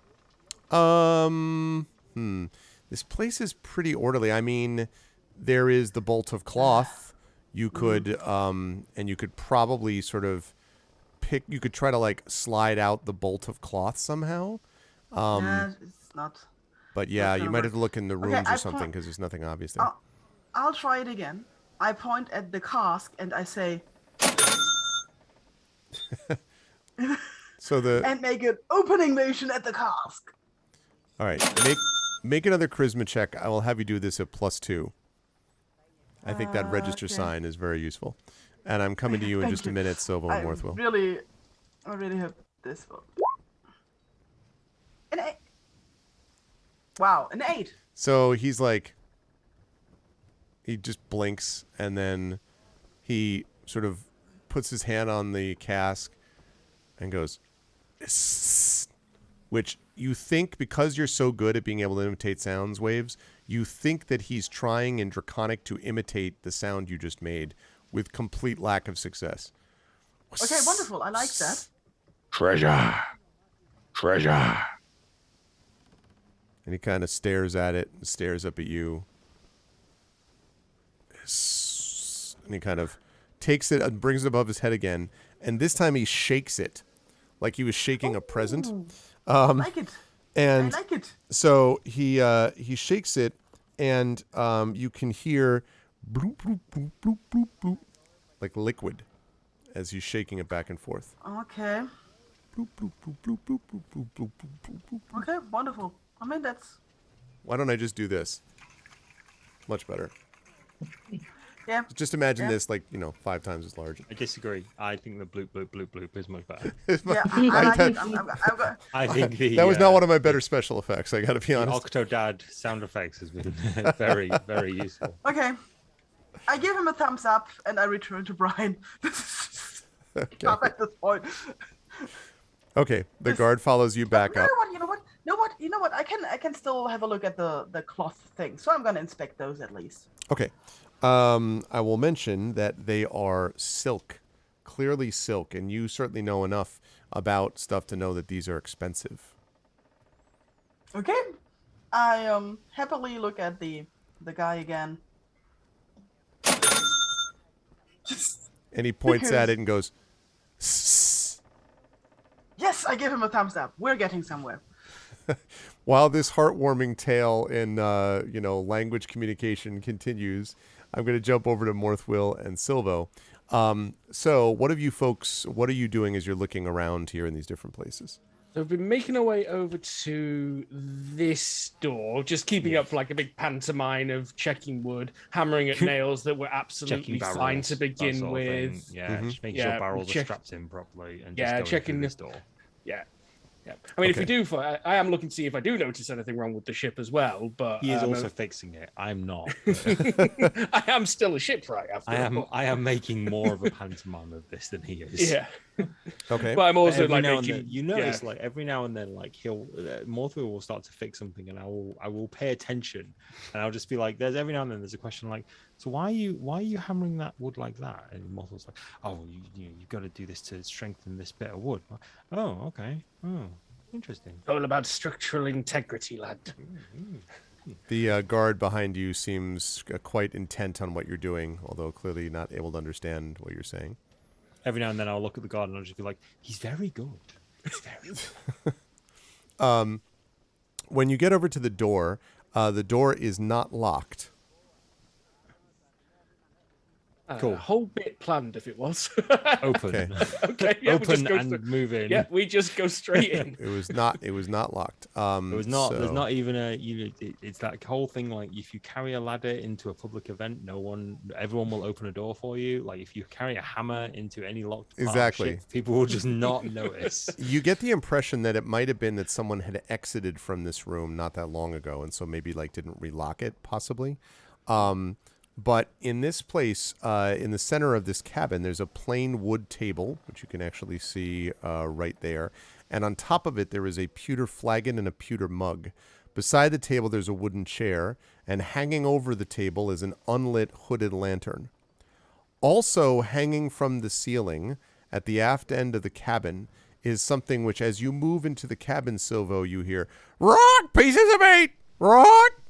This place is pretty orderly. I mean, there is the bolt of cloth. You could, and you could probably sort of you could try to like slide out the bolt of cloth somehow. Yeah, it's not. But yeah, gonna you might have work. to look in the Okay, rooms I or something because there's nothing obvious there. I'll try it again. I point at the cask and I say, So and make an opening motion at the cask. all right, make another charisma check. I will have you do this at +2. I think that register okay. sign is very useful. And I'm coming to you in Thank just a you. minute, Silvo and I Northwill. really hope this will. An 8. Wow, an 8. So he's like, he just blinks, and then he sort of puts his hand on the cask and goes, "Sss," which you think, because you're so good at being able to imitate sounds waves, you think that he's trying in Draconic to imitate the sound you just made with complete lack of success. Okay, wonderful. I like that. Treasure. Treasure. And he kind of stares at it and stares up at you. And he kind of takes it and brings it above his head again. And this time he shakes it like he was shaking a present. I like it. And I like it. so he shakes it, and you can hear bloop, bloop, bloop, bloop, bloop, bloop, like liquid as he's shaking it back and forth. Okay. Bloop, bloop, bloop, bloop, bloop, bloop, bloop, bloop, bloop, bloop, bloop. Okay, wonderful. I mean, that's... Why don't I just do this? Much better. Yeah. Just imagine this, like, 5 times as large. I disagree. I think the bloop bloop bloop bloop is much better. Yeah, I like it. I've got... I think That was not one of my better special effects, I gotta be the honest. Octodad sound effects has been very, very useful. Okay. I give him a thumbs up, and I return to Brian. Okay. Up at this point. Okay, the guard follows you back up. You know what? I can still have a look at the cloth thing. So I'm gonna inspect those at least. Okay. I will mention that they are silk, clearly silk, and you certainly know enough about stuff to know that these are expensive. Okay. I happily look at the guy again. And he points Because- at it and goes, "Sss." Yes, I give him a thumbs up. We're getting somewhere. While this heartwarming tale in language communication continues, I'm going to jump over to Morthwill and Silvo. So what are you doing as you're looking around here in these different places? So we've been making our way over to this door, just keeping up for like a big pantomime of checking wood, hammering at nails that were absolutely Checking fine barrels, to that begin sort of thing. with. Yeah, just making Yeah, sure barrels are check- strapped in properly and Yeah, just going checking through the- this door. Yeah. Yeah. I mean, if Okay. you do, I am looking to see if I do notice anything wrong with the ship as well. But He is also fixing it. I'm not. I am still a shipwright. After all. I am making more of a pantomime of this than he is. Yeah. Okay. But I'm also Every like now and making. then, you notice, like every now and then, like Morthwill will start to fix something, and I will pay attention, and I'll just be like, there's every now and then there's a question like, so why are you hammering that wood like that? And Morthwill's like, oh, you've got to do this to strengthen this bit of wood. Oh, okay. Oh, interesting. All about structural integrity, lad. The guard behind you seems quite intent on what you're doing, although clearly not able to understand what you're saying. Every now and then I'll look at the guard and I'll just be like, he's very good. He's very good. When you get over to the door is not locked. Cool. A whole bit planned if it was. Open. Okay. Okay. Yeah, we just Open go and move in. Yeah, we just go straight in. It was not locked. It was not. There's so- not even a. It's that whole thing. Like if you carry a ladder into a public event, everyone will open a door for you. Like if you carry a hammer into any locked part of Exactly. ship, people will just not notice. You get the impression that it might have been that someone had exited from this room not that long ago, and so maybe like didn't relock it, possibly. But in this place, in the center of this cabin, there's a plain wood table, which you can actually see right there. And on top of it, there is a pewter flagon and a pewter mug. Beside the table, there's a wooden chair, and hanging over the table is an unlit hooded lantern. Also hanging from the ceiling at the aft end of the cabin is something which, as you move into the cabin, Silvo, you hear, "Rock, pieces of eight! Rock!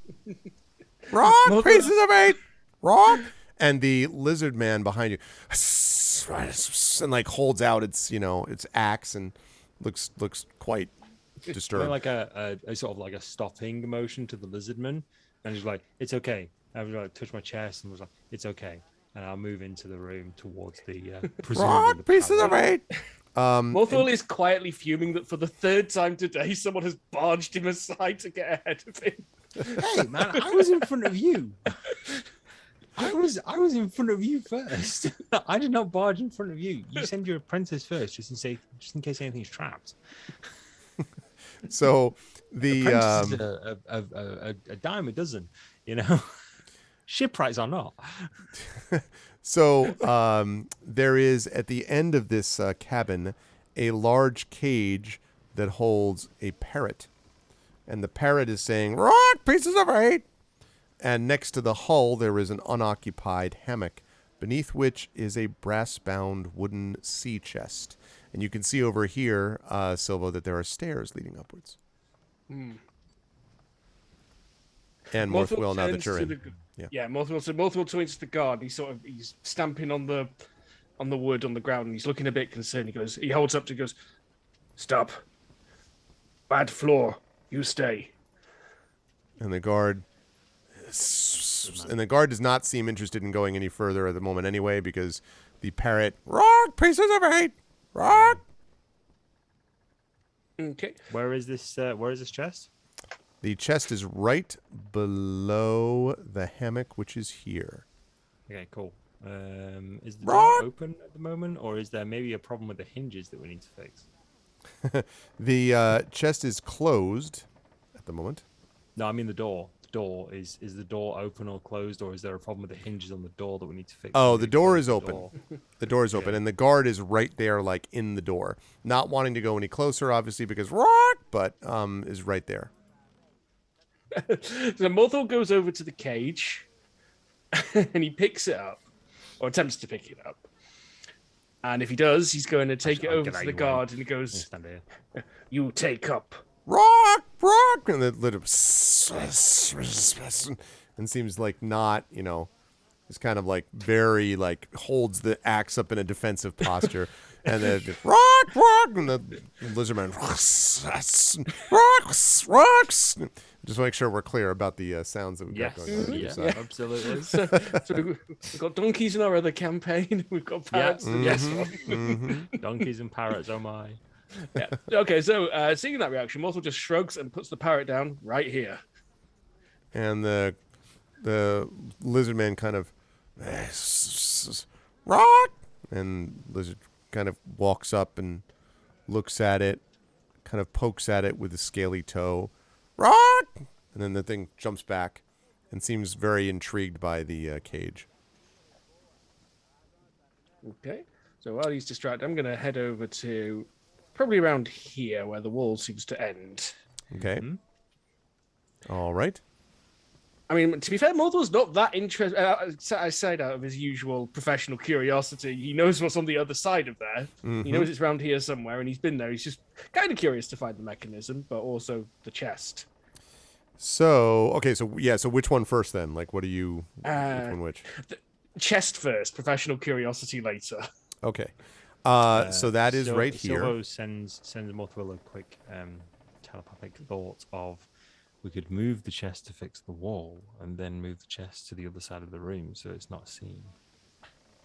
Rock, pieces of eight! Rock!" And the lizard man behind you, and like holds out its axe and looks quite disturbed. Like a sort of like a stopping motion to the lizardman, and he's like, "It's okay." I was like, touch my chest and was like, "It's okay," and I'll move into the room towards the Rock, pieces of eight! Morthwell is quietly fuming that for the third time today, someone has barged him aside to get ahead of him. Hey man, I was in front of you. I was in front of you first. I did not barge in front of you. You send your apprentice first, just in case anything's trapped. So the Apprentice is a dime a dozen, Shipwrights are not. So there is at the end of this cabin a large cage that holds a parrot, and the parrot is saying, "Rock, pieces of eight!" And next to the hull, there is an unoccupied hammock, beneath which is a brass-bound wooden sea chest. And you can see over here, Silvo, that there are stairs leading upwards. Hmm. And Morthwell, now that you're in. Yeah, Morthwell turns to the guard. He's stamping on the wood on the ground, and he's looking a bit concerned. He holds up to goes, "Stop. Bad floor. You stay." And the guard does not seem interested in going any further at the moment anyway, because the parrot, "Rock, pieces of eight! Rock!" Okay. Where is this chest? The chest is right below the hammock, which is here. Okay, cool. Is the Rock! door open at the moment, or is there maybe a problem with the hinges that we need to fix? The chest is closed at the moment. No, I mean the door. Is the door open or closed, or is there a problem with the hinges on the door that we need to fix? Oh, Maybe the door close is open. The door is open, and the guard is right there, like in the door, not wanting to go any closer, obviously, because rock, but is right there. So Morthwell goes over to the cage, and he picks it up, or attempts to pick it up. And if he does, he's going to take it over to the guard, and he goes, "You take up." Rock, rock, and the little and seems like not, it's kind of like very like holds the axe up in a defensive posture, and then rock, rock, and the lizardman rocks. Just make sure we're clear about the sounds that we've got going on. Yeah, absolutely. So we've got donkeys in our other campaign. We've got parrots. Yes. Donkeys and parrots. Oh my. Yeah. Okay, so seeing that reaction, Morthwell just shrugs and puts the parrot down right here. And the lizard man kind of rock, and lizard kind of walks up and looks at it, kind of pokes at it with a scaly toe, rock, and then the thing jumps back and seems very intrigued by the cage. Okay, so while he's distracted, I'm going to head over to probably around here where the wall seems to end. Okay. All right. I mean, to be fair, Morthwell's not that interested. Aside out of his usual professional curiosity, he knows what's on the other side of there. He knows it's around here somewhere, and he's been there. He's just kind of curious to find the mechanism, but also the chest. So, okay, so which one first then? Like, what do you, which one which? Chest first, professional curiosity later. Okay. So that is right here. Silvo sends Morthwell a quick telepathic thought of we could move the chest to fix the wall and then move the chest to the other side of the room so it's not seen.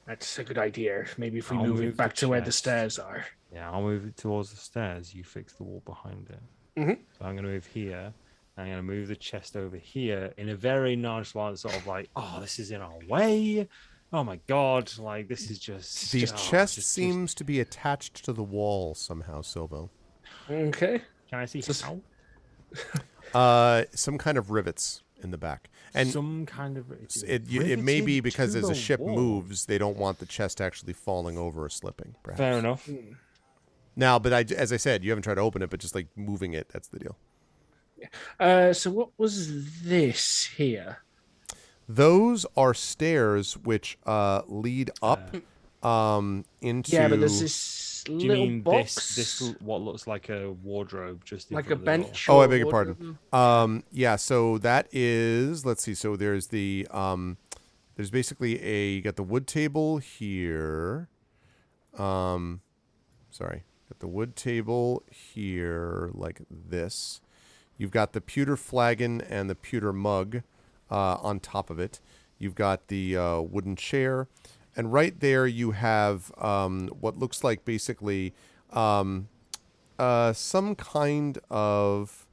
That's a good idea. Maybe if we I'll move move it back the to where the chest. stairs are. Yeah, I'll move it towards the stairs. You fix the wall behind it. Mhm. So I'm going to move here. I'm going to move the chest over here in a very nonchalant sort of like, oh, this is in our way. Oh my god! Like this is just These oh, chests just- seems to be attached to the wall somehow, Silvo. Okay. Can I see Just- how? Some kind of rivets in the back. And Some kind of it may be riveted because to as the a ship wall. moves, they don't want the chest actually falling over or slipping. Perhaps. Fair enough. Now, but as I said, you haven't tried to open it, but just like moving it, that's the deal. So what was this here? Those are stairs which lead up into. Yeah, but there's this Do you little mean box, this what looks like a wardrobe just in like a front of the door? bench. Oh, I or beg your wardrobe? pardon. Yeah, so that is. Let's see. So there's the there's basically you got the wood table here. Sorry, got the wood table here like this. You've got the pewter flagon and the pewter mug on top of it. You've got the wooden chair. And right there you have what looks like basically some kind of...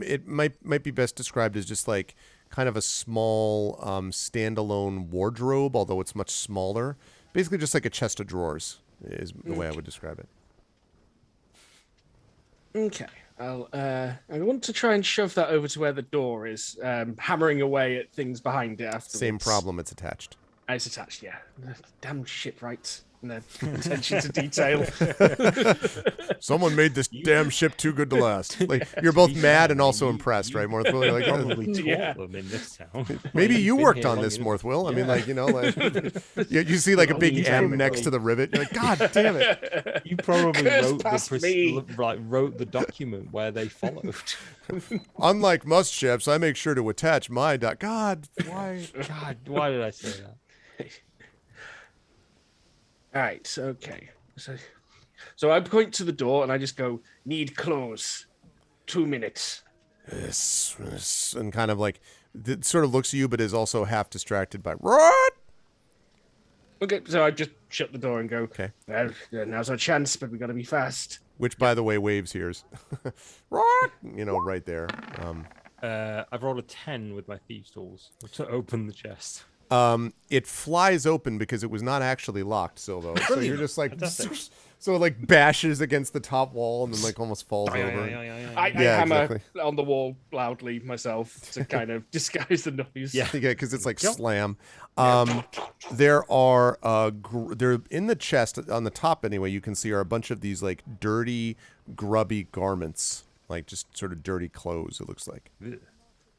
it might be best described as just like kind of a small standalone wardrobe, although it's much smaller. Basically just like a chest of drawers is the way I would describe it. Okay. I want to try and shove that over to where the door is, hammering away at things behind it afterwards. Same problem, it's attached. It's attached, yeah. Damn shipwrights. And then attention to detail. Someone made this damn ship too good to last. Like you're both mad and also impressed, right, Morthwill? You're like, Probably taught Yeah. them in this town. maybe Like, you been worked here on long this, enough. Morthwill. I mean, Yeah. like, you know, like you see like a big M next to the rivet. You're like, God damn it! You probably Curse wrote past me. wrote the document where they followed. Unlike most ships, I make sure to attach my God, why? God, why did I say that? All right, okay. So I point to the door and I just go, need clothes. 2 minutes. Yes, and kind of like sort of looks at you, but is also half distracted by what? Okay, so I just shut the door and go, Okay. well, now's our chance, but we got to be fast. Which, by the way, Waves hears. What? You know, right there. I've rolled a 10 with my thieves' tools to open the chest. It flies open because it was not actually locked, Silvo. So you're just like, Fantastic. so it like bashes against the top wall and then like almost falls over. I Yeah, hammer exactly. on the wall loudly myself to kind of disguise the noise. Yeah. Yeah, because it's like slam. There are there in the chest on the top anyway. You can see are a bunch of these like dirty, grubby garments, like just sort of dirty clothes. It looks like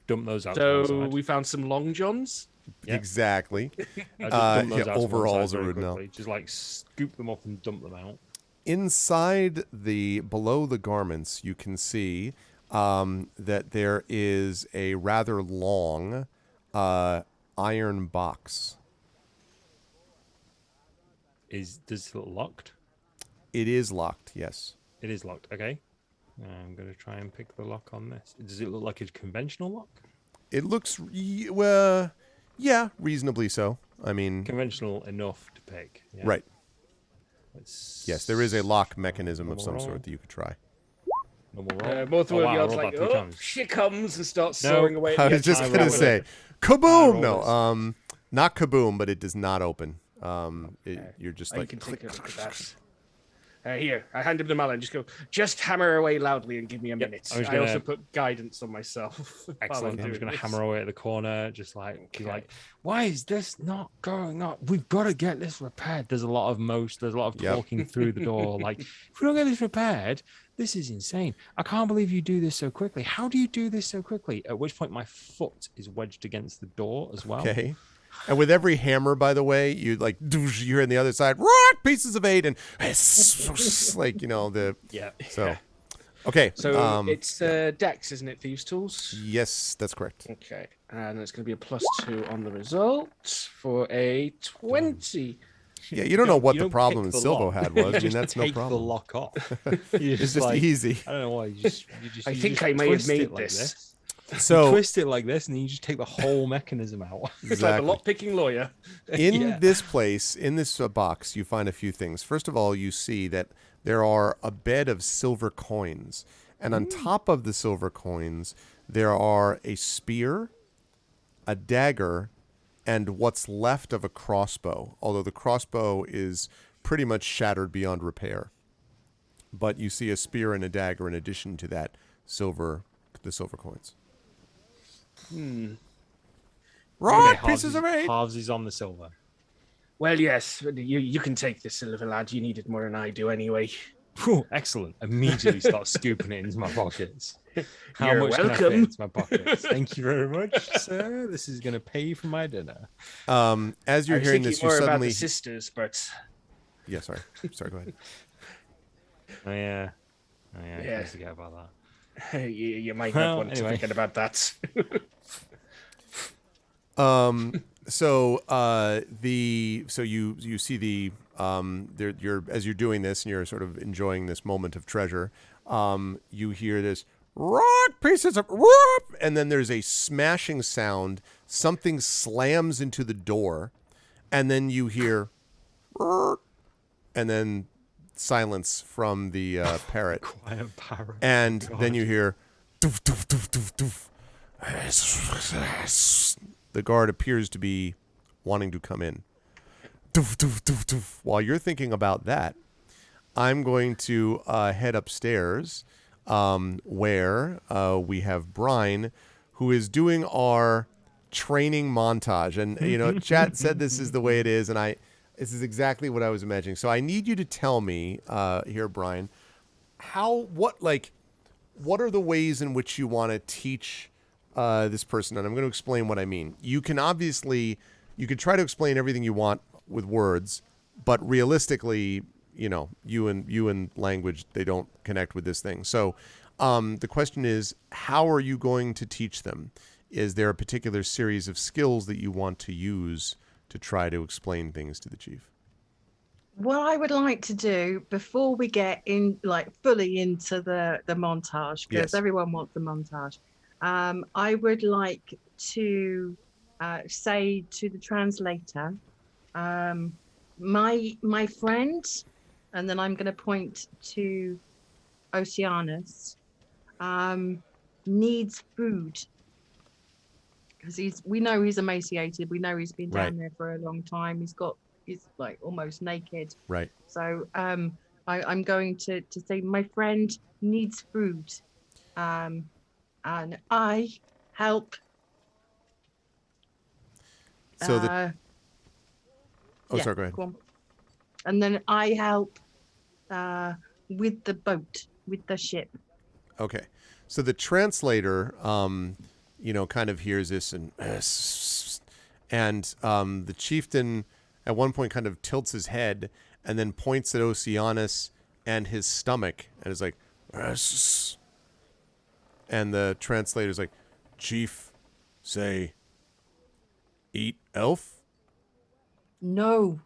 Dump those out. So to one side. we found some long johns. Yep. exactly. I just dump those out to one side overalls very are now. quickly. Just like scoop them up and dump them out. Inside below the garments, you can see that there is a rather long iron box. Does it look locked? It is locked. Yes. It is locked. Okay. I'm going to try and pick the lock on this. Does it look like a conventional lock? It looks well, yeah, reasonably so. I mean, Conventional enough to pick. Yeah. right. Let's... Yes, there is a lock mechanism of Normal some roll. sort that you could try. Normal roll. Both Oh, of wow, I you rolled like, that 3 oh, times. she comes and starts No, sawing away. at I the was just edge. gonna roll say, it. kaboom! roll No, not kaboom, but it does not open. You're just You like can click. take a look at that. Here, I hand him the mallet and just go, just hammer away loudly and give me a Yep, minute. I was I also gonna- put guidance on myself. while I'm Excellent. I'm just doing going to this. hammer away at the corner, just like, Okay. like, why is this not going up? We've got to get this repaired. There's a lot of Yep. talking through the door. Like, if we don't get this repaired, this is insane. I can't believe you do this so quickly. How do you do this so quickly? At which point my foot is wedged against the door as well. Okay. And with every hammer, by the way, you like you're on the other side, rock pieces of 8, and like the Yeah. so. Okay. So it's Dex, isn't it? Thieves' Tools? yes, that's correct. Okay. And it's going to be a +2 on the result for a 20. Yeah, you don't know what the don't problem pick in the Silvo lock. had was. I You mean, just that's no take problem. the lock off. It's just easy. I don't know why. You I you think just I may have twist made it like this. You So twist it like this, and then you just take the whole mechanism out. It's like the exactly. lock-picking lawyer. In Yeah. this place, in this box, you find a few things. First of all, you see that there are a bed of silver coins. And on top of the silver coins, there are a spear, a dagger, and what's left of a crossbow. Although the crossbow is pretty much shattered beyond repair. But you see a spear and a dagger in addition to that the silver coins. Rock, pieces of eight. Halvesies on the silver. Well, yes, you can take this, silver lad. You need it more than I do anyway. Whew, excellent. Immediately start scooping it into my pockets. How You're much can I fit welcome. into my pockets? Thank you very much, sir. This is going to pay for my dinner. As you're I was hearing thinking this, you more about suddenly... the sisters, but Yeah, sorry. Sorry, go ahead. Oh, yeah. Oh, yeah. Yeah. I forget about that. you might Well, not want anyway. to forget about that. So you see the you're as you're doing this and you're sort of enjoying this moment of treasure, you hear this rock pieces of whoop, and then there's a smashing sound. Something slams into the door, and then you hear, and then silence from the parrot. Quiet parrot. And God. then you hear, doof, doof, doof, doof, doof. The guard appears to be wanting to come in. Doof, doof, doof, doof. While you're thinking about that, I'm going to head upstairs where we have Brian, who is doing our training montage. And, you know, chat said this is the way it is, and this is exactly what I was imagining. So I need you to tell me here, Brian, what are the ways in which you want to teach this person? And I'm going to explain what I mean. You could try to explain everything you want with words, but realistically, you know, you and language, they don't connect with this thing. So the question is, how are you going to teach them? Is there a particular series of skills that you want to use to try to explain things to the chief? What I would like to do before we get in, like fully into the montage, because Yes. everyone wants the montage, I would like to say to the translator, my friend, and then I'm going to point to Oceanus, needs food. Because we know he's emaciated. We know he's been down there for a long time. He's like almost naked. Right. So I'm going to say my friend needs food, and I help. So yeah, sorry, go ahead. go on. And then I help with the boat, with the ship. Okay. So the translator, kind of hears this and the chieftain at one point kind of tilts his head and then points at Oceanus and his stomach and is like, and the translator's like, Chief, say, eat elf? No,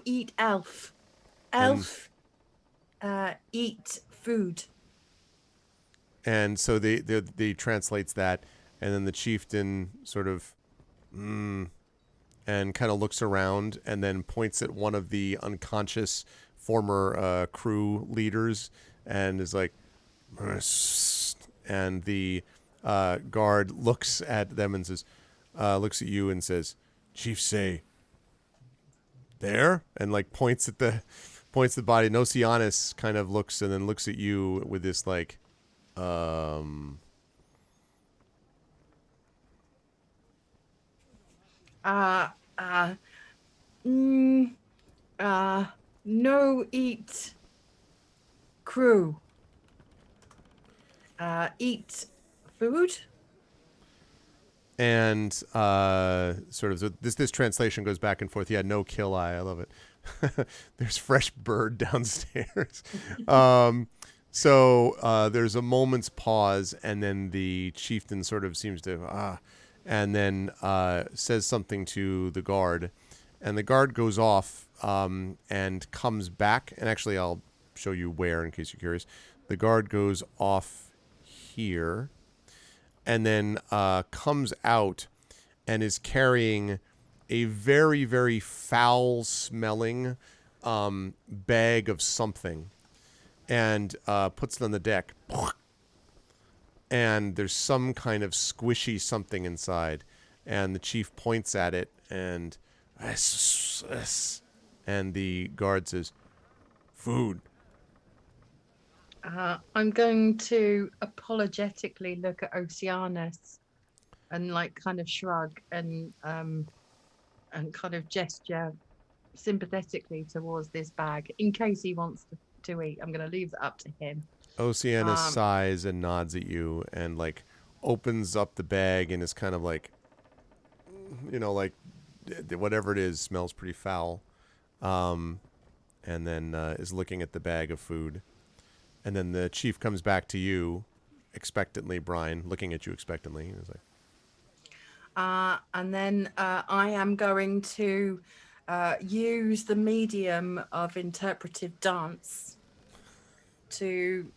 eat elf. Elf, eat food. And so they translates that, and then the chieftain sort of, and kind of looks around, and then points at one of the unconscious former crew leaders, and is like, and the guard looks at them and says, looks at you and says, Chief, say, there, and like points the body. And Oceanus kind of looks and then looks at you with this like. No eat crew. Eat food. And sort of this translation goes back and forth. Yeah, no kill eye. I love it. There's fresh bird downstairs. So there's a moment's pause, and then the chieftain sort of seems to and then says something to the guard, and the guard goes off and comes back. And actually, I'll show you where in case you're curious. The guard goes off here, and then comes out and is carrying a very, very foul-smelling bag of something, and puts it on the deck. And there's some kind of squishy something inside, and the chief points at it, and the guard says, "Food." I'm going to apologetically look at Oceanus and like kind of shrug and kind of gesture sympathetically towards this bag in case he wants to eat. I'm going to leave that up to him. Oceanus sighs and nods at you and like opens up the bag and is kind of like, like whatever it is smells pretty foul, and then is looking at the bag of food. And then the chief comes back to you expectantly, Brian, looking at you expectantly. And is like, and then I am going to use the medium of interpretive dance to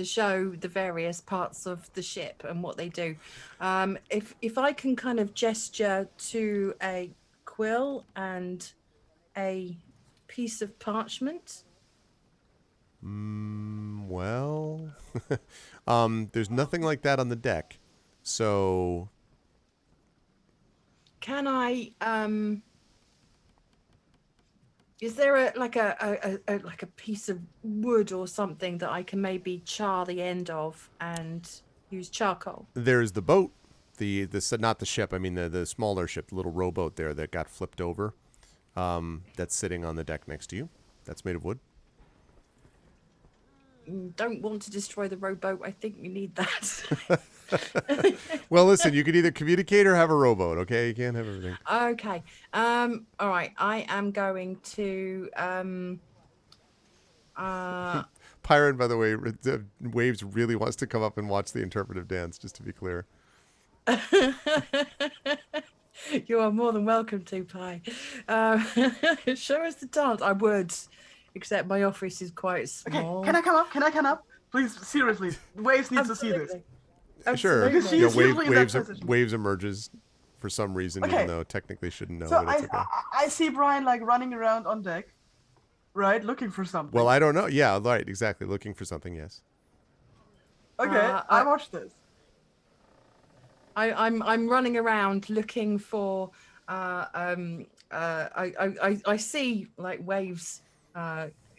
show the various parts of the ship and what they do. If I can kind of gesture to a quill and a piece of parchment. Well, there's nothing like that on the deck. So can I is there a piece of wood or something that I can maybe char the end of and use charcoal? There's the boat, the not the ship. I mean the smaller ship, the little rowboat there that got flipped over. That's sitting on the deck next to you. That's made of wood. Don't want to destroy the rowboat. I think we need that. Well, listen, you can either communicate or have a rowboat, okay? You can't have everything. Okay. All right. I am going to Pyron, by the way, Waves really wants to come up and watch the interpretive dance, just to be clear. You are more than welcome to, Pi. Show us the dance. I would, except my office is quite small. Okay, can I come up? Please, seriously, Waves needs to see this. Sure. Because she's usually in that Waves emerges for some reason, even though technically shouldn't know. So but it's okay. I see Brian like running around on deck, right, looking for something. Well, I don't know. Yeah, right, exactly. Looking for something, yes. Okay, I watched this. I'm running around looking for I see like Waves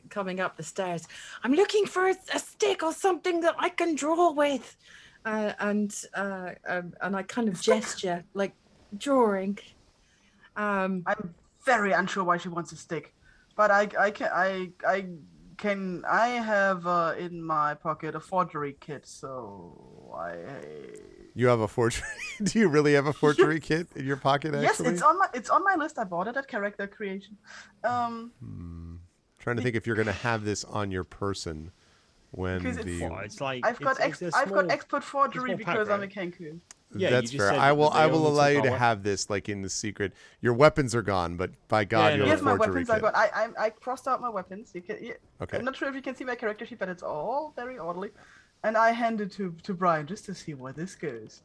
coming up the stairs. I'm looking for a stick or something that I can draw with, and I kind of gesture like drawing. I'm very unsure why she I have in my pocket a forgery kit, so You have a forgery? Do you really have a forgery kit in your pocket? Actually? Yes, it's on my list. I bought it at Character Creation. Trying to think if you're going to have this on your person when it's like I've got expert forgery because I'm a Kenku. Yeah, that's fair. I will allow you to have this like in the secret. Your weapons are gone, but by God, you have a forgery kit. My weapons are gone. I crossed out my weapons. Okay. I'm not sure if you can see my character sheet, but it's all very orderly. And I hand it to Brian just to see where this goes.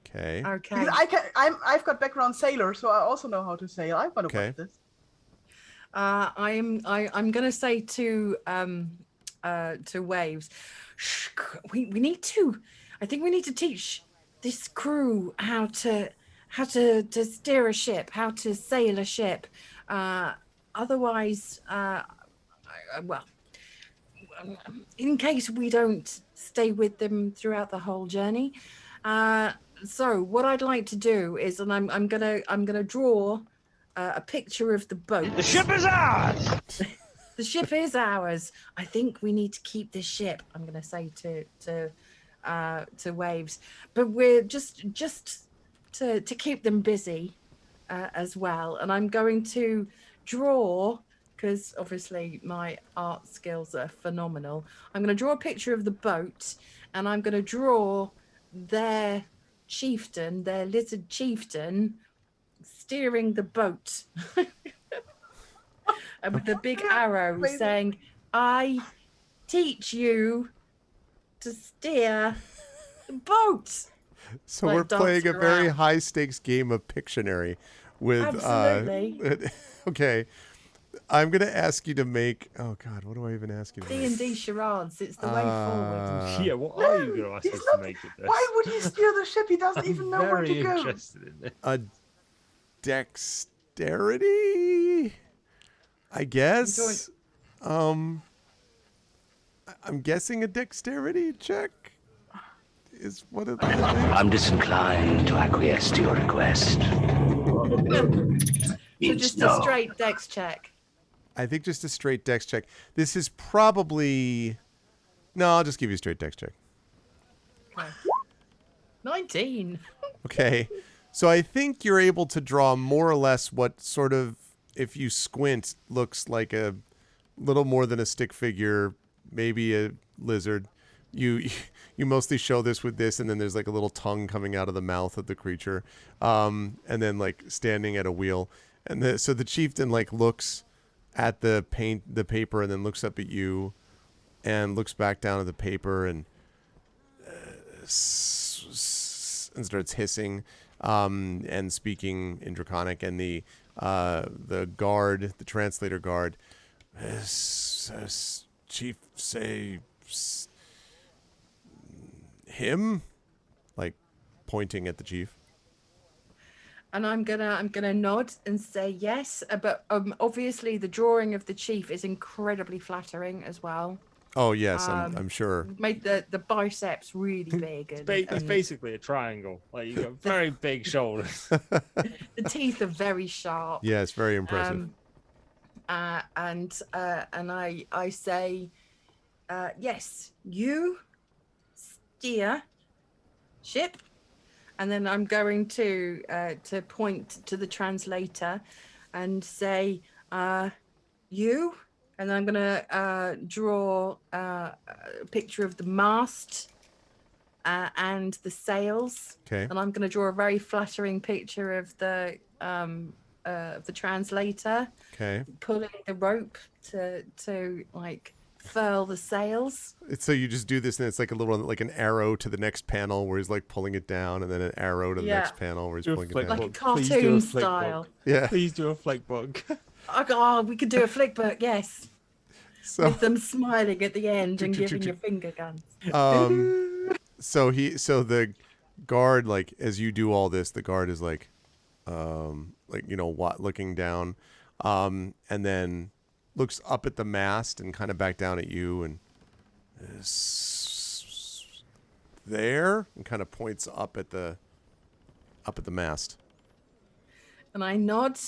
Okay. Because I've got background sailor, so I also know how to sail. I'm gonna watch this. I'm gonna say to Waves, we need to. I think we need to teach this crew how to steer a ship, how to sail a ship. Otherwise, well, in case we don't stay with them throughout the whole journey. So what I'd like to do is, and I'm gonna draw a picture of the boat. The ship is ours. The ship is ours. I think we need to keep this ship. I'm gonna say to Waves, but we're just to keep them busy as well. And I'm going to draw, because obviously my art skills are phenomenal. I'm going to draw a picture of the boat, and I'm going to draw their chieftain, their lizard chieftain, steering the boat. with a big arrow Amazing. saying, "I teach you to steer the boat." So Like we're playing a dancing very around. high stakes game of Pictionary with Absolutely. okay. I'm gonna ask you to make. Oh God, what do I even ask you to make? D&D charades. It's the way forward. Yeah, what are you going to ask He's us not- to make with this? Why would he steer the ship? He doesn't I'm even know where very to go. interested in this. A dexterity, I guess. I'm guessing a dexterity check is what it. I'm disinclined to acquiesce to your request. So Means just no. a straight dex check. I think just a straight dex check. This is probably. No, I'll just give you a straight dex check. Okay. 19. Okay. So I think you're able to draw more or less what sort of, if you squint, looks like a little more than a stick figure, maybe a lizard. You mostly show this with this, and then there's like a little tongue coming out of the mouth of the creature, and then like standing at a wheel. And so the chieftain like looks at the paper, and then looks up at you, and looks back down at the paper, and starts hissing and speaking in Draconic, and the guard, the translator guard, chief say him, like pointing at the chief. And I'm gonna nod and say yes, but obviously the drawing of the chief is incredibly flattering as well. Oh yes, I'm sure. Made the biceps really big. It's basically a triangle. Like you got very big shoulders. The teeth are very sharp. Yeah, it's very impressive. And I say, yes, you steer ship, and then I'm going to point to the translator and say, you, and then I'm gonna draw a picture of the mast and the sails. Okay. And I'm gonna draw a very flattering picture of the translator. Okay. Pulling the rope to like furl the sails. So you just do this, and it's like a little, like an arrow to the next panel where he's like pulling it down, and then an arrow to the next panel where he's pulling it down. Like a cartoon style. Yeah. Please do a flick book. Oh, we could do a flick book, yes. So With them smiling at the end and giving you finger guns. so the guard, like as you do all this, the guard is like looking down, and then looks up at the mast and kind of back down at you, and there, and kind of points up at the mast. And I nod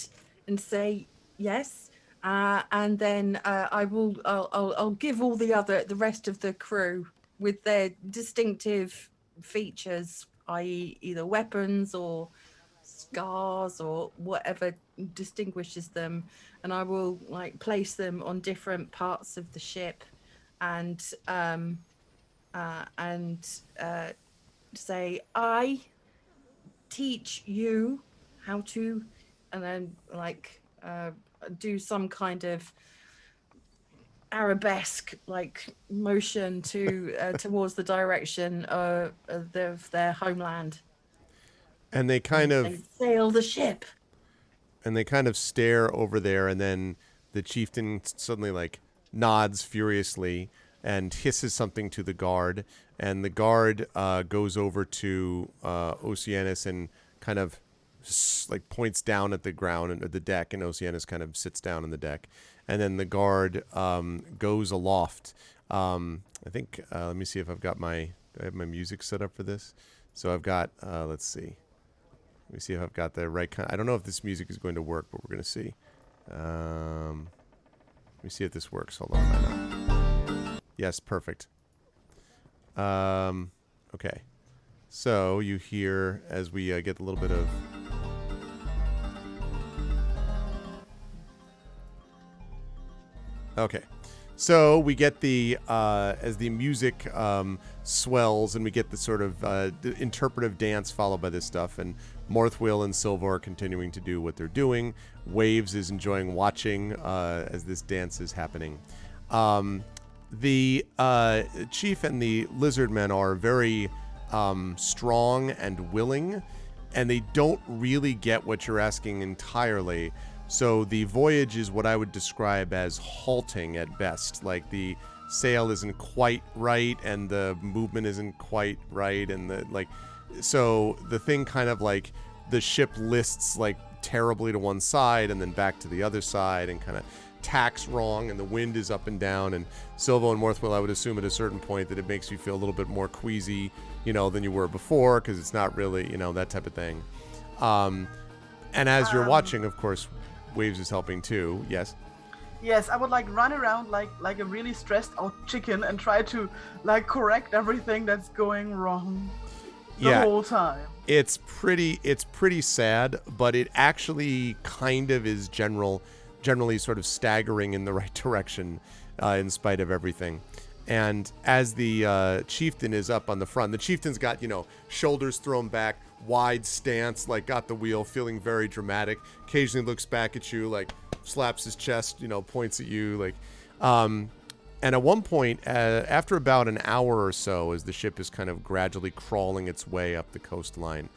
and say yes. And then I'll give all the rest of the crew with their distinctive features, i.e. either weapons or scars or whatever distinguishes them, and I will like place them on different parts of the ship and say, I teach you how to, and then like do some kind of arabesque like motion to towards the direction of their homeland. And they kind of sail the ship. And they kind of stare over there, and then the chieftain suddenly like nods furiously and hisses something to the guard, and the guard goes over to Oceanus and kind of like points down at the ground and at the deck, and Oceanus kind of sits down on the deck, and then the guard goes aloft. I think let me see if I have my music set up for this. So I've got let's see. Let me see if I've got the right kind. I don't know if this music is going to work, but we're going to see. Let me see if this works. Hold on a minute. Yes, perfect. Okay. So you hear as we get a little bit of... Okay. So we get the as the music swells, and we get the sort of interpretive dance followed by this stuff, and Morthwill and Silver are continuing to do what they're doing. Waves is enjoying watching as this dance is happening. The chief and the lizard men are very strong and willing, and they don't really get what you're asking entirely. So the voyage is what I would describe as halting at best. Like the sail isn't quite right, and the movement isn't quite right, and so the thing kind of like the ship lists like terribly to one side and then back to the other side, and kind of tacks wrong, and the wind is up and down. And Silvo and Morthwill, I would assume at a certain point that it makes you feel a little bit more queasy, than you were before, because it's not really, that type of thing. And as you're watching, of course, Waves is helping too. Yes. Yes, I would run around like a really stressed out chicken and try to correct everything that's going wrong the whole time. It's pretty sad, but it actually kind of is generally sort of staggering in the right direction in spite of everything. And as the chieftain is up on the front, the chieftain's got, shoulders thrown back, wide stance, got the wheel, feeling very dramatic. Occasionally looks back at you, slaps his chest, points at you, and at one point, after about an hour or so, as the ship is kind of gradually crawling its way up the coastline,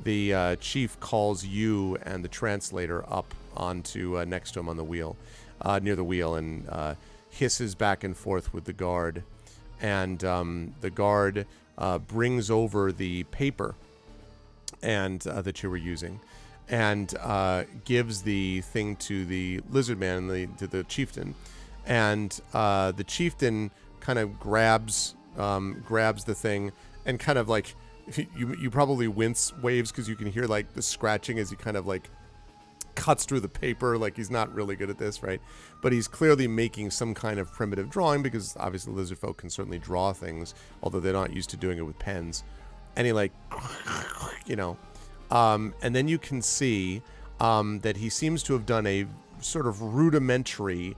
the chief calls you and the translator up onto next to him on the wheel, near the wheel, and hisses back and forth with the guard. And the guard brings over the paper and that you were using, and gives the thing to the lizard man, to the chieftain. And the chieftain kind of grabs the thing, and kind of you probably wince, Waves, because you can hear the scratching as he kind of cuts through the paper. He's not really good at this, right? But he's clearly making some kind of primitive drawing, because obviously lizard folk can certainly draw things, although they're not used to doing it with pens. And he and then you can see that he seems to have done a sort of rudimentary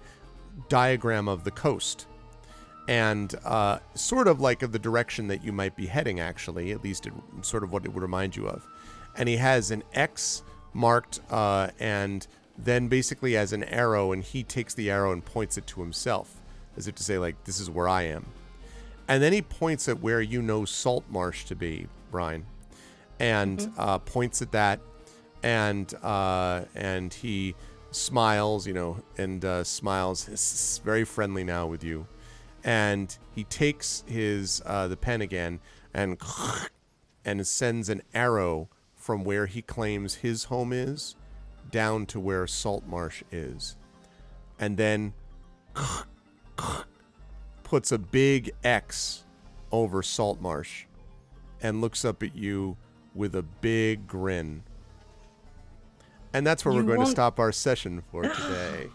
diagram of the coast, and sort of of the direction that you might be heading, actually, at least sort of what it would remind you of. And he has an X marked, and then basically as an arrow, and he takes the arrow and points it to himself, as if to say, this is where I am. And then he points at where Saltmarsh to be, Brian, and points at that, and he smiles, and smiles very friendly now with you, and he takes his the pen again and sends an arrow from where he claims his home is down to where Saltmarsh is, and then puts a big X over Saltmarsh and looks up at you with a big grin. And that's where we're going to stop our session for today.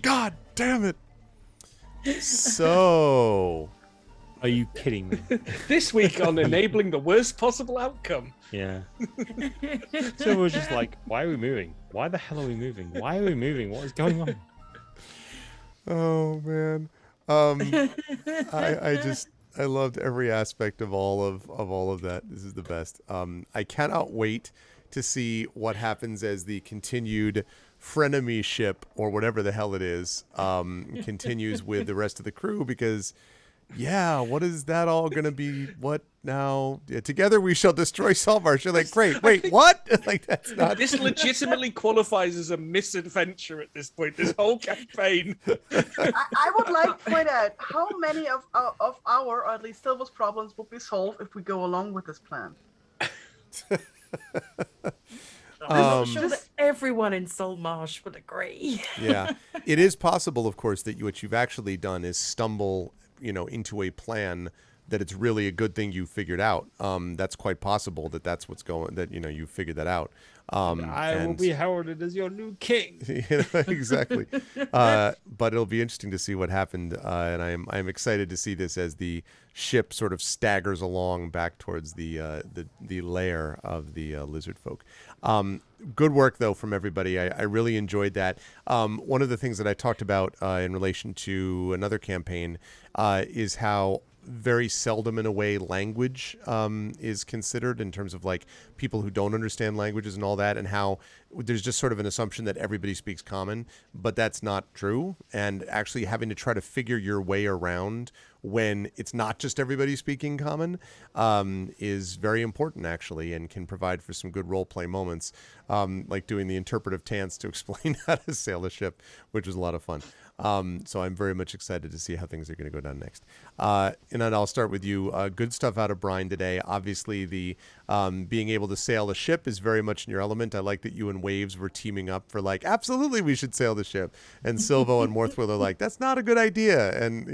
God damn it. So... Are you kidding me? This week on enabling the worst possible outcome. Yeah. So we're just why are we moving? Why the hell are we moving? Why are we moving? What is going on? Oh, man. I loved every aspect of all of that. This is the best. I cannot wait to see what happens as the continued frenemy ship, or whatever the hell it is, continues with the rest of the crew, because what is that all going to be? What now? Yeah, together we shall destroy Saltmarsh. You're great. Wait, what? That's not... This legitimately qualifies as a misadventure at this point, this whole campaign. I would like to point out how many of our, or at least Silver's problems, would be solved if we go along with this plan. I'm sure that everyone in Saltmarsh would agree. Yeah. It is possible, of course, that what you've actually done is stumble into a plan that it's really a good thing you figured out. That's quite possible that that's what's going. That you figured that out. I will be heralded as your new king. Exactly. But it'll be interesting to see what happened, and I'm excited to see this as the ship sort of staggers along back towards the lair of the lizard folk. Good work though from everybody. I really enjoyed that. One of the things that I talked about in relation to another campaign is how very seldom in a way language is considered in terms of like people who don't understand languages and all that, and how there's just sort of an assumption that everybody speaks common, but that's not true. And actually having to try to figure your way around when it's not just everybody speaking common is very important actually, and can provide for some good role play moments, like doing the interpretive dance to explain how to sail a ship, which was a lot of fun. So I'm very much excited to see how things are going to go down next. And then I'll start with you. Good stuff out of Brian today. Obviously, the being able to sail a ship is very much in your element. I like that you and Waves were teaming up for like, absolutely, we should sail the ship. And Silvo and Morthwell are like, that's not a good idea. And,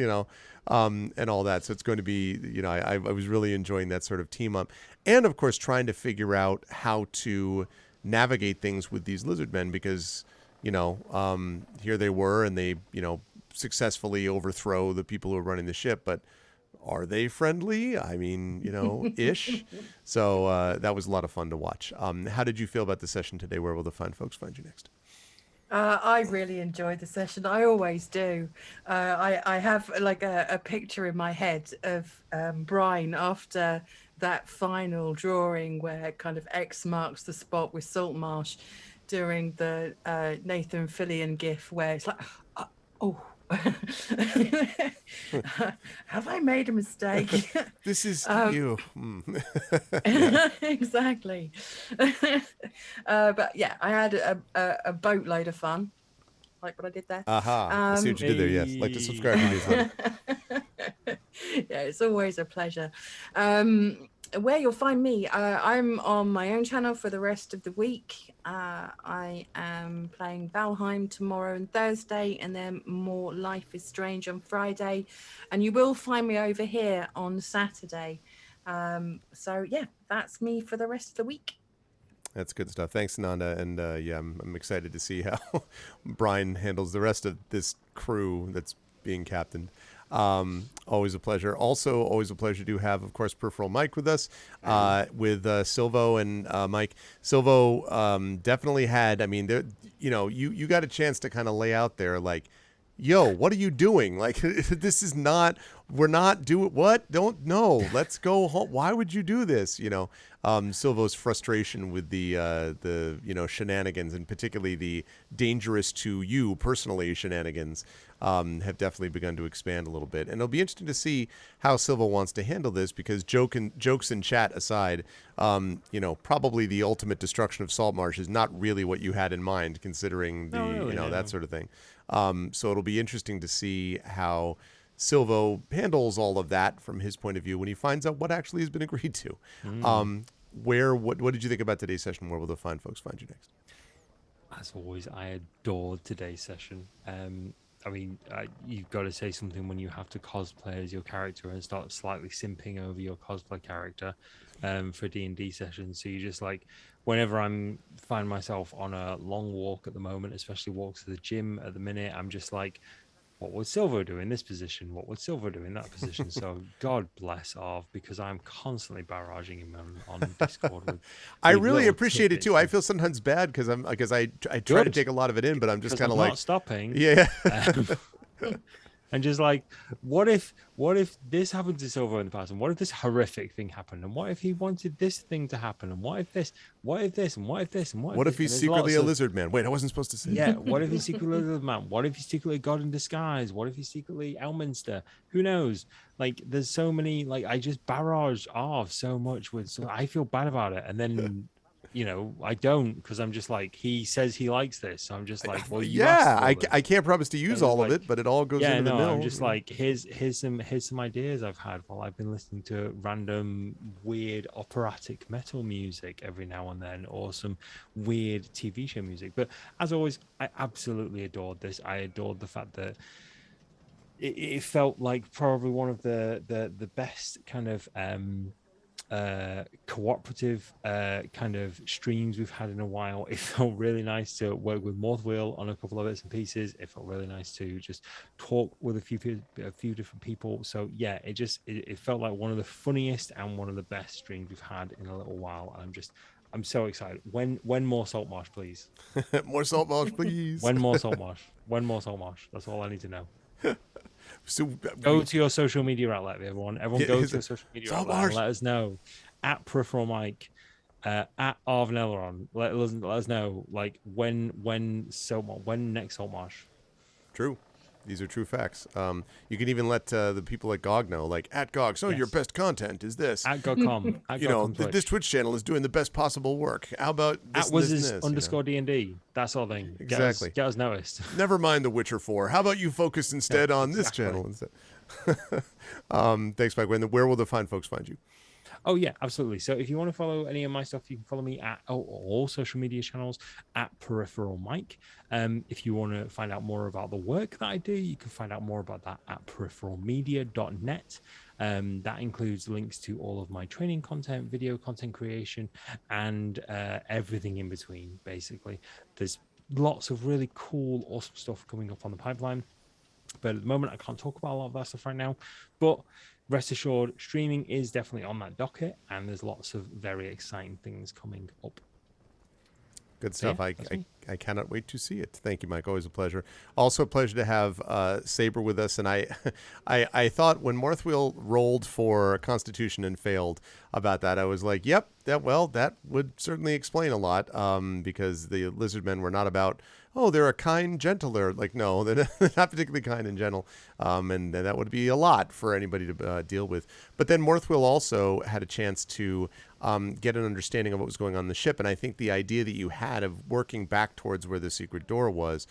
and all that. So it's going to be, I was really enjoying that sort of team up. And, of course, trying to figure out how to navigate things with these lizard men because here they were, and they, successfully overthrow the people who are running the ship, but are they friendly? I mean, ish. So that was a lot of fun to watch. How did you feel about the session today? Where will the fine folks find you next? I really enjoyed the session. I always do. I have like a picture in my head of Brian after that final drawing where kind of X marks the spot with Saltmarsh during the Nathan Fillion gif where it's like, oh, have I made a mistake? This is you. Exactly. But yeah, I had a boatload of fun. Like what I did there. I see what you did there. Yes, like to subscribe to newsletter. Yeah, it's always a pleasure. Where you'll find me, I'm on my own channel for the rest of the week. I am playing Valheim tomorrow and Thursday, and then more Life is Strange on Friday. And you will find me over here on Saturday. So yeah, that's me for the rest of the week. That's good stuff. Thanks, Nanda. And I'm excited to see how Brian handles the rest of this crew that's being captained. Always a pleasure. Also, always a pleasure to have, of course, Peripheral Mike with us, with Silvo and Mike. Silvo definitely had, I mean, there, you got a chance to kind of lay out there like, yo, what are you doing? Like, this is not, we're not doing, what? Don't, no, let's go home. Why would you do this? Silvo's frustration with the shenanigans, and particularly the dangerous to you personally shenanigans, have definitely begun to expand a little bit. And it'll be interesting to see how Silvo wants to handle this, because jokes in chat aside, probably the ultimate destruction of Saltmarsh is not really what you had in mind, considering that sort of thing. So it'll be interesting to see how Silvo handles all of that from his point of view when he finds out what actually has been agreed to. What did you think about today's session? Where will the fine folks find you next? As always, I adored today's session. You've got to say something when you have to cosplay as your character and start slightly simping over your cosplay character for D&D sessions. So you just like, whenever find myself on a long walk at the moment, especially walks to the gym at the minute, I'm just like, what would Silvo do in this position? What would Silvo do in that position? So God bless Arv, because I'm constantly barraging him on Discord. With I really appreciate it too. I feel sometimes bad because I try to take a lot of it in, but I'm just kind of like not stopping. Yeah. And just like, what if this happened to Silver in the past, and what if this horrific thing happened, and what if he wanted this thing to happen, and what if this, and what if this, and what if this, and what if he's secretly a lizard man? Wait, I wasn't supposed to say. Yeah, what if he's secretly a lizard man? What if he's secretly God in disguise? What if he's secretly Elminster? Who knows? Like, there's so many. Like, I just barrage off so much with. So I feel bad about it, and then. I don't, because I'm just like, he says he likes this, so I'm just like, well, I can't promise to use all of it, but it all goes into the mill. I'm just like, here's some ideas I've had while I've been listening to random weird operatic metal music every now and then, or some weird TV show music. But as always, I absolutely adored this. I adored the fact that it felt like probably one of the best kind of cooperative kind of streams we've had in a while. It felt really nice to work with Morthwheel on a couple of bits and pieces. It felt really nice to just talk with a few different people. So yeah, it felt like one of the funniest and one of the best streams we've had in a little while. And I'm so excited. When more Saltmarsh, please. More Saltmarsh, please. When more Saltmarsh. When more Saltmarsh. That's all I need to know. So Go to your social media outlet, everyone. Everyone go to your social media outlet and Saltmarsh. let us know. At Peripheral Mike, at Arvin Elron. Let us know like when next Saltmarsh. True. These are true facts. You can even let the people at GOG know, like at GOG. So your best content is this. At GOG.com. You know, this Twitch channel is doing the best possible work. How about this, at Wizards this, _D&D? You know? That sort of thing. Exactly. Get us noticed. Never mind The Witcher 4. How about you focus instead on this channel instead? Thanks, Mike. Where will the fine folks find you? Oh yeah, absolutely. So if you want to follow any of my stuff, you can follow me at all social media channels at Peripheral Mike. If you want to find out more about the work that I do, you can find out more about that at peripheralmedia.net. That includes links to all of my training content, video content creation, and everything in between. Basically, there's lots of really cool, awesome stuff coming up on the pipeline. But at the moment, I can't talk about a lot of that stuff right now. But rest assured, streaming is definitely on that docket, and there's lots of very exciting things coming up. Good stuff. Yeah, I cannot wait to see it. Thank you, Mike. Always a pleasure. Also a pleasure to have Saber with us. And I thought when Morthwheel rolled for Constitution and failed about that, I was like, yep, that would certainly explain a lot, because the Lizardmen were not about, oh, they're a kind, gentler. Like, no, they're not particularly kind and gentle. And that would be a lot for anybody to deal with. But then Morthwheel also had a chance to get an understanding of what was going on in the ship. And I think the idea that you had of working back towards where the secret door was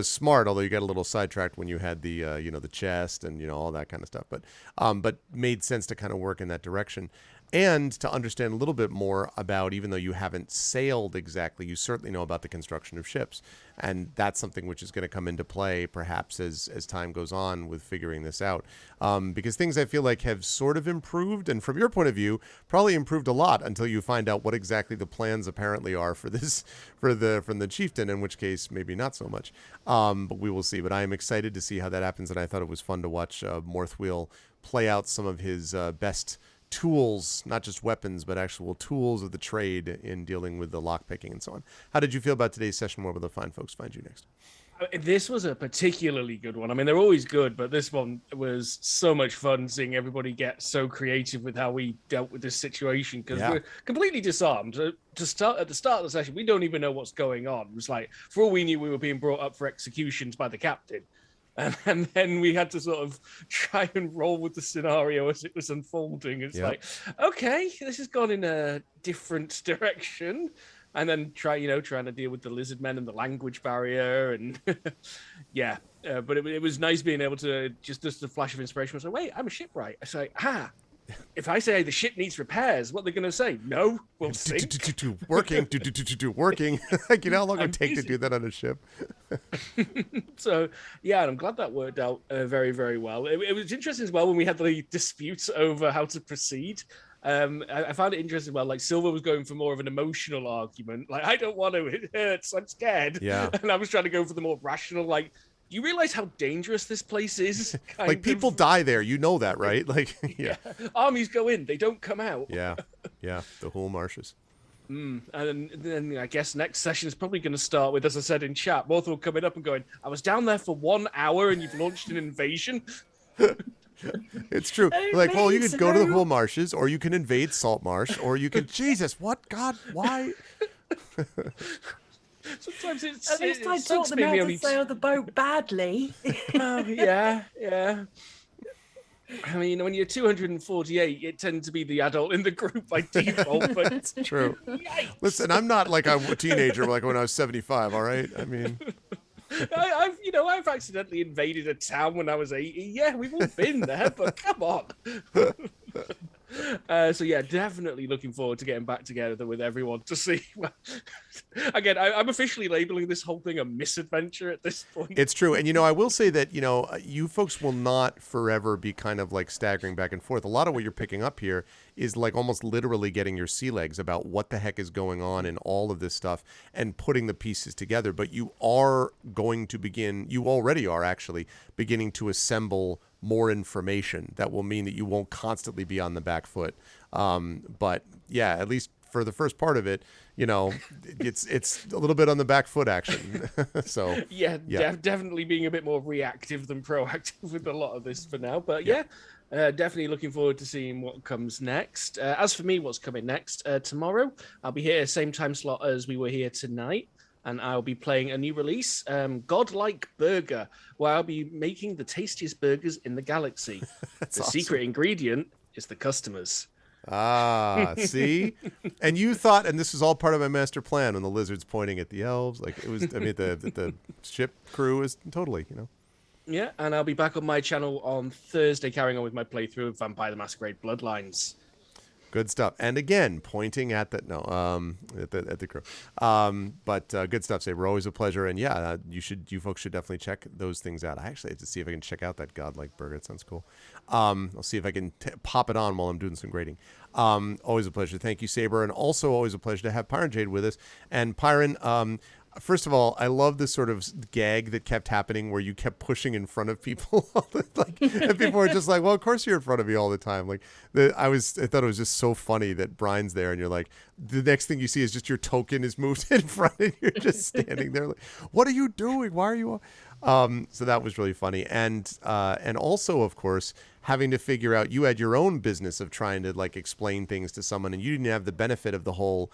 smart, although you got a little sidetracked when you had the, the chest and, all that kind of stuff. But made sense to kind of work in that direction. And to understand a little bit more about, even though you haven't sailed exactly, you certainly know about the construction of ships. And that's something which is going to come into play perhaps as time goes on with figuring this out. Because things I feel like have sort of improved, and from your point of view, probably improved a lot until you find out what exactly the plans apparently are for this, from the chieftain, in which case maybe not so much. But we will see. But I am excited to see how that happens, and I thought it was fun to watch Morthwheel play out some of his best tools, not just weapons, but actual tools of the trade in dealing with the lockpicking and so on. How did you feel about today's session? Where will the fine folks find you next? This was a particularly good one. I mean, they're always good, but this one was so much fun seeing everybody get so creative with how we dealt with this situation, because we're completely disarmed. To start at the start of the session, we don't even know what's going on. It was like, for all we knew, we were being brought up for executions by the captain. And then we had to sort of try and roll with the scenario as it was unfolding. It's like, okay, this has gone in a different direction. And then trying to deal with the lizard men and the language barrier. And but it was nice being able to just a flash of inspiration. I was like, wait, I'm a shipwright. I say, if I say the ship needs repairs, what are they going to say? No, we'll sink. Working, working. Like, how long it would take to do that on a ship? So, and I'm glad that worked out very, very well. It was interesting as well when we had the disputes over how to proceed. I found it interesting. Well, like Silver was going for more of an emotional argument. Like, I don't want to, it hurts, I'm scared. Yeah. And I was trying to go for the more rational, like, do you realize how dangerous this place is? Like, people die there. You know that, right? Like, Armies go in, they don't come out. Yeah. The whole marshes. And then I guess next session is probably going to start with, as I said in chat, Morthwheel coming up and going, I was down there for 1 hour and you've launched an invasion. It's true. Like, well, you could go to the whole marshes, or you can invade Saltmarsh, or you can, Jesus, what? God, why? Sometimes at least I taught them how to sail the boat badly. Yeah. I mean, when you're 248, it tends to be the adult in the group by default. But it's true. Yikes. Listen, I'm not like a teenager like when I was 75. All right, I mean, I've accidentally invaded a town when I was 80. Yeah, we've all been there, but come on. So yeah, definitely looking forward to getting back together with everyone to see. Well, again, I'm officially labeling this whole thing a misadventure at this point. It's true. And, I will say that, you folks will not forever be kind of like staggering back and forth. A lot of what you're picking up here is like almost literally getting your sea legs about what the heck is going on in all of this stuff and putting the pieces together. But you are going to begin, you already are actually beginning to assemble more information that will mean that you won't constantly be on the back foot. But yeah, at least for the first part of it, it's a little bit on the back foot action. So yeah. Definitely being a bit more reactive than proactive with a lot of this for now. But definitely looking forward to seeing what comes next. As for me, what's coming next? Tomorrow, I'll be here same time slot as we were here tonight. And I'll be playing a new release, Godlike Burger, where I'll be making the tastiest burgers in the galaxy. The secret ingredient is the customers. Ah, see? And you thought, and this was all part of my master plan when the lizard's pointing at the elves. Like, it was, the ship crew is totally, Yeah, and I'll be back on my channel on Thursday carrying on with my playthrough of Vampire the Masquerade Bloodlines. Good stuff. And again, pointing at at the crew. But good stuff, Saber. Always a pleasure. And yeah, you folks should definitely check those things out. I actually have to see if I can check out that Godlike Burger. It sounds cool. I'll see if I can pop it on while I'm doing some grading. Always a pleasure. Thank you, Saber. And also always a pleasure to have Pyron Jade with us. And Pyron, first of all, I love this sort of gag that kept happening where you kept pushing in front of people. And people were just like, well, of course you're in front of me all the time. Like, I thought it was just so funny that Brian's there and you're like, the next thing you see is just your token is moved in front and you're just standing there like, what are you doing? Why are you so that was really funny. And also, of course, having to figure out, you had your own business of trying to like explain things to someone and you didn't have the benefit of the whole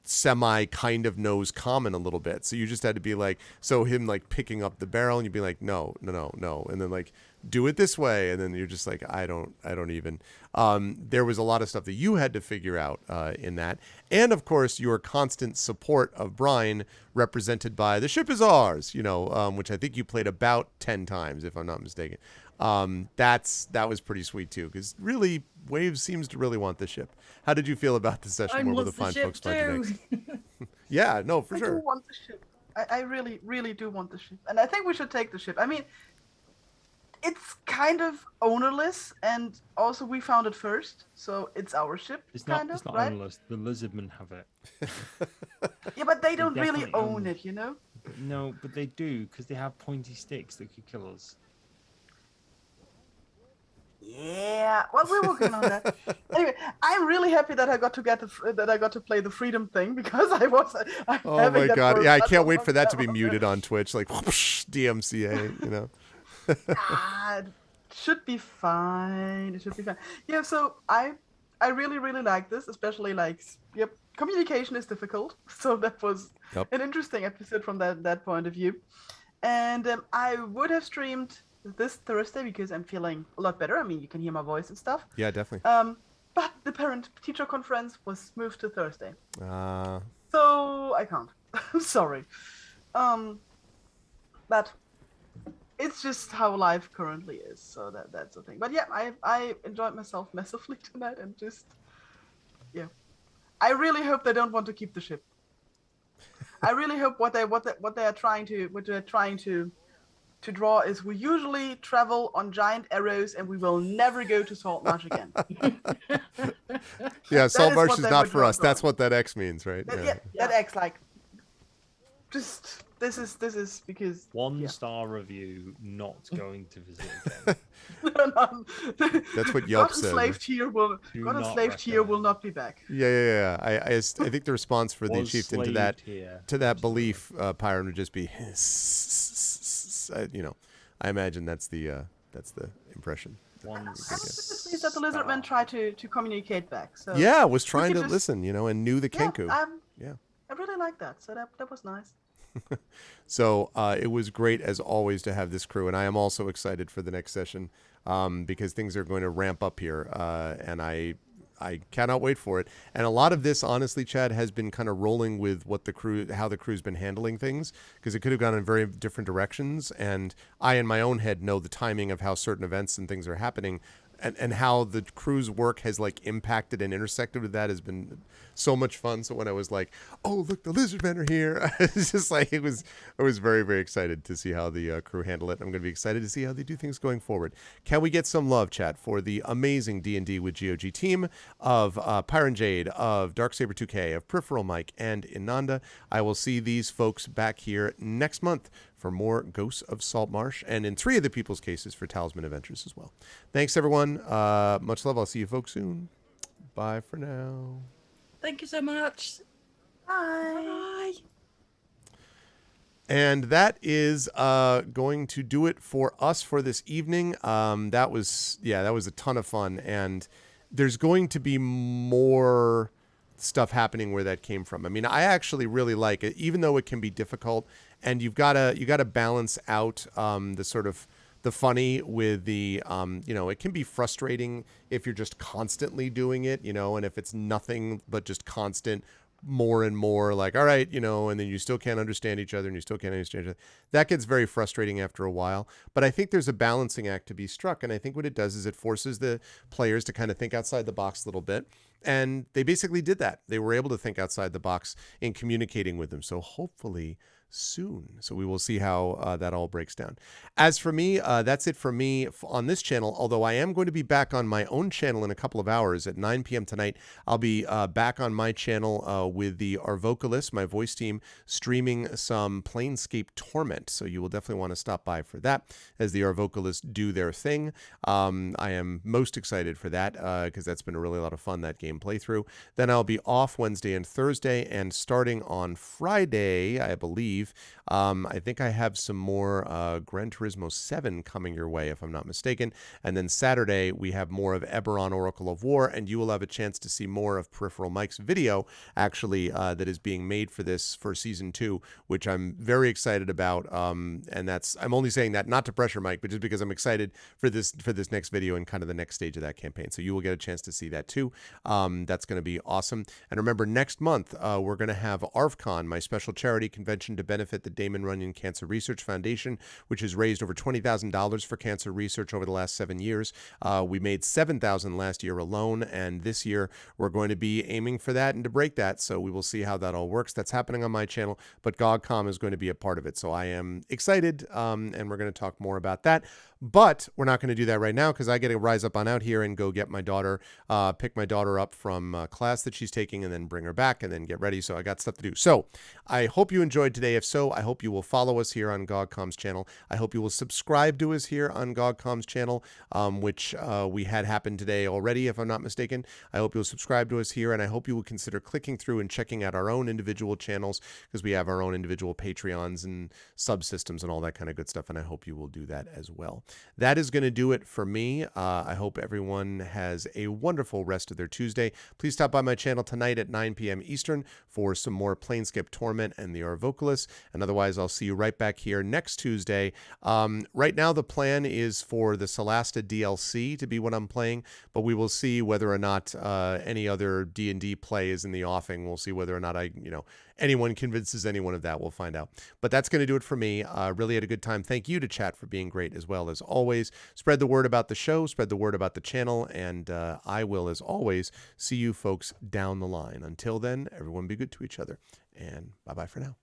semi kind of knows common a little bit, so you just had to be like, so him like picking up the barrel and you'd be like, no, and then like do it this way, and then you're just like, I don't even there was a lot of stuff that you had to figure out in that, and of course your constant support of Brian, represented by The Ship Is Ours, which I think you played about 10 times if I'm not mistaken. That was pretty sweet too, because really Waves seems to really want the ship. How did you feel about the session where the fine folks played next? Yeah, no, for sure. I do want the ship. I really, really do want the ship. And I think we should take the ship. I mean, it's kind of ownerless, and also we found it first, so it's our ship. It's not right? ownerless. The lizardmen have it. Yeah, but they don't really own it, No, but they do, because they have pointy sticks that could kill us. Yeah, well, we're working on that. Anyway, I'm really happy that I got to play the freedom thing, because oh my god! Yeah, I can't wait for that to be muted on Twitch, like whoosh, DMCA. It should be fine. It should be fine. Yeah, so I really, really like this, especially communication is difficult, so that was an interesting episode from that point of view. And I would have streamed this Thursday because I'm feeling a lot better. I mean, you can hear my voice and stuff. Yeah, definitely. But the parent-teacher conference was moved to Thursday. So I can't. I'm sorry. But it's just how life currently is. So that's the thing. But yeah, I enjoyed myself massively tonight, and I really hope they don't want to keep the ship. I really hope what they are trying to draw is, we usually travel on giant arrows and we will never go to Saltmarsh again. Yeah, Saltmarsh is not for us. That's what that X means, right? That X, like, just this is because one star review, not going to visit again. That's what Yelp said. God enslaved here will not be back. Yeah. I think the response for the chieftain to that belief, Pyron, would just be, I imagine that's the impression. Is that the lizardmen try to communicate back? So yeah, was trying to listen, and knew the Kenku. I really like that. So that was nice. So it was great as always to have this crew, and I am also excited for the next session because things are going to ramp up here, and I cannot wait for it. And a lot of this, honestly, Chad, has been kind of rolling with how the crew's been handling things, because it could have gone in very different directions. And I, in my own head, know the timing of how certain events and things are happening. and how the crew's work has like impacted and intersected with that has been so much fun. So when I was like, oh look, the lizard men are here, it's just like I was very, very excited to see how the crew handle it. I'm going to be excited to see how they do things going forward. Can we get some love, chat, for the amazing D&D with GOG team of Pyron Jade, of Darksaber 2K, of Peripheral Mike, and Inanda? I will see these folks back here next month for more Ghosts of Saltmarsh, and in 3 of the people's cases for Talisman Adventures as well. Thanks, everyone. Much love. I'll see you folks soon. Bye for now. Thank you so much. Bye. Bye. And that is going to do it for us for this evening. That was a ton of fun, and there's going to be more stuff happening where that came from. I mean, I actually really like it, even though it can be difficult, and you gotta balance out the sort of the funny with the it can be frustrating if you're just constantly doing it, and if it's nothing but just constant more and more like, all right, and then you still can't understand each other and you still can't understand each other. That gets very frustrating after a while. But I think there's a balancing act to be struck. And I think what it does is it forces the players to kind of think outside the box a little bit. And they basically did that. They were able to think outside the box in communicating with them. So hopefully soon. So we will see how that all breaks down. As for me, that's it for me on this channel, although I am going to be back on my own channel in a couple of hours at 9 p.m. tonight. I'll be back on my channel with the Arvocalist, my voice team, streaming some Planescape Torment. So you will definitely want to stop by for that as the Arvocalist do their thing. I am most excited for that because that's been a really lot of fun, that game playthrough. Then I'll be off Wednesday and Thursday, and starting on Friday, I believe, I think I have some more Gran Turismo 7 coming your way, if I'm not mistaken. And then Saturday, we have more of Eberron Oracle of War, and you will have a chance to see more of Peripheral Mike's video, actually, that is being made for Season 2, which I'm very excited about. And I'm only saying that not to pressure Mike, but just because I'm excited for this next video and kind of the next stage of that campaign. So you will get a chance to see that too. That's going to be awesome. And remember, next month, we're going to have ARFCon, my special charity convention to benefit the Damon Runyon Cancer Research Foundation, which has raised over $20,000 for cancer research over the last 7 years. We made $7,000 last year alone, and this year we're going to be aiming for that and to break that. So we will see how that all works. That's happening on my channel, but GOGCom is going to be a part of it. So I am excited, and we're going to talk more about that. But we're not going to do that right now because I get to rise up on out here and go get my daughter, pick my daughter up from class that she's taking, and then bring her back and then get ready. So I got stuff to do. So I hope you enjoyed today. If so, I hope you will follow us here on GOGCom's channel. I hope you will subscribe to us here on GOGCom's channel, which we had happened today already, if I'm not mistaken. I hope you'll subscribe to us here, and I hope you will consider clicking through and checking out our own individual channels because we have our own individual Patreons and subsystems and all that kind of good stuff, and I hope you will do that as well. That is going to do it for me. I hope everyone has a wonderful rest of their Tuesday. Please stop by my channel tonight at 9 p.m. Eastern for some more Planescape Torment and the Arvocalist, and otherwise I'll see you right back here next Tuesday. Right now the plan is for the Solasta DLC to be what I'm playing, but we will see whether or not any other D&D play is in the offing. We'll see whether or not anyone convinces anyone of that. We'll find out. But that's going to do it for me. Really had a good time. Thank you to chat for being great as well as always. Spread the word about the show, spread the word about the channel, and I will, as always, see you folks down the line. Until then, everyone be good to each other, and bye-bye for now.